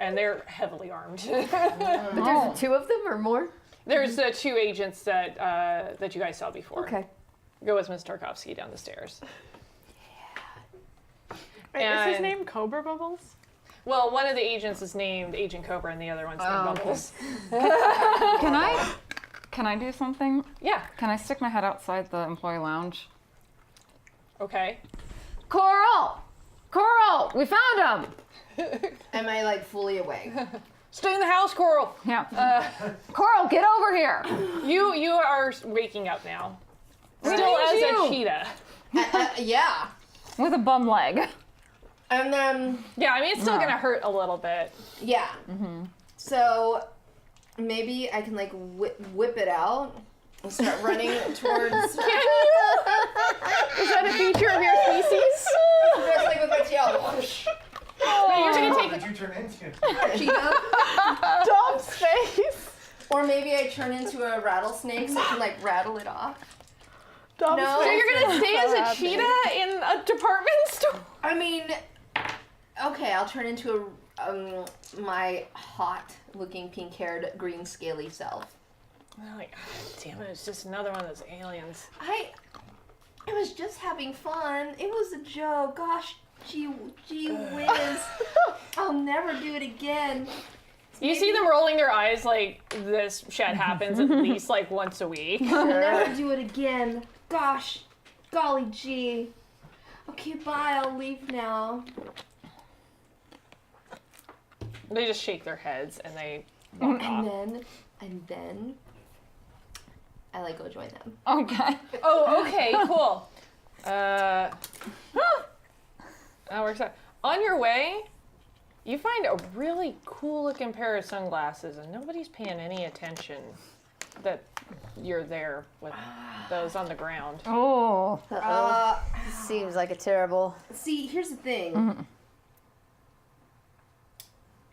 and they're heavily armed. But there's two of them or more? There's the two agents that that you guys saw before. Okay. Go with Miss Tarkovsky down the stairs. Wait, is his And- name Cobra Bubbles? Well, one of the agents is named Agent Cobra, and the other one's named Bubbles. Can I do something? Yeah. Can I stick my head outside the employee lounge? Okay. Coral! We found him! Am I like fully awake? Stay in the house, Coral. Yeah. Coral, get over here! You are waking up now. Still Thank as you. a cheetah. Yeah. With a bum leg. And then, Yeah, I mean it's still gonna hurt a little bit. yeah. So maybe I can like whip it out and start running towards. Is that a feature of your species? Just like with my tail. But you're gonna What take did you turn into? Cheetah. Dump's face. Or maybe I turn into a rattlesnake so I can like rattle it off. Dump's No. face. So you're gonna stay as a happy. cheetah in a department store? I mean, okay, I'll turn into my hot-looking, pink-haired, green, scaly self. I'm like, damn it, it's just another one of those aliens. I was just having fun. It was a joke. Gosh, gee whiz. I'll never do it again. You see them rolling their eyes like this shit happens at least like once a week. I'll never do it again. Gosh, golly gee. Okay, bye. I'll leave now. They just shake their heads and they walk off. And then, I like go join them. Okay. Oh, okay, cool. That works out. On your way, you find a really cool looking pair of sunglasses and nobody's paying any attention that you're there with those on the ground. Oh. Seems like a terrible. See, here's the thing.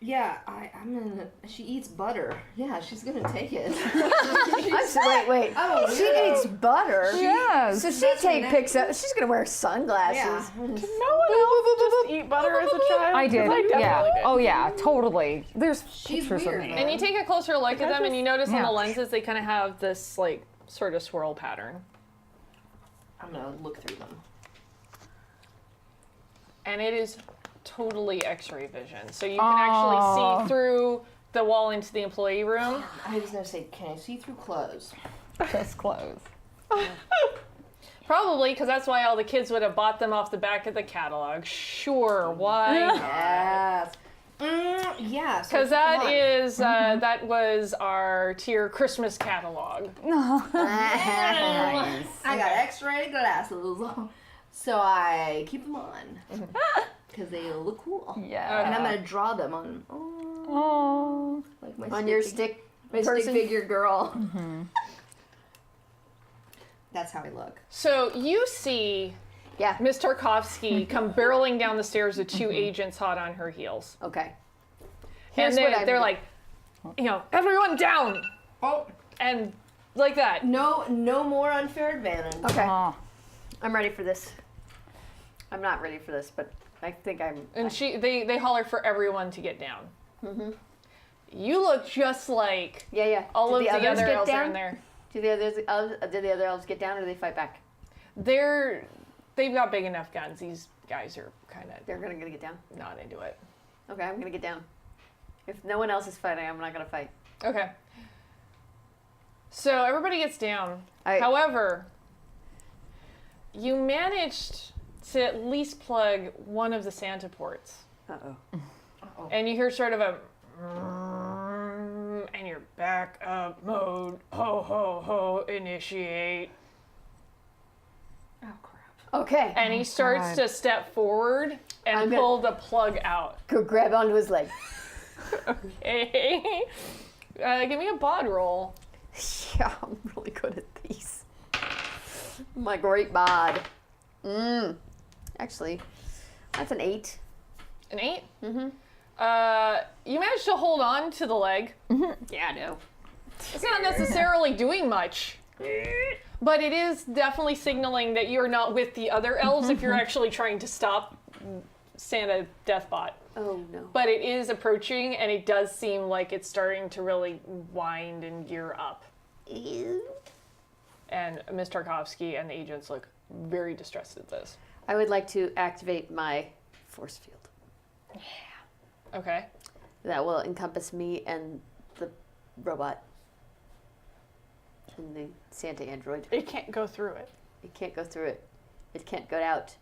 Yeah, I'm gonna. She eats butter. Yeah, she's gonna take it. Wait. Oh, She eats butter. Yes. So she That's her picks up. She's gonna wear sunglasses. Yeah. No one else just eat butter as a child? I did. 'Cause I definitely Yeah. did. Oh yeah, totally. There's She's pictures weird, of me. man. And you take a closer look at them and you notice on Yeah. the lenses they kind of have this like sort of swirl pattern. I'm gonna look through them. And it is totally x-ray vision. So you can actually see through the wall into the employee room. I was gonna say, can I see through clothes? Just clothes. Probably, because that's why all the kids would have bought them off the back of the catalog. Sure, why? Yes. Yeah. so Because come on. that was our tier Christmas catalog. I got X-ray glasses, so I keep them on because they look cool. Yeah. And I'm gonna draw them on. Oh. Like my On your stick. my stick person? figure girl. That's how I look. So you see Yeah. Miss Tarkovsky come barreling down the stairs with two agents hot on her heels. Okay. And Here's what I'm they're gonna- like, everyone down! Oh And like that. no more unfair advantage. Okay. Oh. I'm ready for this. I'm not ready for this, but I think I'm. And they holler for everyone to get down. You look just like Yeah. all of Did the others other get elves are down? in there. Did the other elves get down, or do they fight back? They've got big enough guns. These guys are kind of They're gonna get down. not into it. Okay, I'm gonna get down. If no one else is fighting, I'm not gonna fight. Okay. So everybody gets down. I- However, you managed to at least plug one of the Santa ports. Uh-oh. And you hear sort of a and you're back up mode. Ho ho ho, initiate. Okay. And he starts to step forward and I'm gonna- pull the plug out. Go grab onto his leg. Okay. Give me a bod roll. Yeah, I'm really good at these. My great bod. Actually, that's an 8. An 8? You managed to hold on to the leg. Yeah, I know. It's not necessarily doing much. But it is definitely signaling that you're not with the other elves if you're actually trying to stop Santa Deathbot. Oh no. But it is approaching, and it does seem like it's starting to really wind and gear up. And Ms. Tarkovsky and the agents look very distressed at this. I would like to activate my force field. Okay. That will encompass me and the robot. And the Santa android. It can't go through it. It can't go through it. It can't go out.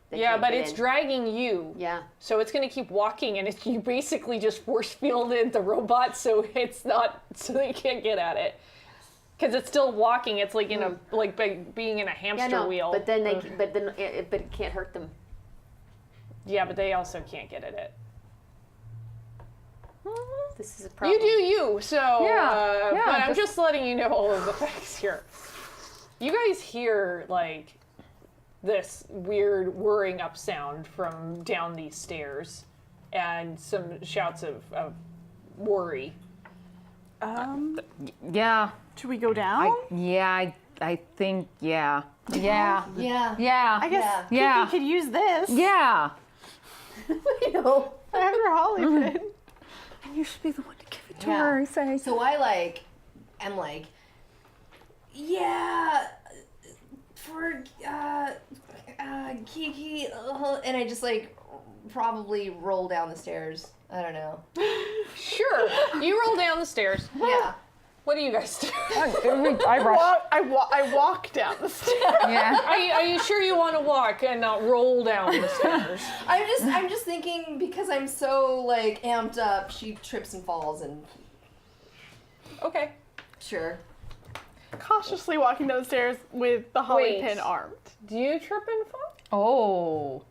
They Yeah, can't but get it's in. dragging you. Yeah. So it's going to keep walking, and you basically just force fielded the robot, so it's not, so they can't get at it. Because it's still walking. It's like in a being in a hamster wheel. But then it can't hurt them. Yeah, but they also can't get at it. This is a problem. You do you. So Yeah, but I'm just- just letting you know all of the facts here. You guys hear like this weird whirring up sound from down these stairs, and some shouts of worry. Yeah. Should we go down? I think, yeah. Yeah. Yeah. Yeah. I guess Yeah. Kiki could use this. Yeah. I know. I have her holly pin. And you should be the one to give it to Yeah. her. Say. So I am like, yeah, for Kiki, and I just probably roll down the stairs. I don't know. Sure. You roll down the stairs. Yeah. What do you guys do? I rush. I walk down the stairs. Yeah. Are you sure you want to walk and not roll down the stairs? I'm just thinking because I'm so amped up. She trips and falls and Okay. sure. Cautiously walking down the stairs with the holly Wait. pin armed. Do you trip and fall? Oh.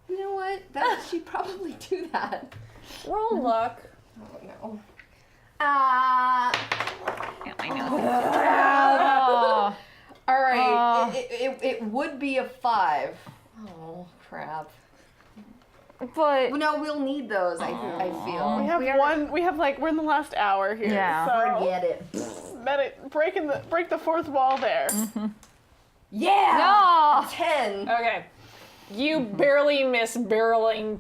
You know what? She'd probably do that. Roll luck. Oh no. I know. All right. It would be a 5. Oh crap. But No, we'll need those. I feel. We're in the last hour here. Yeah. So Forget it. break the fourth wall there. Yeah. no. 10. Okay. You barely miss barreling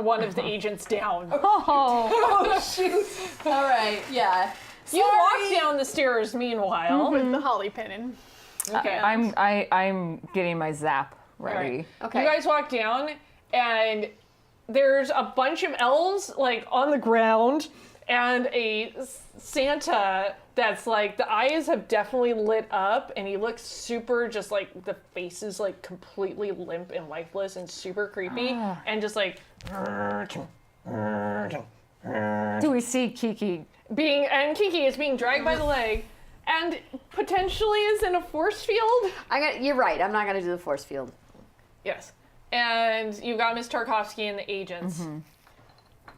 one of the agents down. Oh. Oh shoot. All right. Yeah. You walk down the stairs meanwhile. With the holly pin in. Okay. I'm getting my zap ready. Alright. Okay. You guys walk down, and there's a bunch of elves on the ground, and a Santa that's the eyes have definitely lit up, and he looks super just the face is completely limp and lifeless and super creepy, and just Do we see Kiki? Kiki is being dragged by the leg, and potentially is in a force field. You're right. I'm not gonna do the force field. Yes. And you've got Miss Tarkovsky and the agents.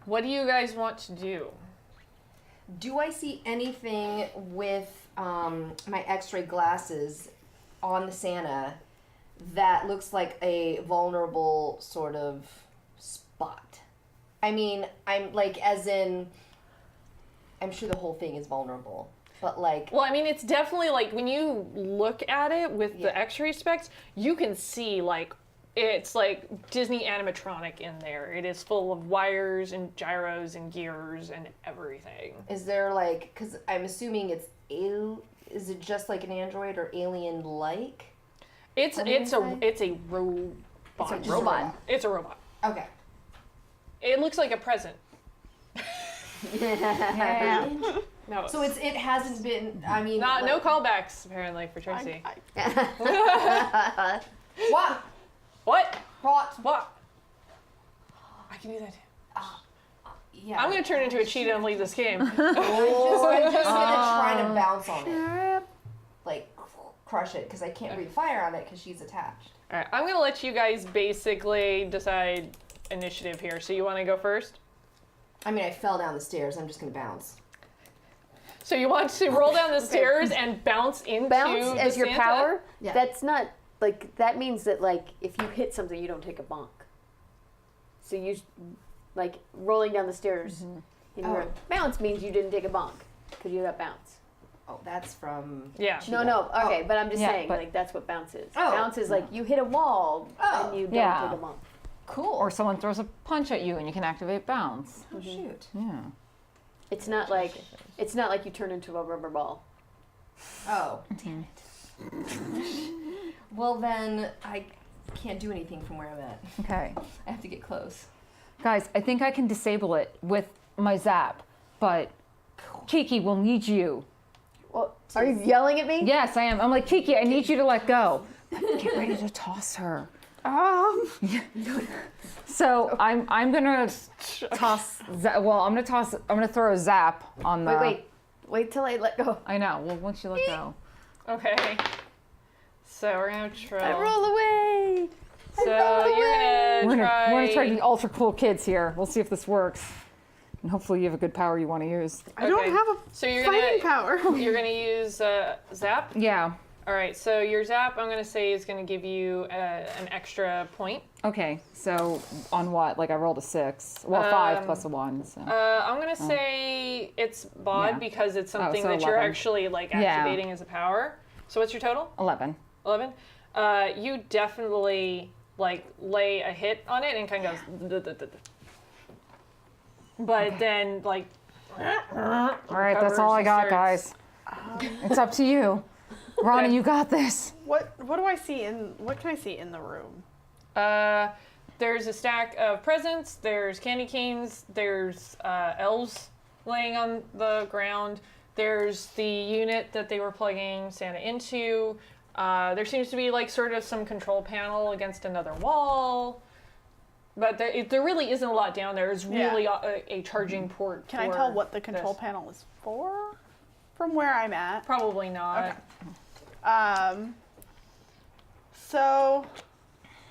What do you guys want to do? Do I see anything with my X-ray glasses on the Santa that looks like a vulnerable sort of spot? I mean, I'm as in, I'm sure the whole thing is vulnerable, but Well, I mean, it's definitely when you look at it with the X-ray specs, you can see it's like Disney animatronic in there. It is full of wires and gyros and gears and everything. Is there like, because I'm assuming it's is it just like an android or alien-like? It's a robot. It's a robot. It's a robot. Okay. It looks like a present. Yeah. No. So it hasn't been. I mean, No callbacks apparently for Tracy. What? What? What? What? I can do that too. Yeah. I'm gonna turn into a cheetah and leave this game. I'm just gonna try to bounce on it, like crush it, because I can't breathe fire on it because she's attached. All right, I'm gonna let you guys basically decide initiative here. So you want to go first? I mean, I fell down the stairs. I'm just gonna bounce. So you want to roll down the stairs and bounce into Bounce the as your Santa? power? Yeah. That's not, like, that means that, like, if you hit something, you don't take a bonk. So you, like, rolling down the stairs in your bounce means you didn't take a bonk because you got bounce. Oh, that's from. Yeah. No, okay, but I'm just Yeah, saying, but- like, that's what bounce is. Oh. Bounce is like you hit a wall and you don't Yeah. take a bonk. Cool. Or someone throws a punch at you and you can activate bounce. Oh shoot. Yeah. It's not like you turn into a rubber ball. Oh. Damn it. Well then, I can't do anything from where I'm at. Okay. I have to get close. Guys, I think I can disable it with my zap, but Kiki will need you. Well, are you yelling at me? Yes, I am. I'm like, Kiki, I need you to let go. Get ready to toss her. So I'm gonna toss. I'm gonna throw a zap on the. Wait till I let go. I know. Well, once you let go. Okay. So we're gonna try. I roll away. So you're gonna try. We're gonna try to be ultra cool kids here. We'll see if this works. And hopefully you have a good power you want to use. I don't Okay. have a So you're fighting gonna power. you're gonna use zap. Yeah. All right. So your zap, I'm gonna say, is gonna give you an extra point. Okay. So on what? Like I rolled a 6. Well, 5 plus a 1. So. I'm gonna say it's bod Yeah. because it's something so that you're 11. actually like Yeah. activating as a power. So what's your total? 11. 11. You definitely like lay a hit on it and kind of goes. But then like. All right, that's all I got, guys. It's up to you. Ronnie, Okay. you got this. What do I see in? What can I see in the room? There's a stack of presents. There's candy canes. There's elves laying on the ground. There's the unit that they were plugging Santa into. There seems to be like sort of some control panel against another wall. But there really isn't a lot down there. It's really a charging port. Can I tell what the control panel is for? From where I'm at. Probably not. Okay. So,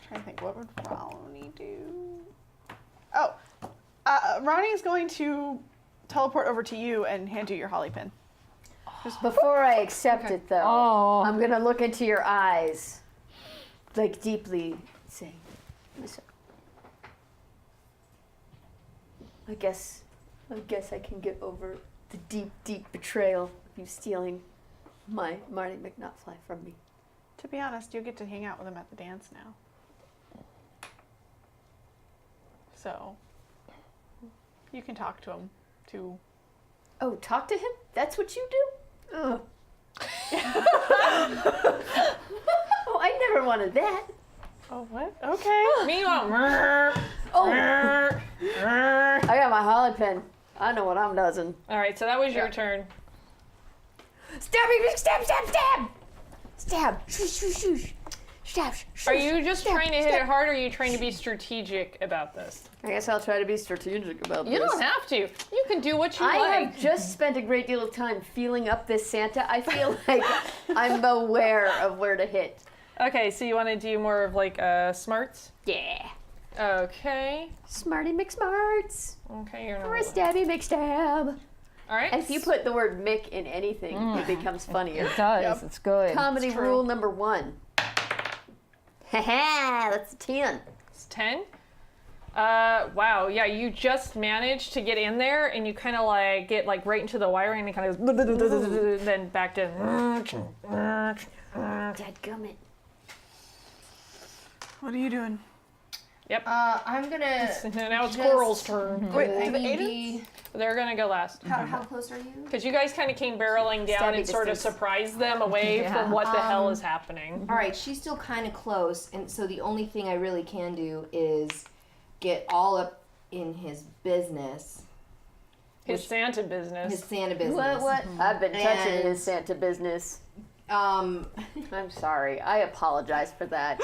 trying to think, what would Ronnie do? Oh, Ronnie's going to teleport over to you and hand you your holly pin. Before I accept it, though, Oh. I'm gonna look into your eyes, like deeply, saying, "Listen, I guess I can get over the deep, deep betrayal of you stealing my Marty McNutfly from me." To be honest, you'll get to hang out with him at the dance now. So, you can talk to him too. Oh, talk to him? That's what you do? Ugh. Oh, I never wanted that. Oh, what? Okay. Meanwhile, I got my holly pin. I know what I'm doing. all right. So that was your turn. Stab me! Stab! Stab! Stab! Stab! Shoosh! Shoosh! Shoosh! Stab! Are you just stab, trying to hit stab. it hard, or are you trying to be strategic about this? I guess I'll try to be strategic about You don't have to. You can do what you I like. have just spent a great deal of time feeling up this Santa. I feel like I'm aware of where to hit. Okay, so you want to do more of like smarts? Yeah. Okay. Smarty McSmarts. Okay, you're Or a not. stabby McStab. All right. And if you put the word Mick in anything, it becomes funnier. It does. It's good. Comedy rule number 1. Ha that's a 10. It's 10. Wow. Yeah, you just managed to get in there, and you kind of like get like right into the wiring, and it kind of goes, then back to. Dadgummit. What are you doing? I'm gonna. Now it's just- Coral's turn. Wait, do the Maybe. They're gonna go last. How close are you? Because you guys kind of came barreling down Stabby and sort of distance. surprised them away from what the hell is happening. All right, she's still kind of close, and so the only thing I really can do is get all up in his business, His Santa business. his Santa business. What? I've been touching And- his Santa business. Um, I'm sorry. I apologize for that.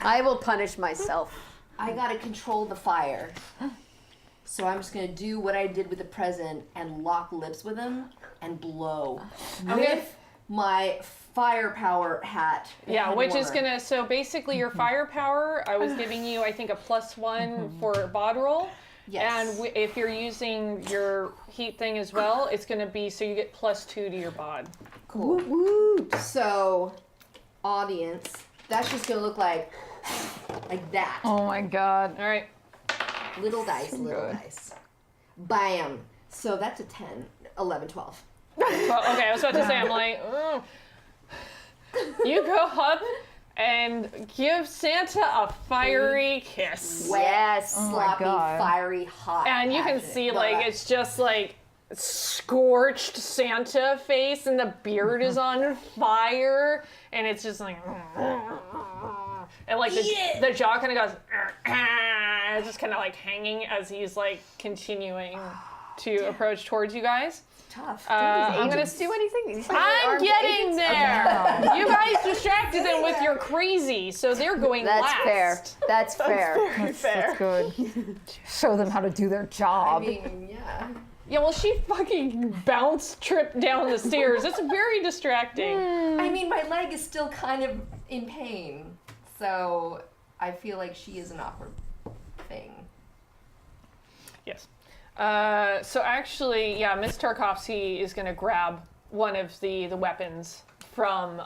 I will punish myself. I gotta control the fire, so I'm just gonna do what I did with the present and lock lips with him and blow with my firepower hat. Yeah, head which is warmer. gonna, so basically your firepower, I was giving you, I think, a +1 for bod roll. Yes. And if you're using your heat thing as well, it's gonna be, so you get +2 to your bod. Cool. So, audience, that's just gonna look like that. Oh my god. All right. Little dice, little dice. Bam. So that's a 10, 11, 12. Well, okay, I was about to say, I'm like, you go up and give Santa a fiery kiss. Wet, Yes. sloppy, God. fiery, hot. And you can passionate. see, like, it's just like scorched Santa face, and the beard is on fire, and it's just like, and like the jaw kind of goes, it's just kind of like hanging as he's like continuing to approach towards you guys. tough. I'm gonna do anything? I'm getting there. You guys distracted them with your crazy, so they're going That's last. fair. That's fair. Very fair. That's good. Show them how to do their I job. mean, yeah. Yeah, well, she fucking tripped down the stairs. It's very distracting. I mean, my leg is still kind of in pain, so I feel like she is an awkward thing. Yes. So actually, yeah, Miss Tarkovsky is going to grab one of the weapons from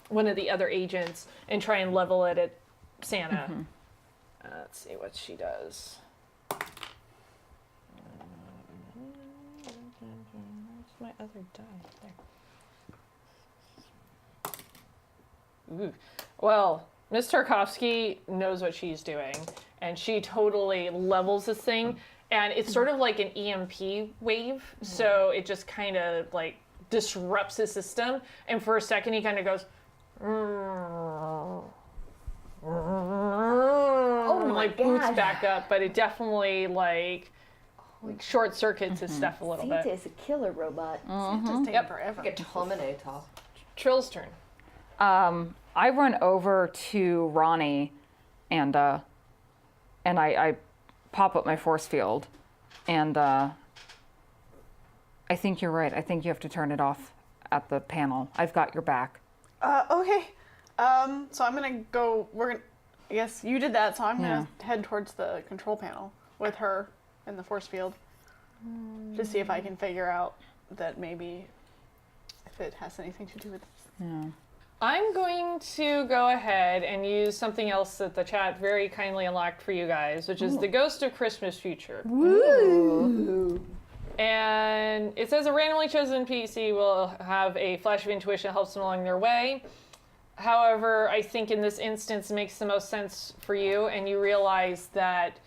one of the other agents and try and level it at Santa. Let's see what she does. Where's my other die? There. Ooh. Well, Miss Tarkovsky knows what she's doing, and she totally levels this thing. And it's sort of like an EMP wave, so it just kind of like disrupts his system. And for a second, he kind of goes, and like boots back up. But it definitely like short circuits his stuff a little Santa bit. is a killer robot. Just taking forever. Like a Terminator. Trill's turn. I run over to Ronnie, and I pop up my force field, and I think you're right. I think you have to turn it off at the panel. I've got your back. Okay. So I'm gonna go. I guess you did that, so I'm gonna head towards the control panel with her in the force field to see if I can figure out that maybe if it has anything to do with this. I'm going to go ahead and use something else that the chat very kindly unlocked for you guys, which is the Ghost of Christmas Future. And it says a randomly chosen NPC will have a flash of intuition that helps them along their way. However, I think in this instance it makes the most sense for you, and you realize that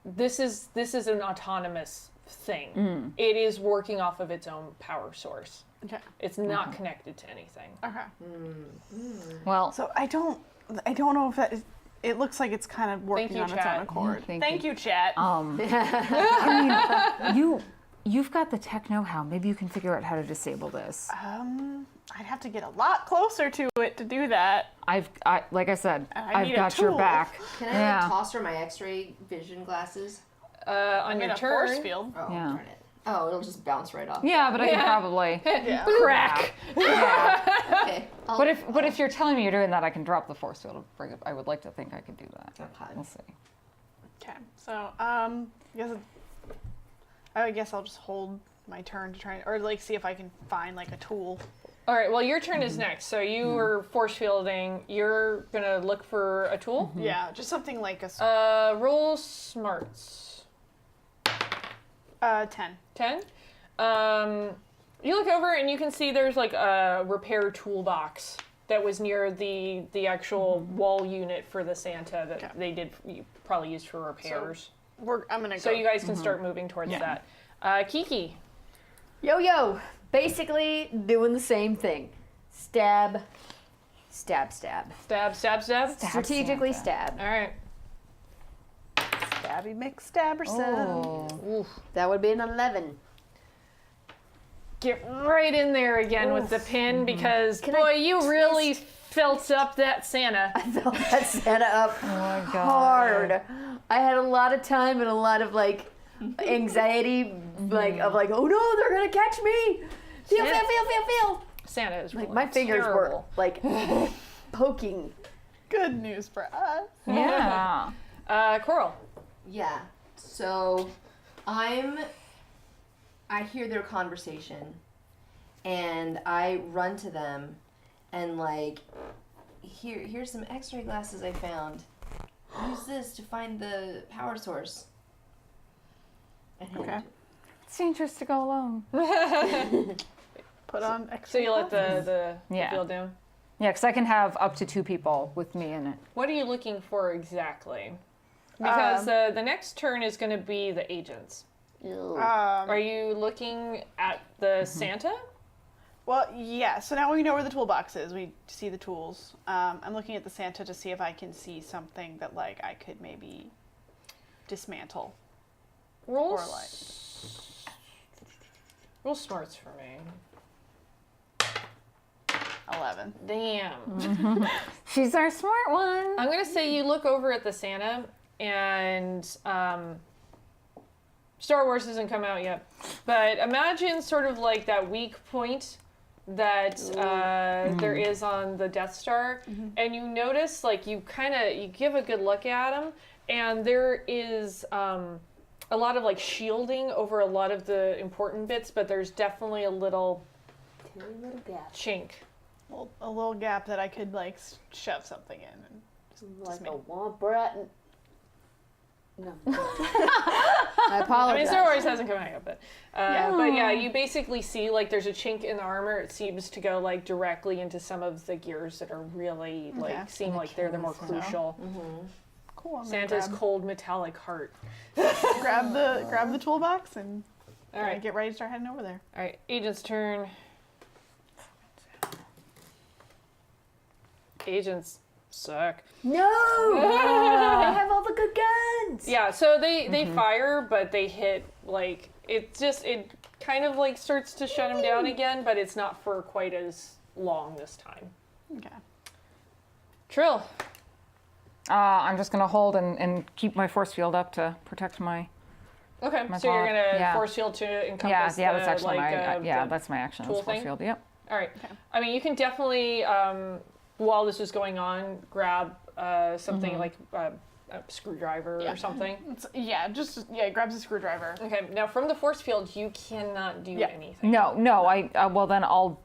this is an autonomous thing. It is working off of its own power source. Okay. It's not connected to anything. Okay. Well, So I don't know if that is. It looks like it's kind of working you, on its chat. own accord. Thank you, chat. I mean, you've got the tech know-how. Maybe you can figure out how to disable this. I'd have to get a lot closer to it to do that. Like I said, I need I've a got your tool. back. Can I Yeah. toss her my X-ray vision glasses? On I'm your in a turn, force field. Oh, Yeah. darn it. Oh, it'll just bounce right off. Yeah, but I can probably. Yeah. crack. Okay. But if you're telling me you're doing that, I can drop the force field. Bring it. I would like to think I could do that. Okay. We'll see. Okay. So I guess I'll just hold my turn to try or like see if I can find like a tool. All right, well, your turn is next. So you were force fielding. You're going to look for a tool. Yeah, just something like a Roll smarts. 10. 10. You look over and you can see there's like a repair toolbox that was near the actual wall unit for the Santa that Okay. they did probably used for repairs. I'm gonna go. So you guys can start moving towards that. Kiki. Yo, basically doing the same thing. Stab, stab, stab. Stab, stab, stab. Strategically Santa. stab. All right. Stabby McStabberson. Oh. That would be an 11. Get right in there again with the pin because, Can boy, I you really felt up that Santa. I felt that Santa up Oh my God. hard. I had a lot of time and a lot of like anxiety, like, oh no, they're gonna catch me. Feel. Santa is Like really my fingers terrible. were like poking. Good news for us. Yeah. Coral. Yeah. So I hear their conversation and I run to them and like here's some x-ray glasses I found. Use this to find the power source. And hand Okay. it to- It's dangerous to go alone. Put on So extra. you let the Yeah. field down. Yeah, because I can have up to 2 people with me in it. What are you looking for exactly? Because the next turn is going to be the agents. Are you looking at the Santa? Well, yeah. So now we know where the toolbox is. We see the tools. I'm looking at the Santa to see if I can see something that like I could maybe dismantle. Roll, Or like- roll smarts for me. 11. Damn. She's our smart one. I'm going to say you look over at the Santa and Star Wars hasn't come out yet. But imagine sort of like that weak point that there is on the Death Star. And you notice like you give a good look at him and there is a lot of like shielding over a lot of the important bits, but there's definitely a little chink. Well, a little gap that I could like shove something in. And Like a dismantle. womp rat. No. I I apologize. mean, Star Wars hasn't come out yet, but Yeah. but yeah, you basically see like there's a chink in the armor. It seems to go like directly into some of the gears that are really like Okay. seem like they're the more crucial. Cool. I'm gonna Santa's cold metallic heart. grab the toolbox and All right, get ready to start heading over there. all right. Agent's turn. Agents suck. No! I have all the good guns! Yeah, so they fire, but they hit like it kind of like starts to shut him down again, but it's not for quite as long this time. Okay. Trill. I'm just going to hold and keep my force field up to protect my... Okay, My so you're thought, gonna yeah. force field to Yeah, encompass yeah, the, that's actually like, the- that's my action. tool Is force thing? field. Yep. All right. Okay. I mean, you can definitely, while this is going on, grab something like a screwdriver or something. Grabs a screwdriver. Okay. Now, from the force field, you cannot do Yeah. anything. No, I well then I'll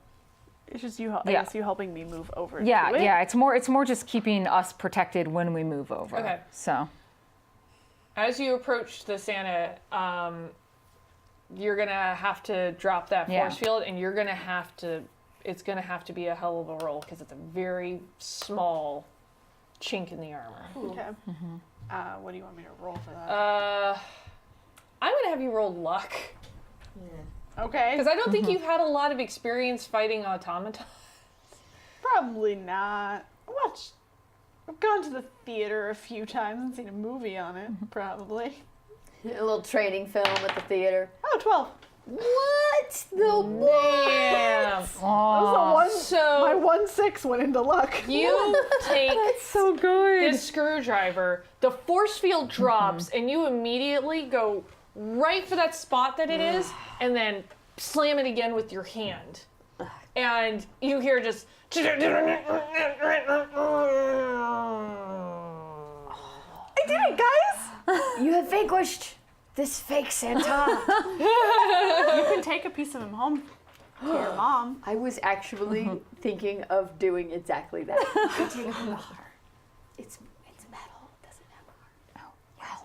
It's just you. I Yeah. guess you helping me move over. yeah, to it. yeah, it's more just keeping us protected when we move over. Okay. So, As you approach the Santa, you're gonna have to drop that Yeah. force field, and you're gonna have to. It's gonna have to be a hell of a roll because it's a very small chink in the armor. Okay. What do you want me to roll for that? I'm gonna have you roll luck Okay. because I don't think you've had a lot of experience fighting automata. Probably not. I've gone to the theater a few times and seen a movie on it. Probably. A little training film at the theater. Oh, 12. What? The Damn. So My 1/6 went into luck. you take so good. this screwdriver, the force field drops, and you immediately go right for that spot that it is, and then slam it again with your hand. And you hear just. I did it, guys! You have vanquished this fake Santa. You can take a piece of him home to your mom. I was actually thinking of doing exactly that. You take it from the heart. It's metal. It doesn't have a heart.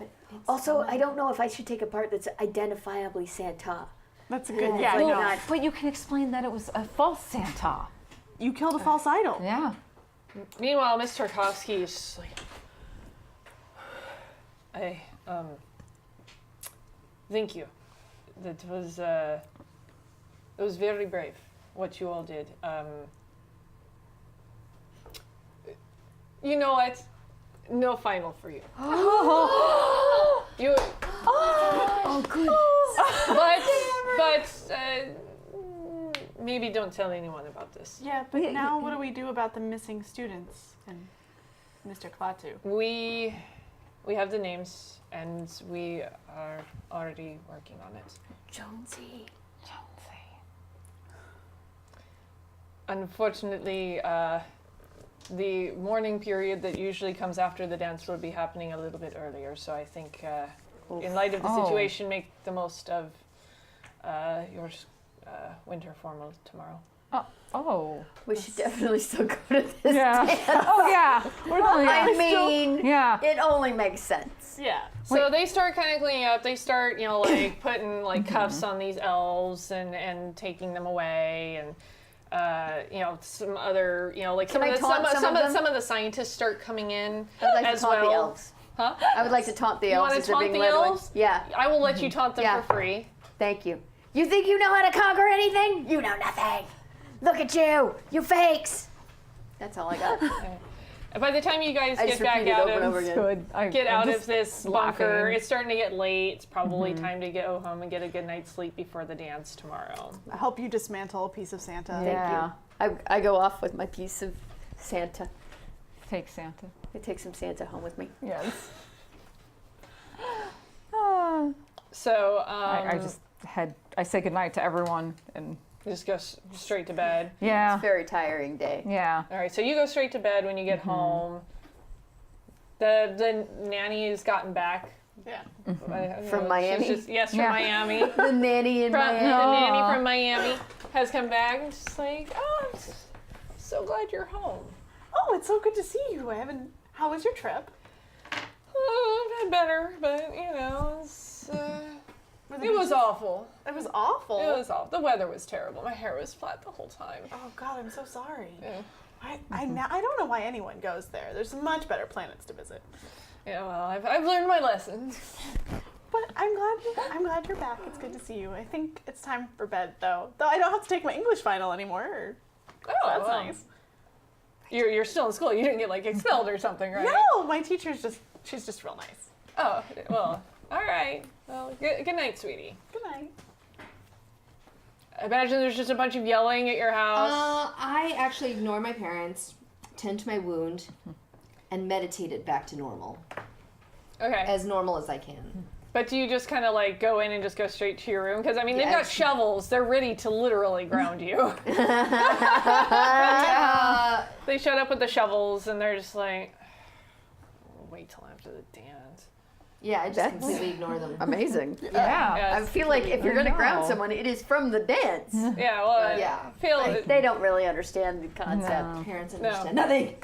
Oh, wow. Also, I don't know if I should take a part that's identifiably Santa. That's a good. Yeah, I well, know. not- But you can explain that it was a false Santa. You killed a false idol. Yeah. Meanwhile, Miss Tarkovsky is just like, thank you. That was, it was very brave, what you all did. You know what? No final for you. You. Oh, good. But maybe don't tell anyone about this. Yeah, but now what do we do about the missing students and Mr. Klaatu? We have the names, and we are already working on it. Jonesy. Unfortunately, the morning period that usually comes after the dance will be happening a little bit earlier. So I think, in light of the situation, make the most of your winter formal tomorrow. Oh. We should definitely still go to this Yeah. dance. Oh yeah. We're going. I mean, Yeah. it only makes sense. Yeah. So they start kind of cleaning up. They start, like putting like cuffs on these elves and taking them away, and some other, like Can I taunt some of the scientists start coming in I would like as to taunt well. the elves. Huh? I would like to taunt the You elves wanna as they're taunt being the led away. elves? Yeah, I will let you taunt them Yeah. for free. thank you. You think you know how to conquer anything? You know nothing. Look at you, you fakes. That's all I got. And by the time you guys I get just back repeat it out over and over of again. Good. get I'm out just of this bunker, laughing. it's starting to get late. It's probably time to go home and get a good night's sleep before the dance tomorrow. I hope you dismantle a piece of Santa. Yeah. I go off with my piece of Santa. Take Santa. I take some Santa home with me. Yes. So I just I say goodnight to everyone and just go straight to bed. yeah. It's a very tiring day. Yeah. All right, so you go straight to bed when you get home. The nanny has gotten back. Yeah. From Miami? Yes, from Yeah. Miami. The nanny in The Miami. nanny from Miami has come back and just like, oh, I'm so glad you're home. Oh, it's so good to see you. How was your trip? Oh, I've had better, but it was awful. It was awful. It was awful. The weather was terrible. My hair was flat the whole time. Oh God, I'm so sorry. Yeah. I don't know why anyone goes there. There's much better planets to visit. Yeah, well, I've learned my lessons. But I'm glad you're back. It's good to see you. I think it's time for bed though. Though I don't have to take my English final anymore. Oh, That's well. nice. You're still in school. You didn't get like expelled or something, right? No, my teacher's she's just real nice. Oh, well, all right. Well, good night, sweetie. Good night. I imagine there's just a bunch of yelling at your house. I actually ignore my parents, tend to my wound, and meditate it back to normal. Okay. As normal as I can. But do you just kind of like go in and just go straight to your room? Because I mean, they've got Yes. shovels. They're ready to literally ground you. They showed up with the shovels and they're just like, wait till after the dance. Yeah, I just That's- completely ignore them. Amazing. Yeah. Yeah, I feel like if you're going to ground know. someone, it is from the dance. yeah, well, Yeah. I feel They don't really understand the concept. No. Parents No. understand nothing.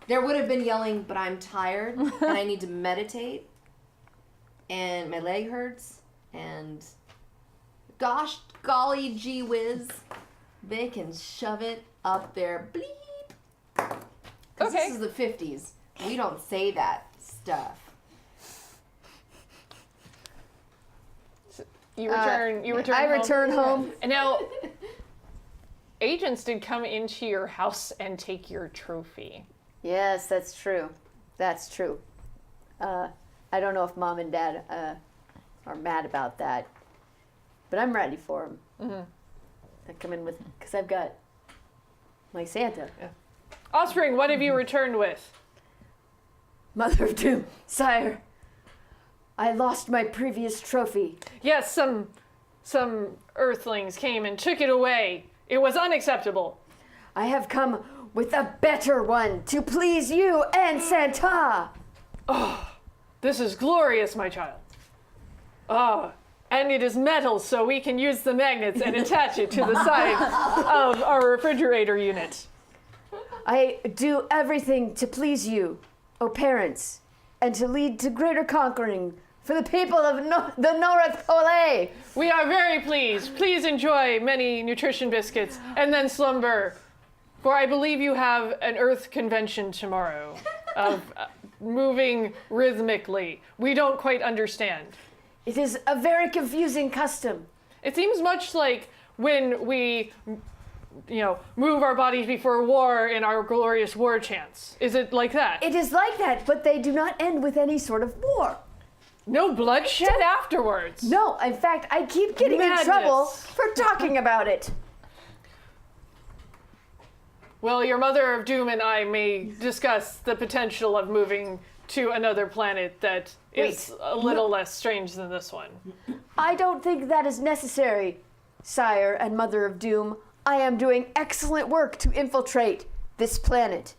There would have been yelling, but I'm tired and I need to meditate. And my leg hurts. And gosh, golly gee whiz, they can shove it up their bleep. 'Cause Okay. This is the 50s. We don't say that stuff. You return. You return. I home. return home. And now, agents did come into your house and take your trophy. Yes, that's true. That's true. I don't know if mom and dad are mad about that, but I'm ready for them. Mm-hmm. I come in with, because I've got my Santa. Offspring, what have you returned with? Mother of Doom, sire, I lost my previous trophy. Yes, some earthlings came and took it away. It was unacceptable. I have come with a better one to please you and Santa. This is glorious, my child. Ah, and it is metal, so we can use the magnets and attach it to the side of our refrigerator unit. I do everything to please you, O parents, and to lead to greater conquering for the people of the North Pole. We are very pleased. Please enjoy many nutrition biscuits and then slumber For I believe you have an Earth convention tomorrow of moving rhythmically. We don't quite understand. It is a very confusing custom. It seems much like when we, move our bodies before war in our glorious war chants. Is it like that? It is like that, but they do not end with any sort of war. No bloodshed afterwards. No, in fact, I keep getting Madness. in trouble for talking about it. Well, your Mother of Doom and I may discuss the potential of moving to another planet that is a little less strange than this one. I don't think that is necessary, Sire and Mother of Doom. I am doing excellent work to infiltrate this planet.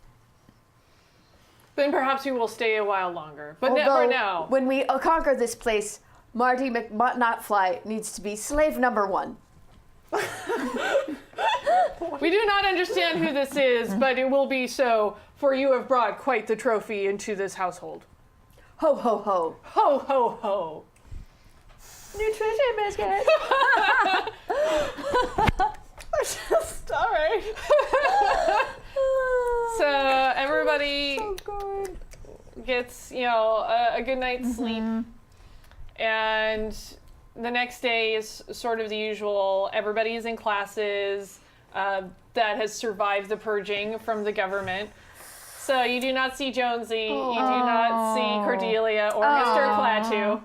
Then perhaps we will stay a while longer. But for Although, now. when we conquer this place, Marty McNotfly needs to be slave number 1. We do not understand who this is, but it will be so, for you have brought quite the trophy into this household. Ho, ho, ho. Ho, ho, ho. Nutrition biscuit. Just, all right. So everybody gets, a good night's sleep. And the next day is sort of the usual. Everybody is in classes that has survived the purging from the government. So you do not see Jonesy, you do not see Cordelia or Mr. Klaatu.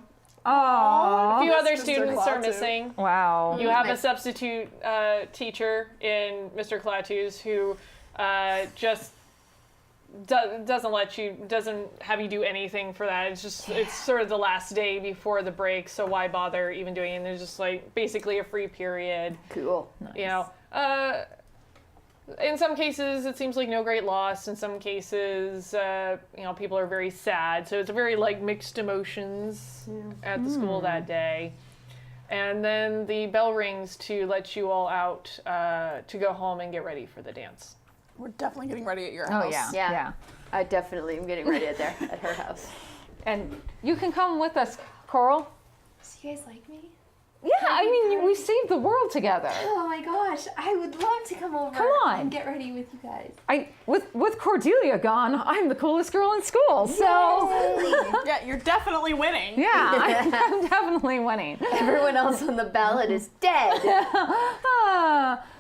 Oh. A few other Mr. students are Klaatu. missing. Wow. You have a substitute teacher in Mr. Klaatu's who just doesn't have you do anything for that. It's sort of the last day before the break, so why bother even doing it? And there's just like basically a free period. Cool. In some cases, it seems like no great loss. In some cases, people are very sad. So it's very like mixed emotions at the school that day. And then the bell rings to let you all out to go home and get ready for the dance. We're definitely getting ready at your Oh, house. yeah. Yeah. I definitely am getting ready at her house. And you can come with us, Coral. So you guys like me? Yeah, I mean, we saved the world together. Oh my gosh, I would love to come over Come on. and get ready with you guys. With Cordelia gone, I'm the coolest girl in school. So Yeah, you're definitely winning. yeah, I'm definitely winning. Everyone else on the ballot is dead.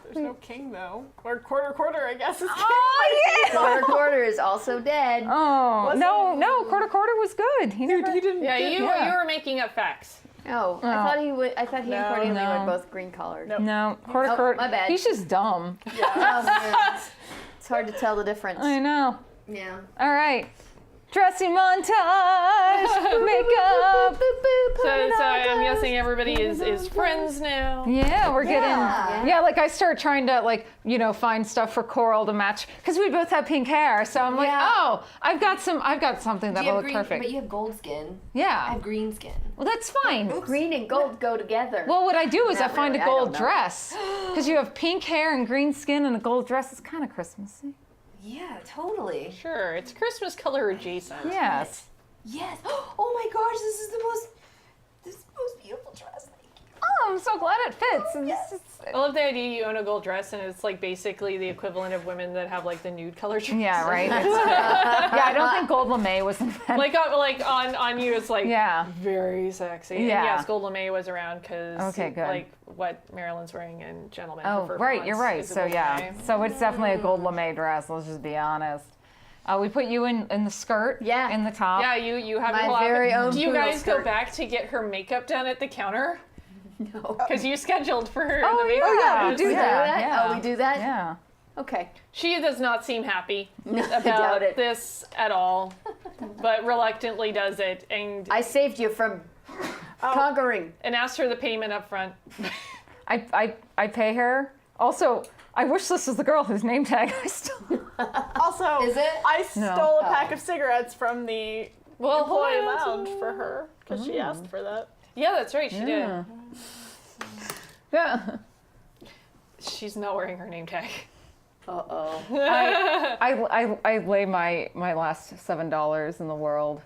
There's no king, though. Or quarter, I guess, is king. Oh yeah. Quarter is also dead. Oh no, quarter was good. He never. He didn't. Yeah, you Yeah. were making up facts. Oh, I thought he would. I thought he and Cordelia no. were both green collared. Nope. No, quarter. my bad. He's just dumb. It's hard to tell the difference. I know. Yeah. All right. Dressing montage, makeup. So I'm guessing everybody is friends now. Yeah, we're getting. Yeah, like I start trying to find stuff for Coral to match because we both have pink hair. So I'm like, Yeah. oh, I've got something You that'll have look green, perfect. but you have gold skin. I Yeah. have green skin. Well, that's fine. Green and gold go together. Well, what I do is I Not find really, a I don't gold know. dress because you have pink hair and green skin and a gold dress. It's kind of Christmassy. Yeah, totally. Sure, it's Christmas color adjacent. Yes. Yes. Oh my gosh, this is the most beautiful dress. Thank you. Oh, I'm so glad it fits. And this is- I love the idea you own a gold dress and it's like basically the equivalent of women that have like the nude color dress. yeah, right. Yeah, I don't think gold lame was invented. Like on you, it's like Yeah. very sexy. And Yeah. yes, gold lame was around because Okay, good. like what Marilyn's wearing in Gentlemen. Oh, Prefer right, Blondes you're right. is a So gold yeah, lame. so it's definitely a gold lame dress. Let's just be honest. We put you in the skirt. Yeah. In the top. Yeah, you have My your whole very outfit. own Do you poodle guys go skirt. back to get her makeup done at the counter? No. Because you scheduled for her Oh, the makeup. yeah, we artist. do that. that? Yeah. Oh, we do that? Yeah. Okay. She does not seem happy I about doubt it. this at all, but reluctantly does it and I saved you from conquering. asked her the payment up front. I pay her. Also, I wish this was the girl whose name tag I stole. Also, Is it? I stole a pack of cigarettes from the employee hold on. lounge for her because she asked for that. Yeah, that's right, she Yeah. did. She's not wearing her name tag. Uh-oh. I lay my last $7 in the world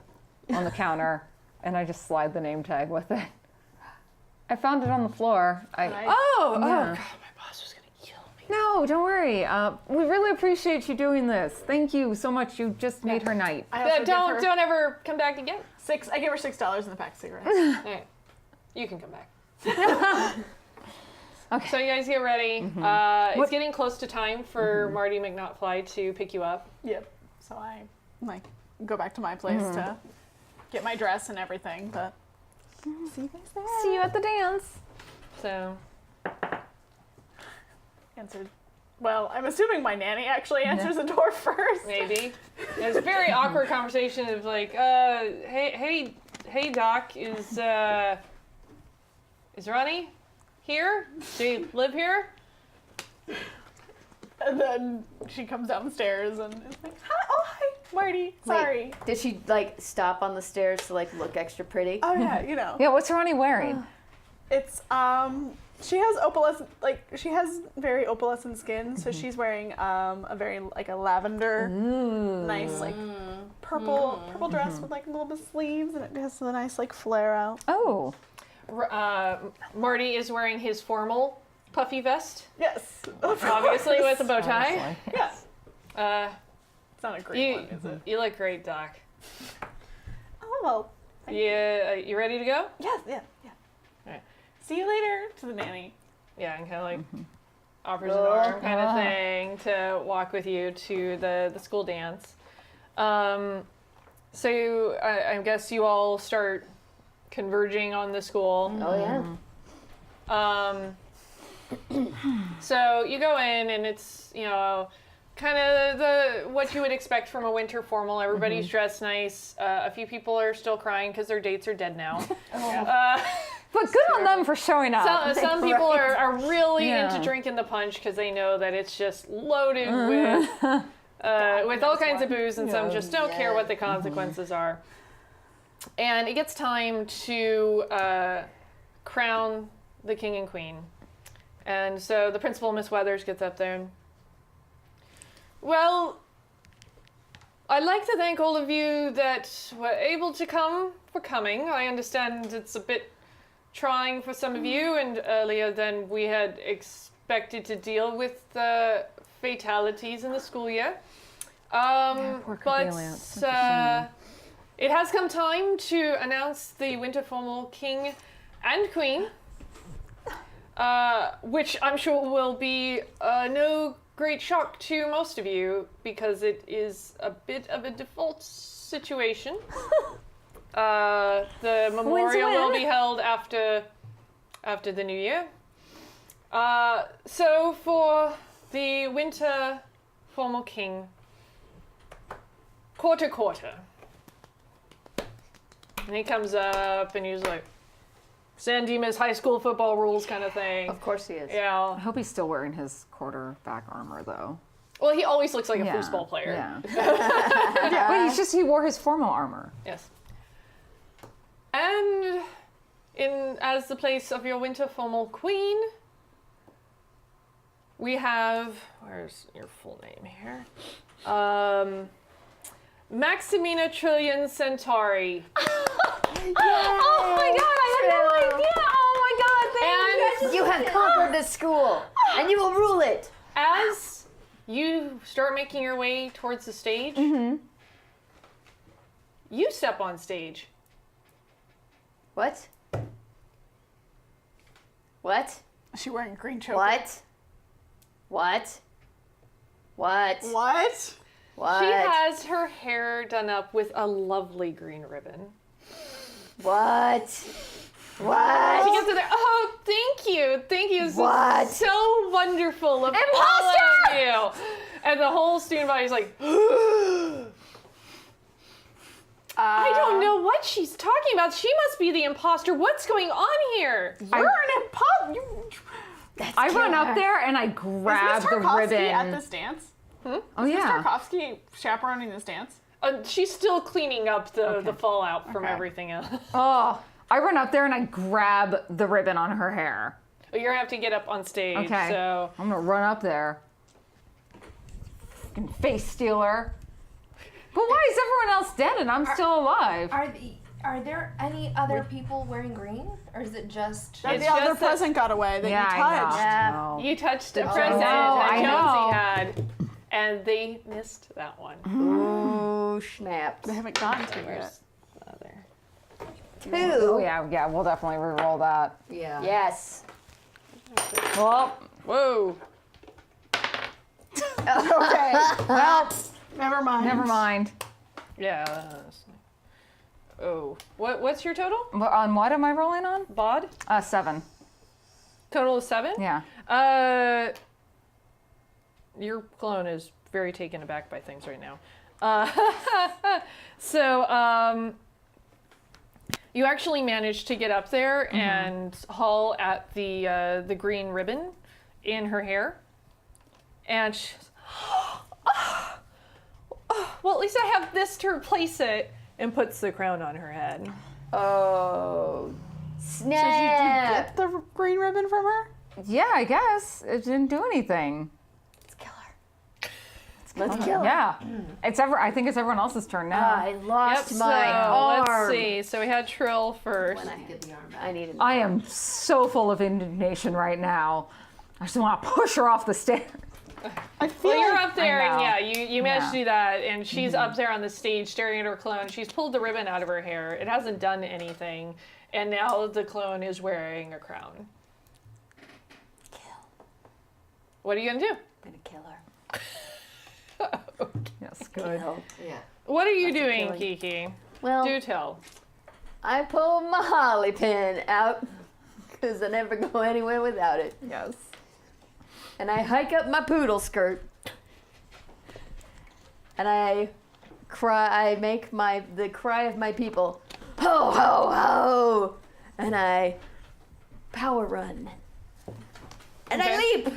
on the counter, and I just slide the name tag with it. I found it on the floor. Oh, Yeah. God, my boss was gonna kill me. No, don't worry. We really appreciate you doing this. Thank you so much. You just made her night. I also give her Don't ever come back again. I give her $6 in the pack of cigarettes. All right. You can come back. Okay. So you guys get ready. It's getting close to time for Marty McNotfly to pick you up. Yep. So I go back to my place to get my dress and everything. But see you guys there. See you at the dance. So Answered. Well, I'm assuming my nanny actually answers the door first. maybe. It's a very awkward conversation of like, hey, Doc, is Ronnie here? Do you live here? And then she comes downstairs and is like, hi, Marty. Sorry. Wait, did she like stop on the stairs to like look extra pretty? Oh yeah, you know. Yeah, what's Ronnie wearing? It's she has very opalescent skin, so she's wearing a very like a lavender, nice like purple dress with like a little bit of sleeves, and it has a nice like flare out. Oh. Marty is wearing his formal puffy vest, Yes, obviously with a bow tie. Yeah, it's not a great one, is it? You look great, Doc. Oh well. You ready to go? Yes, yeah. Alright. See you later to the nanny. Yeah, and kind of like offers an arm kind of thing to walk with you to the school dance. So I guess you all start converging on the school. Oh yeah. So you go in and it's, kind of what you would expect from a winter formal. Everybody's dressed nice. A few people are still crying because their dates are dead now. But good on them for showing up. Some people are really into drinking the punch because they know that it's just loaded with all kinds of booze, and some just don't care what the consequences are. And it gets time to crown the king and queen. And so the principal, Miss Weathers, gets up there. Well, I'd like to thank all of you that were able to come for coming. I understand it's a bit trying for some of you and earlier than we had expected to deal with the fatalities in the school year. It has come time to announce the winter formal king and queen, which I'm sure will be no great shock to most of you because it is a bit of a default situation. The memorial will be held after the new year. So for the winter formal king, quarter. And he comes up and he's like, San Dimas high school football rules kind of thing. Of course he is. Yeah. I hope he's still wearing his quarterback armor though. Well, he always looks like a foosball player. Yeah. But he wore his formal armor. Yes. And as the place of your winter formal queen, we have, where's your full name here? Maximina Trillion Centauri. Oh my god, I had no idea! Oh my god, thank you! You have conquered this school, and you will rule it! As you start making your way towards the stage, you step on stage. What? What? Is she wearing a green choker? What? What? What? What? What? She has her hair done up with a lovely green ribbon. What? She What? gets in there. Oh, thank you. Thank you. This What? is so wonderful of all Imposter! of you. And the whole student body's like, I don't know what she's talking about. She must be the imposter. What's going on here? You're an imposter. I run up there and I grab Is Miss the Tarkovsky ribbon. at this dance? Oh Is yeah. Tarkovsky chaperoning this dance? She's still cleaning up the fallout from everything else. Oh, I run up there and I grab the ribbon on her hair. You're gonna have to get up on stage. Okay. So I'm gonna run up there. Fucking face stealer. But why is everyone else dead and I'm still alive? Are there any other people wearing green, or is it just? That It's the other just that- present got away that Yeah, you touched. I know. You touched a present know, that I Jonesy know. had, and they missed that one. Oh, snaps. I haven't gotten to it yet. Where's the other? Oh, Two. yeah, we'll definitely re-roll that. Yeah. Yes. Well, Whoa. Okay. Well, never mind. never mind. Yeah. Oh. What's your total? On what am I rolling on? Bod? 7. Total of 7? Yeah. Your clone is very taken aback by things right now. So, you actually managed to get up there and haul at the green ribbon in her hair. And she's, well, at least I have this to replace it, and puts the crown on her head. Oh, So did you snap. get the green ribbon from her? Yeah, I guess. It didn't do anything. Let's kill her. Let's kill her. Yeah. I think it's everyone else's turn now. I lost Yep, my so arm. let's see. So we had Trill first. I need I am so full of indignation right now. I just want to push her off the stairs. I feel Well, you're like up there, and know. yeah, you managed Yeah. to do that, and she's up there on the stage staring at her clone. She's pulled the ribbon out of her hair. It hasn't done anything, and now the clone is wearing a crown. What are you gonna do? I'm gonna kill her. Yes, good. Kill. Yeah. What are you That's a doing, killing. Kiki? Well, Do tell. I pull my holly pin out because I never go anywhere without it. Yes. And I hike up my poodle skirt. And I cry. I make the cry of my people. Ho ho ho! And I power run. And I Okay. leap.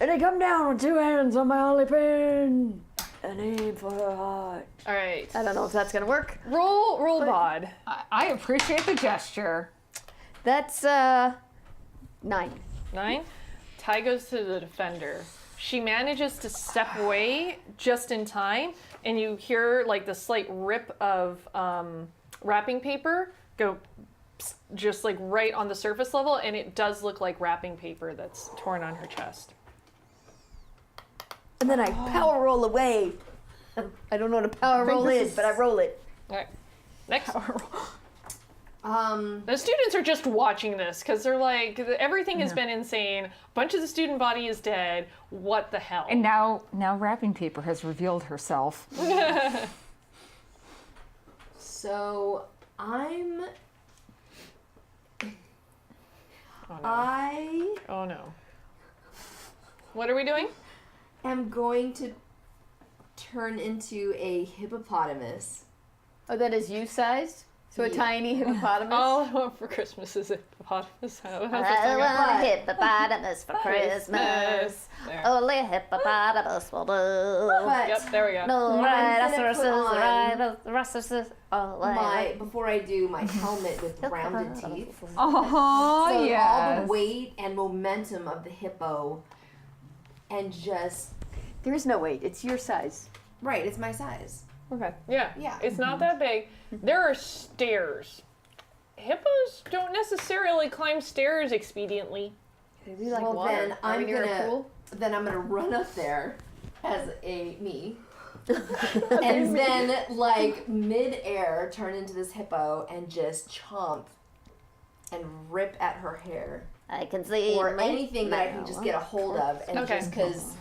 And I come down with 2 hands on my holly pin. And aim for her heart. All right. I don't know if that's gonna work. Roll bod. I appreciate the gesture. That's 9. 9. Ty goes to the defender. She manages to step away just in time, and you hear like the slight rip of wrapping paper go psst, just like right on the surface level, and it does look like wrapping paper that's torn on her chest. And then I power roll away. I don't know what a power roll is, but I roll it. All right. Next. Um, The students are just watching this because they're like, everything has been insane. A bunch of the student body is dead. What the hell? And now wrapping paper has revealed herself. so I'm. Oh no. I Oh no. What are we doing? am going to turn into a hippopotamus. Oh, that is you sized? So a Yeah. tiny hippopotamus? All I want for Christmas is a hippopotamus. How's that I song? want a hippopotamus for Christmas. There. Only a hippopotamus will do. But Yep, there we go. No I'm gonna put rhinoceroses, on rhinoceroses. Oh, before I do my helmet with rounded teeth. Oh, So all yes. the weight and momentum of the hippo, and just There is no weight. It's your size. right, it's my size. Okay. Yeah. Yeah. It's not that big. There are stairs. Hippos don't necessarily climb stairs expediently. Do you like Well, water? then Are we I'm near a gonna pool? run up there as a me, and then like mid-air turn into this hippo and just chomp and rip at her hair I can see. or anything that I can just get a hold of, and Okay. just because.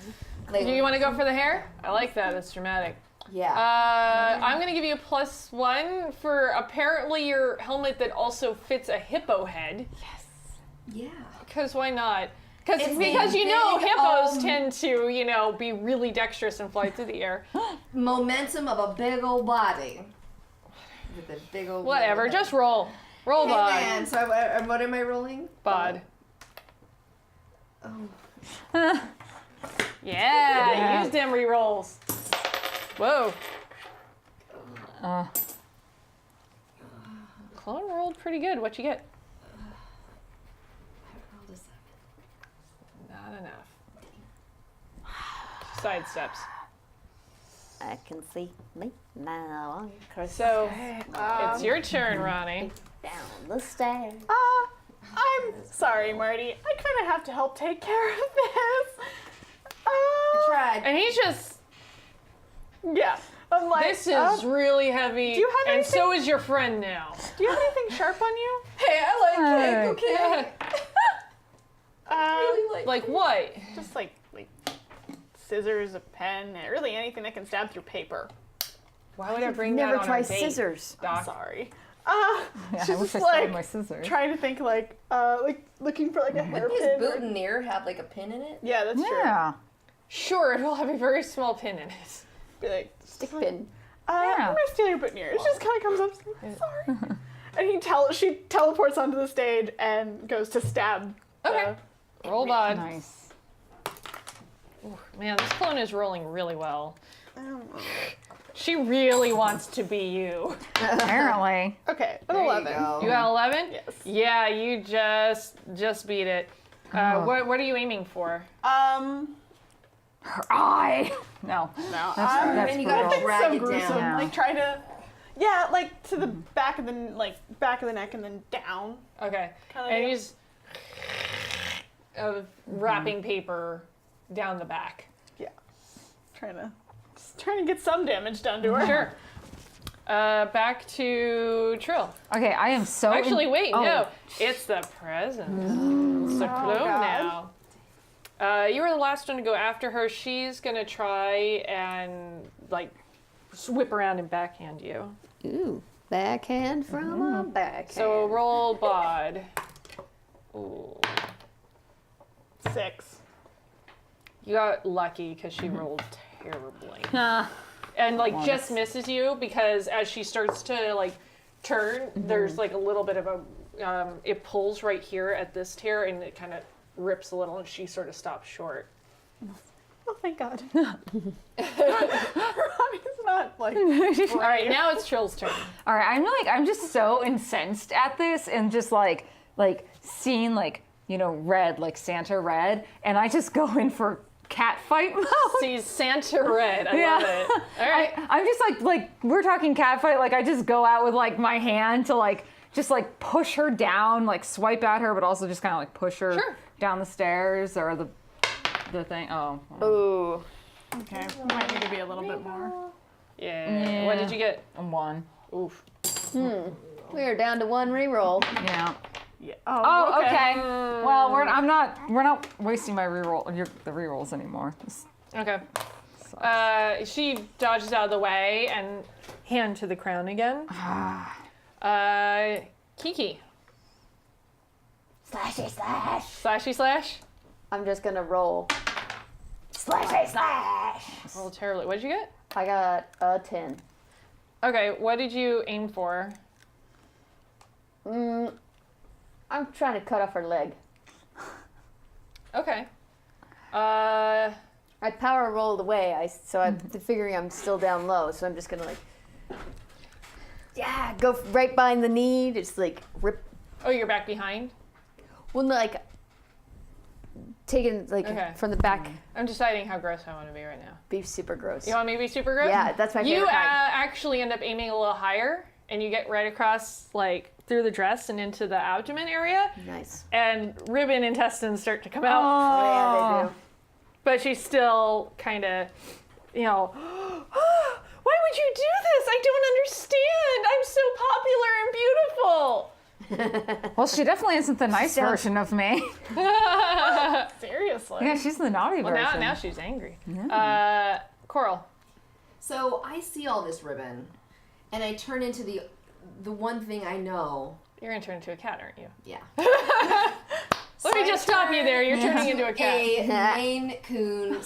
Do you want to go for the hair? I like that. It's dramatic. Yeah. I'm going to give you a +1 for apparently your helmet that also fits a hippo head. yeah. Because why not? It's Because a you know big, hippos tend to, be really dexterous and fly through the air. Momentum of a big old body. With a big old. Whatever, head. just roll. Roll Hey, bod. man. So what am I rolling? Bod. Oh. Yeah, use them re-rolls. Whoa. Clone rolled pretty good. What'd you get? Rolled a 7. Not enough. Side steps. I can see me now on Christmas So, it's your turn, Ronnie. down the stairs. I'm sorry, Marty. I kind of have to help take care of this. Tried. And he's just, Yeah. I'm like, this is really heavy. do you have and so anything- is your friend now. do you have anything sharp on you? Hey, I like cake, okay? Really like Like what? Just like scissors, a pen, really anything that can stab through paper. Why would I bring Never that on try our date, scissors. Doc? Sorry. Yeah, She's I wish just I still had like my scissors. trying to think like looking for like a Wouldn't his hairpin. boutonniere have like a pin in it? Yeah, that's true. Yeah. Sure, it will have a very small pin in it. Be like, Stick pin. I'm Yeah. gonna steal your boutonniere. It just kind of comes up, like, sorry. And she teleports onto the stage and goes to stab. Okay. Roll bod. Nice. Man, this clone is rolling really well. She really wants to be you. Apparently. Okay, an There 11. you go. You got 11? Yes. Yeah, you just beat it. What are you aiming for? Her eye. No. No, That's And you gotta brutal. drag so it gruesome. down. Yeah. Like try to, like to the back of the neck and then down. Okay. Kinda And like- he's wrapping paper down the back. Yeah, just trying to get some damage done to her. Sure. Back to Trill. Okay, I am so. Actually, wait, oh. no. It's the present. It's the clone God. now. You were the last one to go after her. She's gonna try and whip around and backhand you. Ooh, backhand from a backhand. So roll bod. Ooh. 6. You got lucky because she rolled terribly. Ah. And just misses you because as she starts to turn, there's a little bit of a it pulls right here at this tear and it kind of rips a little and she sort of stops short. Oh, thank God. Ronnie's not All right, now it's Trill's turn. All right, I'm just so incensed at this and just like seeing red, like Santa red, and I just go in for cat fight mode. Sees Santa red. I love it. All right. I'm just like we're talking cat fight. Like I just go out with my hand to just push her down, swipe at her, but also just kind of push her Sure. down the stairs or the thing. Oh. Ooh. Okay, might need to be a little bit more. Yeah. What did you get? A 1. Oof. We are down to 1 reroll. Yeah. Yeah. Oh, okay. Well, we're not wasting my reroll the rerolls anymore. This Okay. She dodges out of the way and hand to the crown again. Kiki. Slashy slash. Slashy slash. I'm just gonna roll. Slashy slash. Roll terribly. What did you get? I got a 10. Okay. What did you aim for? I'm trying to cut off her leg. Okay. I power rolled away, so I'm figuring I'm still down low, so I'm just gonna go right behind the knee, just rip. Oh, you're back behind? Well, no, taking Okay. from the back, I'm deciding how gross I want to be right now. be super gross. You want me to be super gross? Yeah, that's my You favorite kind. actually end up aiming a little higher, and you get right across, through the dress and into the abdomen area, Nice. and ribbon intestines start to come out. Yeah, they do. But she's still kind of, why would you do this? I don't understand. I'm so popular and beautiful. Well, she definitely isn't the nice sounds- version of me. Seriously. Yeah, she's the naughty Well, version. now she's angry. Coral. So I see all this ribbon, and I turn into the one thing I know. You're going to turn into a cat, aren't you? Yeah. Let me just stop you there. You're turning into a cat. A Maine Coon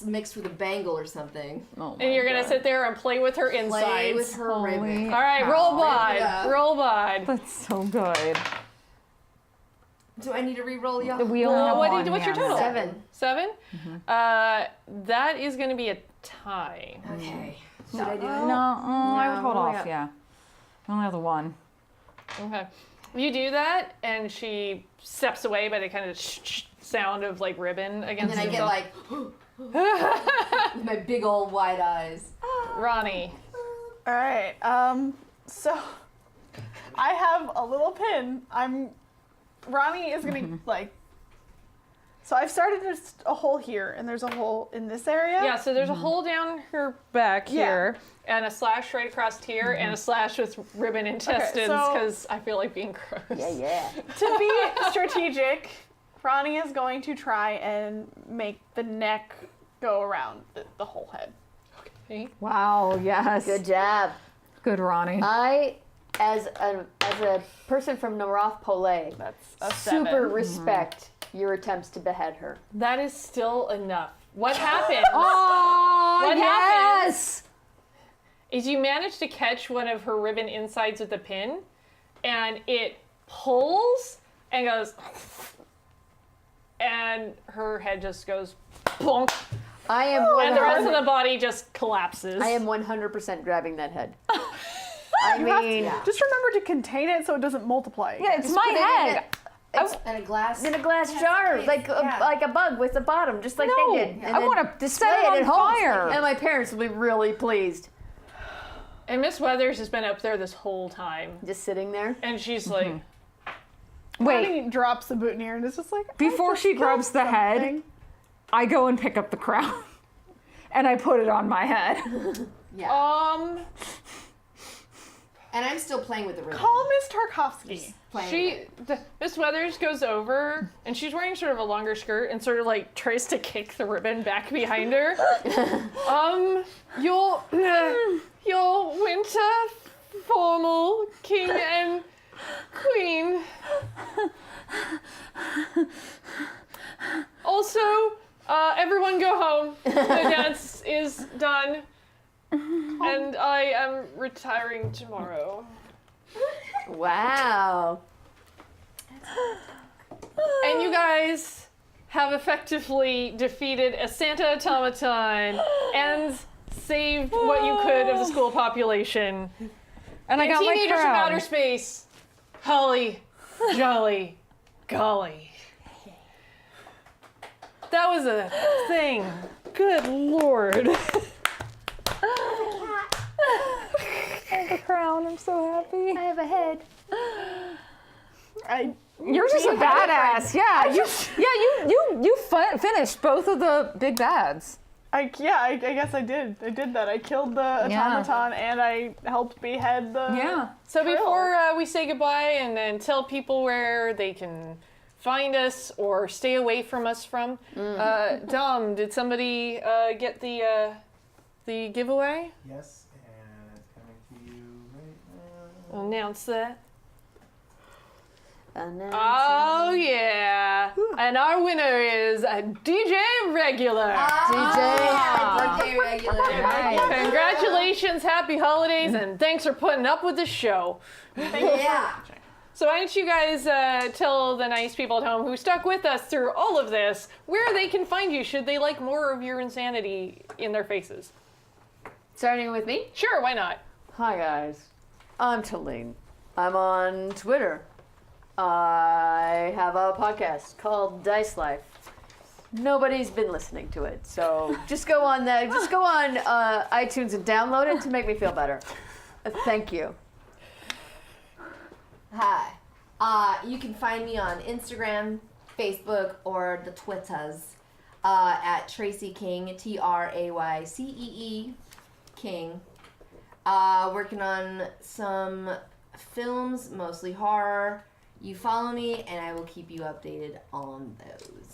mixed with a Bengal or something. Oh my And you're going to God. sit there and play with her insides. Play with her ribbon. All right, roll Ramp it bod. up. Roll bod. That's so good. Do I need to re-roll y'all? We only have one what's your hand. total? 7. 7? That is going to be a tie. Okay. Should I do it? No, I would hold Oh my off. God. Yeah, I only have the 1. Okay. You do that, and she steps away by the kind of sound of ribbon And against then I the get with my big old wide eyes. Ronnie. All right. So I have a little pin. I'm Ronnie is gonna like. So I've started a hole here, and there's a hole in this area. Yeah, so there's a hole down her back Yeah. here, and a slash right across here, and a slash with ribbon intestines, so- because I feel like being gross. Yeah. To be strategic, Ronnie is going to try and make the neck go around the whole head. Okay. Wow, yes. Good job. Good, Ronnie. I, as a person from Narath Pole, That's a super 7. respect your attempts to behead her. That is still enough. What happened Oh, What yes! is you manage to catch one of her ribbon insides with a pin, and it pulls and goes, and her head just goes bonk, I am and the rest of 100%, the body just collapses. I am 100% grabbing that head. I mean, Just remember to contain it so it doesn't multiply. Yeah, it's my head. And a glass. in a glass jar, case, like yeah. like a bug with the bottom, just like No, they did. And I then want to display set it at on home. fire. And my parents will be really pleased. And Miss Weathers has been up there this whole time, Just sitting there. and she's like, Wait, Ronnie drops the boutonniere and it's just like. before she grabs the head, I go and pick up the crown, and I put it on my head. Yeah. And I'm still playing with the ribbon. Call Miss Tarkovsky. Playing with it. Miss Weathers goes over, and she's wearing sort of a longer skirt, and sort of like tries to kick the ribbon back behind her. Your winter formal king and queen. Also, everyone go home. The dance is done. And I am retiring tomorrow. Wow. And you guys have effectively defeated a Santa automaton and saved what you could of the school population. And I got my Teenagers from outer crown. space. Holly, jolly, golly. That was a thing. Good Lord. I have a crown. I'm so happy. I have a head. You're just a badass. Yeah, you finished both of the big bads. I guess I did. I did that. I killed the Yeah. automaton and I helped behead the. Yeah. So before we say goodbye and then tell people where they can find us or stay away from us from, Dom, did somebody get the giveaway? Yes, and it's coming to you right now. Announce that. Announcing. Oh yeah, and our winner is a DJ Regular. DJ regular. Congratulations, happy holidays, and thanks for putting up with the show. Yeah. So why don't you guys tell the nice people at home who stuck with us through all of this where they can find you should they like more of your insanity in their faces? Starting with me. Sure, why not? Hi guys, I'm Talene. I'm on Twitter. I have a podcast called Dice Life. Nobody's been listening to it, so just go on iTunes and download it to make me feel better. Thank you. Hi. You can find me on Instagram, Facebook, or the Twitters at Tracy King, TRAYCEE King. Working on some films, mostly horror. You follow me, and I will keep you updated on those.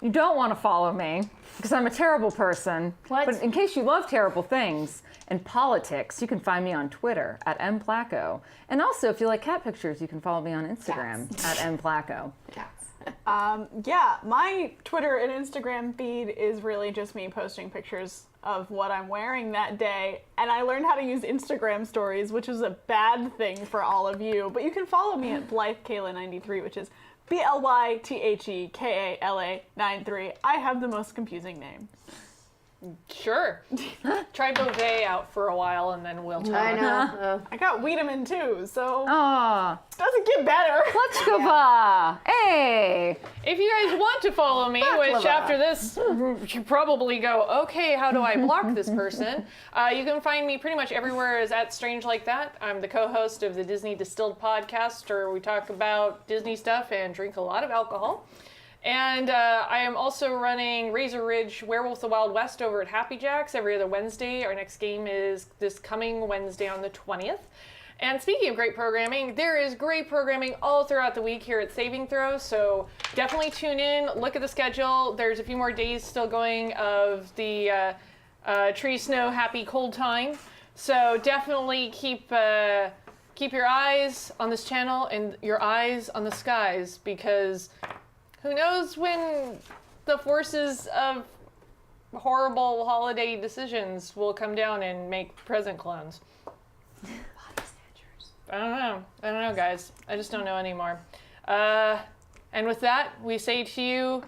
You don't want to follow me because I'm a terrible person. What? But in case you love terrible things and politics, you can find me on Twitter at mplaco. And also, if you like cat pictures, you can follow me on Instagram at mplaco. Cats. Yeah, my Twitter and Instagram feed is really just me posting pictures of what I'm wearing that day. And I learned how to use Instagram stories, which is a bad thing for all of you. But you can follow me at BlytheKayla93, which is BLYTHEKALA93. I have the most confusing name. Sure. Try Beauvais out for a while and then we'll talk. I know. I got Wiedemann too, so Oh, doesn't get better. Klatchkova. Hey. If you guys want to follow me, which after this, you probably go, okay, how do I block this person? You can find me pretty much everywhere as @StrangeLikeThat. I'm the co-host of the Disney Distilled podcast, where we talk about Disney stuff and drink a lot of alcohol. And I am also running Razor Ridge Werewolf of the Wild West over at Happy Jacks every other Wednesday. Our next game is this coming Wednesday on the 20th. And speaking of great programming, there is great programming all throughout the week here at Saving Throw, so definitely tune in, look at the schedule. There's a few more days still going of the Tree Snow Happy Cold Time, so definitely keep your eyes on this channel and your eyes on the skies, because who knows when the forces of horrible holiday decisions will come down and make present clones. I don't know, guys. I just don't know anymore. And with that, we say to you,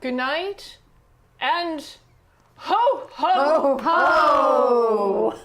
good night, and ho, ho, Oh.